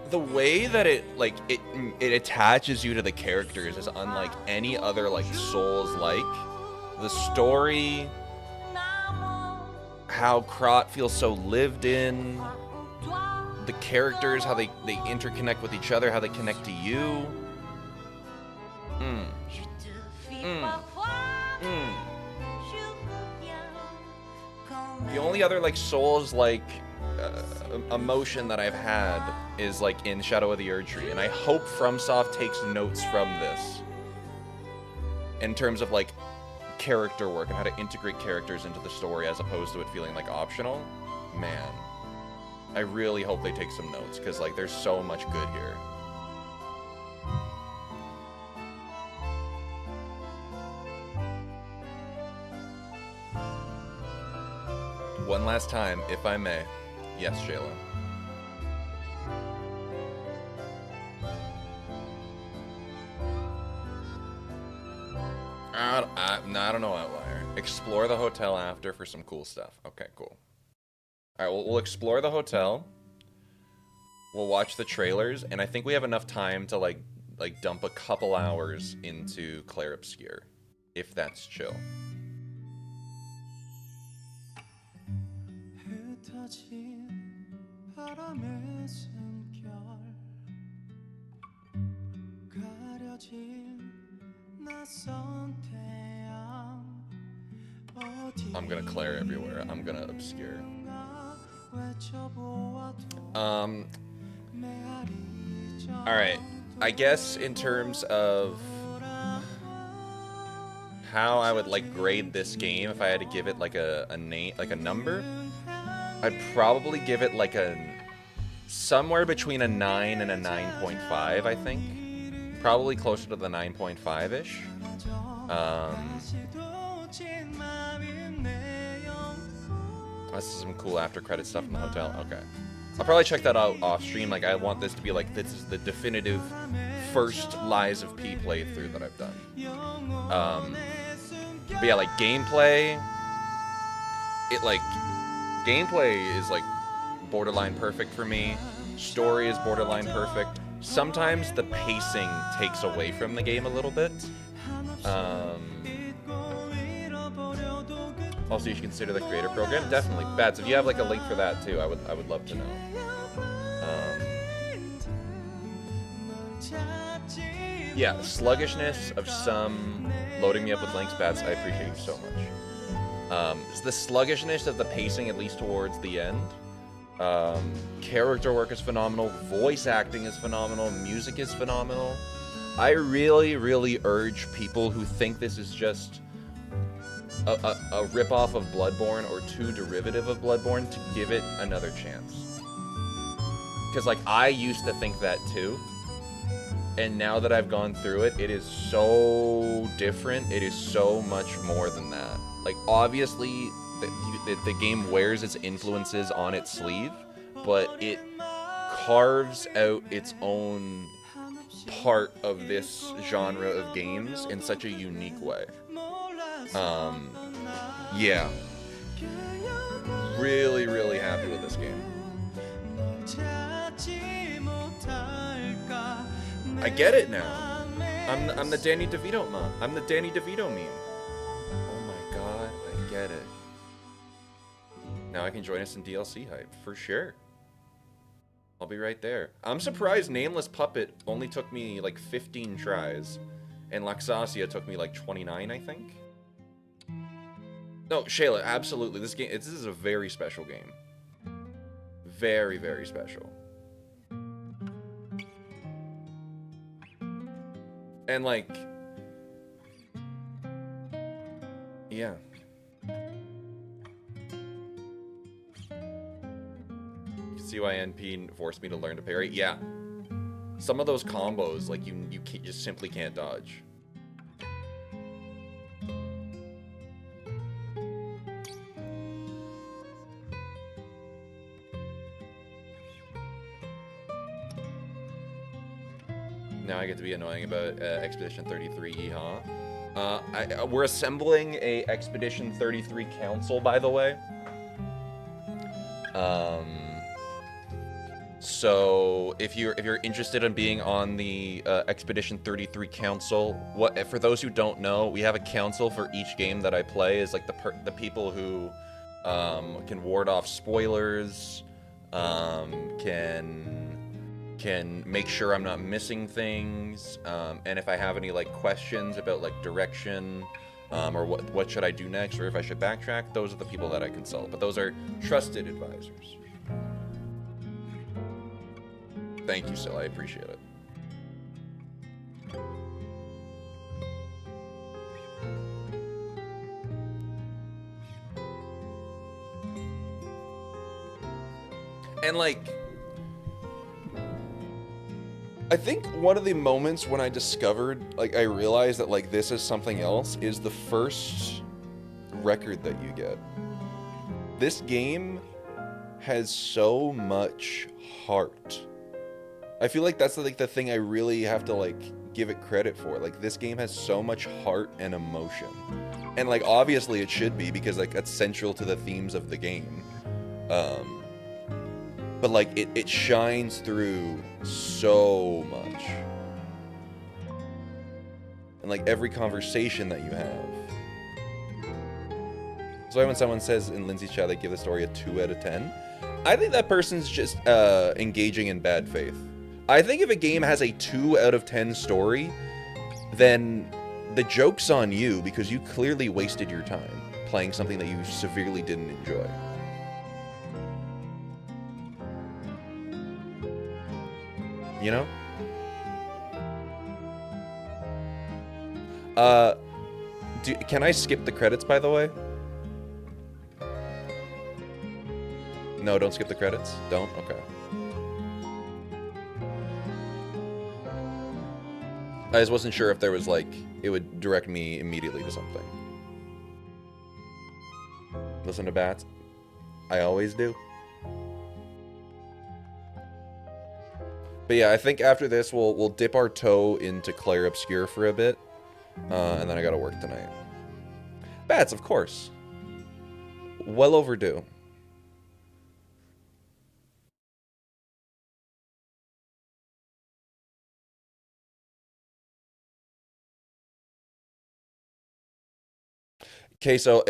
the way that it attaches you to the characters is unlike any other like Souls-like. The story, how Krat feels so lived in, the characters, how they interconnect with each other, how they connect to you. The only other like Souls-like emotion that I've had is like in Shadow of the Erdtree, and I hope FromSoft takes notes from this in terms of like character work and how to integrate characters into the story as opposed to it feeling like optional. Man, I really hope they take some notes, because like there's so much good here. One last time, if I may. Yes, Shayla. I don't know, Outlier. Explore the hotel after for some cool stuff. Okay, cool. Alright, we'll explore the hotel. We'll watch the trailers, and I think we have enough time to like dump a couple hours into Clair Obscur, if that's chill. I'm gonna Clair everywhere. I'm gonna Obscur. Alright. I guess in terms of how I would like grade this game, if I had to give it like a name, like a number, I'd probably give it like a somewhere between a 9 and a 9.5, I think. Probably closer to the 9.5-ish. This is some cool after credit stuff in the hotel. Okay. I'll probably check that out off stream. Like, I want this to be like, this is the definitive first Lies of P playthrough that I've done. But yeah, like gameplay, gameplay is like borderline perfect for me. Story is borderline perfect. Sometimes the pacing takes away from the game a little bit. Also, you should consider the creator program. Definitely. Bats, if you have like a link for that too, I would love to know. Yeah, sluggishness of some loading me up with links, Bats, I appreciate you so much. The sluggishness of the pacing, at least towards the end. Character work is phenomenal. Voice acting is phenomenal. Music is phenomenal. I really, really urge people who think this is just a ripoff of Bloodborne or too derivative of Bloodborne to give it another chance. Because, like, I used to think that too. And now that I've gone through it, it is so different. It is so much more than that. Like, obviously, the game wears its influences on its sleeve, but it carves out its own part of this genre of games in such a unique way. Yeah. Really, really happy with this game. I get it now. I'm the Danny DeVito meme. I'm the Danny DeVito meme. Oh my god, I get it. Now I can join us in DLC hype, for sure. I'll be right there. I'm surprised Nameless Puppet only took me like 15 tries, and Laxasia took me like 29, I think. No, Shayla, absolutely. This is a very special game. Very, very special. And like, yeah. CYNP forced me to learn to parry. Yeah. Some of those combos, like, you just simply can't dodge. Now I get to be annoying about Expedition 33, yeehaw. We're assembling a Expedition 33 council, by the way. So if you're interested in being on the Expedition 33 council, for those who don't know, we have a council for each game that I play. Is like the people who can ward off spoilers, can make sure I'm not missing things, and if I have any like questions about like direction, or what should I do next, or if I should backtrack, those are the people that I consult. But those are trusted advisors. Thank you, Sil. I appreciate it. And like, I think one of the moments when I discovered, like, I realized that like this is something else is the first record that you get. This game has so much heart. I feel like that's like the thing I really have to like give it credit for. Like, this game has so much heart and emotion. And like, obviously it should be, because like that's central to the themes of the game. But like it shines through so much. And like every conversation that you have. So when someone says in Lindsay's chat they give the story a 2 out of 10, I think that person's just engaging in bad faith. I think if a game has a 2 out of 10 story, then the joke's on you, because you clearly wasted your time playing something that you severely didn't enjoy. You know? Can I skip the credits, by the way? No, don't skip the credits? Don't? Okay. I just wasn't sure if there was, like, it would direct me immediately to something. Listen to Bats. I always do. But yeah, I think after this, we'll dip our toe into Clair Obscur for a bit. And then I gotta work tonight. Bats, of course. Well overdue. Okay, so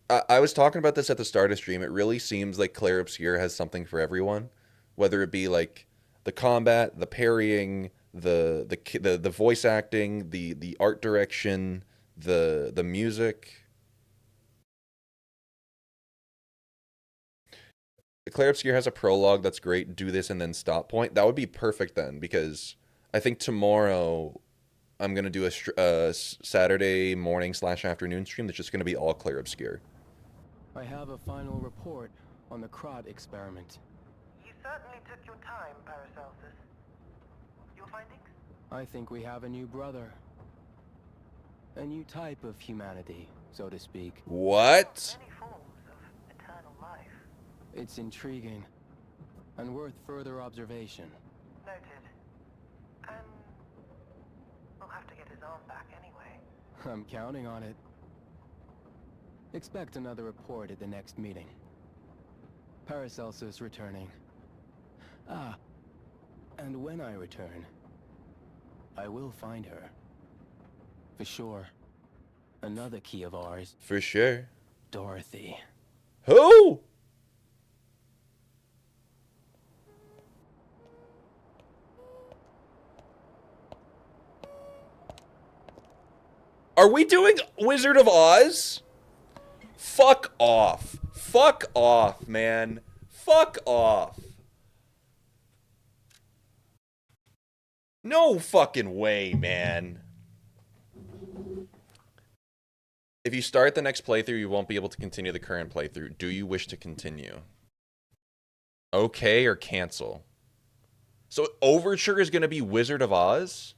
I was talking about this at the start of stream. It really seems like Clair Obscur has something for everyone, whether it be like the combat, the parrying, the voice acting, the art direction, the music. Clair Obscur has a prologue that's great. Do this and then stop point. That would be perfect then, because I think tomorrow I'm gonna do a Saturday morning / afternoon stream that's just gonna be all Clair Obscur. I have a final report on the Krat experiment. You certainly took your time, Paracelsus. Your findings? I think we have a new brother. A new type of humanity, so to speak. What? Many forms of eternal life. It's intriguing and worth further observation. Noted. And we'll have to get his arm back anyway. I'm counting on it. Expect another report at the next meeting. Paracelsus returning. Ah, and when I return, I will find her. For sure. Another key of ours. For sure. Dorothy. Who? Are we doing Wizard of Oz? Fuck off. Fuck off, man. Fuck off. No fucking way, man. If you start the next playthrough, you won't be able to continue the current playthrough. Do you wish to continue? Okay or cancel? So Overture is going to be Wizard of Oz?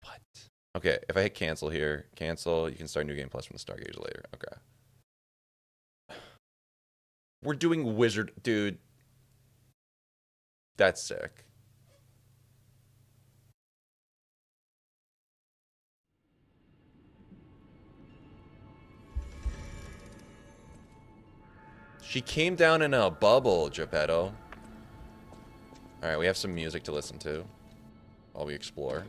What? Okay, if I hit cancel here, cancel, you can start New Game Plus from the start gauge later. Okay. We're doing Wizard... Dude. That's sick. She came down in a bubble, Geppetto. Alright, we have some music to listen to while we explore.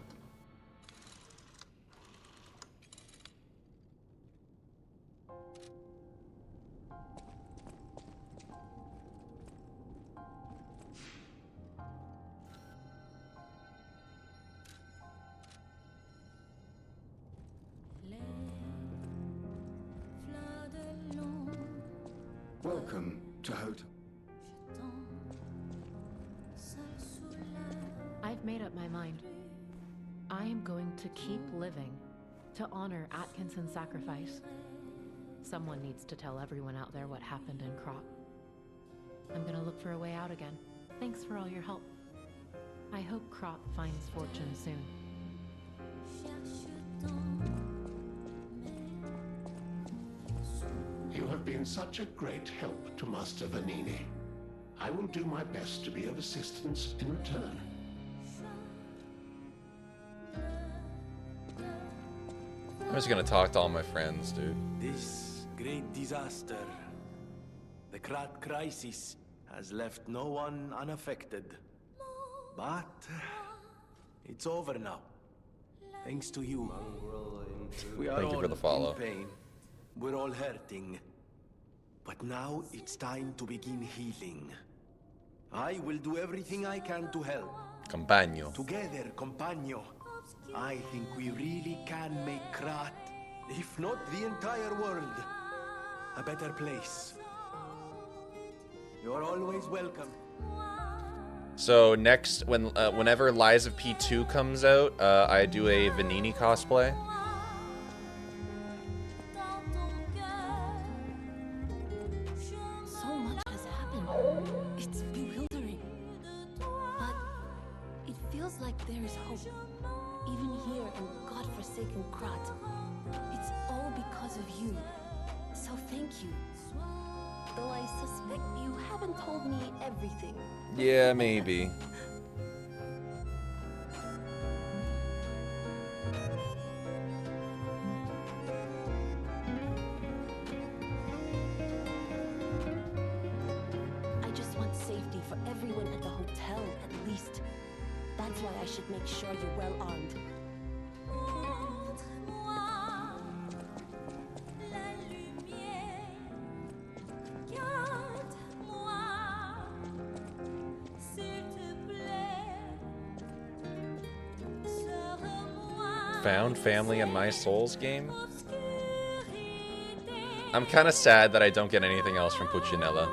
Welcome to Hotel. I've made up my mind. I am going to keep living to honor Atkinson's sacrifice. Someone needs to tell everyone out there what happened in Krat. I'm gonna look for a way out again. Thanks for all your help. I hope Krat finds fortune soon. You have been such a great help to Master Vanini. I will do my best to be of assistance in return. I'm just gonna talk to all my friends, dude. This great disaster, the Krat crisis, has left no one unaffected. But it's over now. Thanks to you. We are Thank you all for the follow. in pain. We're all hurting. But now it's time to begin healing. I will do everything I can to help. Compagno. Together, compagno. I think we really can make Krat, if not the entire world, a better place. You're always welcome. So next, whenever Lies of P2 comes out, I do a Vanini cosplay. So much has happened. It's bewildering. But it feels like there is hope. Even here in godforsaken Krat. It's all because of you. So thank you. Though I suspect you haven't told me everything. Yeah, maybe. I just want safety for everyone at the hotel, at least. That's why I should make sure you're well armed. Found family in my Souls game? I'm kind of sad that I don't get anything else from Puccinella.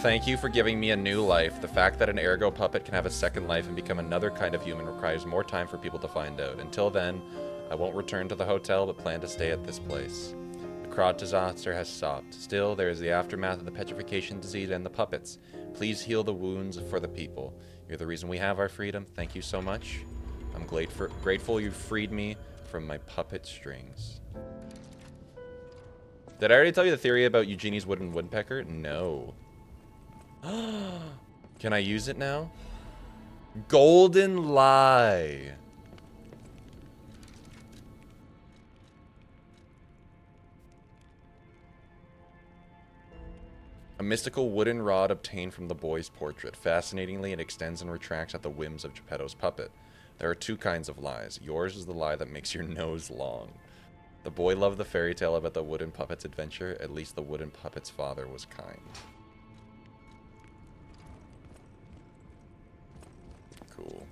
Thank you for giving me a new life. The fact that an ergo puppet can have a second life and become another kind of human requires more time for people to find out. Until then, I won't return to the hotel, but plan to stay at this place. The Krat disaster has stopped. Still, there is the aftermath of the petrification disease and the puppets. Please heal the wounds for the people. You're the reason we have our freedom. Thank you so much. I'm grateful you freed me from my puppet strings. Did I already tell you the theory about Eugenie's wooden woodpecker? No. Can I use it now? Golden Lie. A mystical wooden rod obtained from the boy's portrait. Fascinatingly, it extends and retracts at the whims of Geppetto's puppet. There are two kinds of lies. Yours is the lie that makes your nose long. The boy loved the fairy tale about the wooden puppet's adventure. At least the wooden puppet's father was kind. Cool.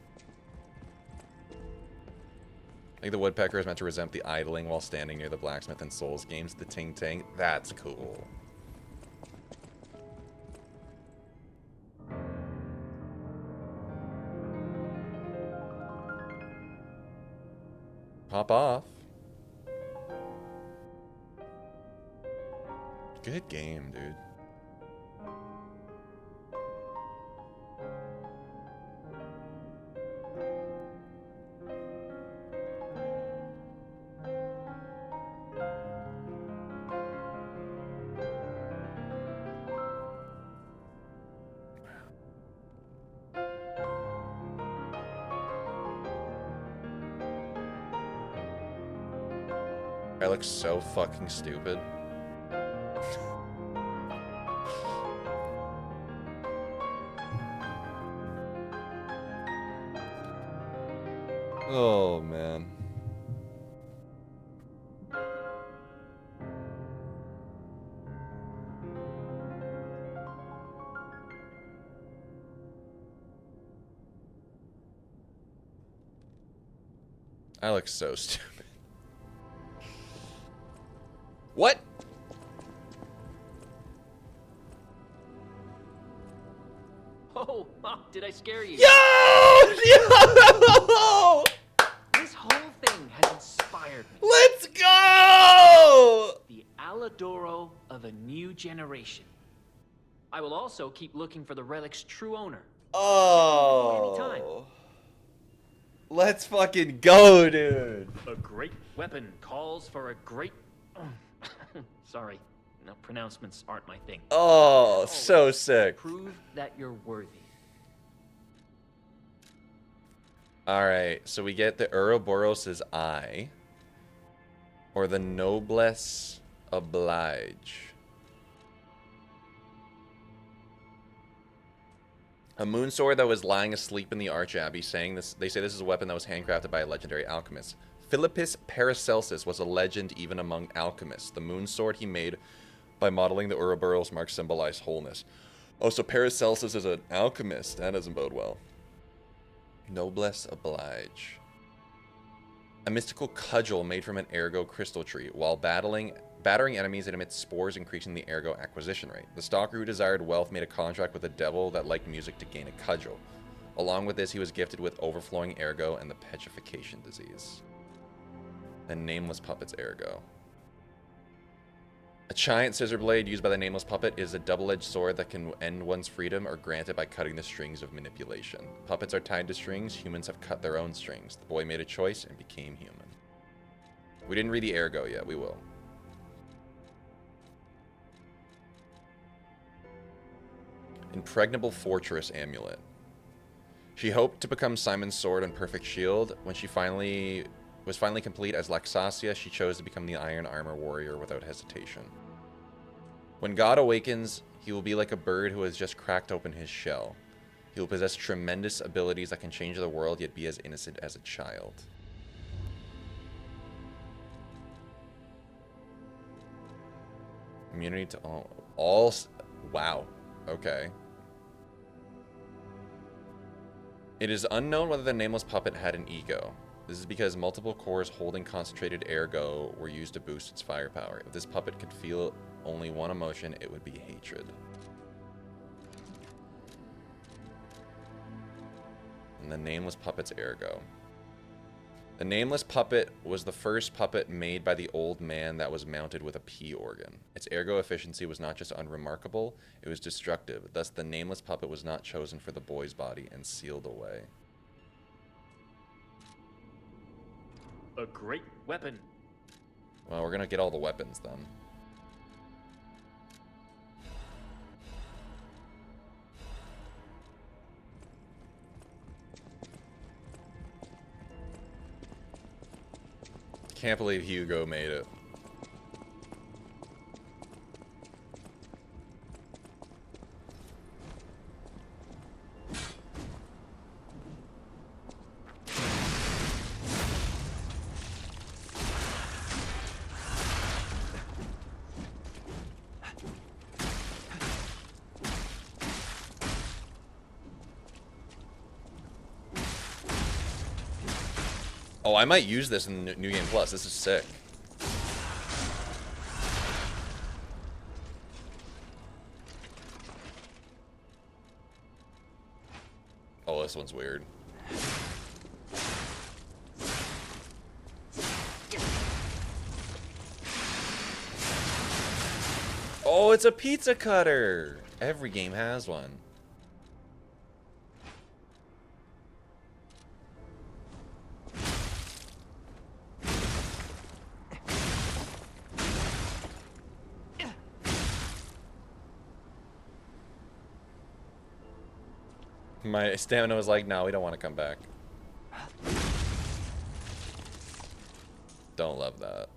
I think the woodpecker is meant to resent the idling while standing near the blacksmith in Souls games. The ting ting. That's cool. Pop off. Good game, dude. I look so fucking stupid. Oh, man. I look so stupid. What? Oh, did I scare you? Yo! This whole thing has inspired me. Let's go! The Alidoro of a new generation. I will also keep looking for the relic's true owner. Oh. Anytime. Let's fucking go, dude. A great weapon calls for a great... Sorry, no, pronouncements aren't my thing. Oh, so sick. Prove that you're worthy. Alright, so we get the Ouroboros' eye. Or the Noblesse Oblige. A moon sword that was lying asleep in the Archabbey, saying this. They say this is a weapon that was handcrafted by a legendary alchemist. Philippus Paracelsus was a legend even among alchemists. The moon sword he made by modeling the Ouroboros marks symbolize wholeness. Oh, so Paracelsus is an alchemist. That doesn't bode well. Noblesse Oblige. A mystical cudgel made from an ergo crystal tree. While battering enemies, it emits spores, increasing the ergo acquisition rate. The stalker who desired wealth made a contract with the devil that liked music to gain a cudgel. Along with this, he was gifted with overflowing ergo and the petrification disease. The nameless puppet's ergo. A giant scissor blade used by the nameless puppet is a double-edged sword that can end one's freedom or grant it by cutting the strings of manipulation. Puppets are tied to strings. Humans have cut their own strings. The boy made a choice and became human. We didn't read the ergo yet. We will. Impregnable Fortress Amulet. She hoped to become Simon's sword and perfect shield. When she was finally complete as Laxasia, she chose to become the Iron Armor Warrior without hesitation. When God awakens, he will be like a bird who has just cracked open his shell. He will possess tremendous abilities that can change the world, yet be as innocent as a child. Immunity to all wow. Okay. It is unknown whether the nameless puppet had an ego. This is because multiple cores holding concentrated ergo were used to boost its firepower. If this puppet could feel only one emotion, it would be hatred. And the nameless puppet's ergo. The nameless puppet was the first puppet made by the old man that was mounted with a P organ. Its ergo efficiency was not just unremarkable, it was destructive. Thus, the nameless puppet was not chosen for the boy's body and sealed away. A great weapon. Well, we're gonna get all the weapons then. Can't believe Hugo made it. Oh, I might use this in New Game Plus. This is sick. Oh, this one's weird. Oh, it's a pizza cutter. Every game has one. My stamina was like, no, we don't want to come back. Don't love that.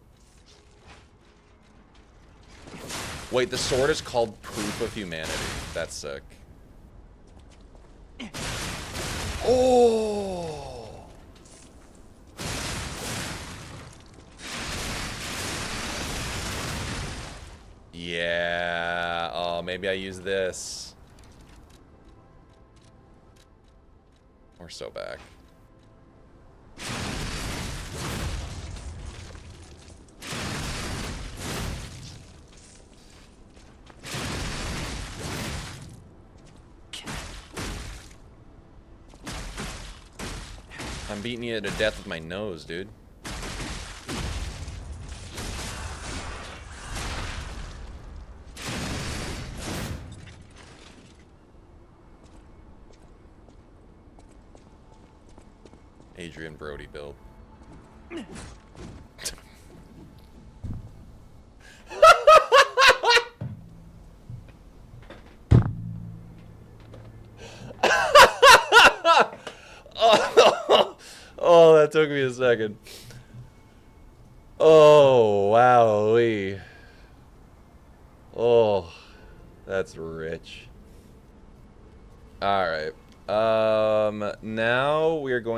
Wait, the sword is called Proof of Humanity. That's sick. Oh! Yeah. Oh, maybe I use this. We're so back. I'm beating you to death with my nose, dude. Adrian Brody build. Oh, that took me a second. Oh, wowee. Oh, that's rich. All right. Now we are going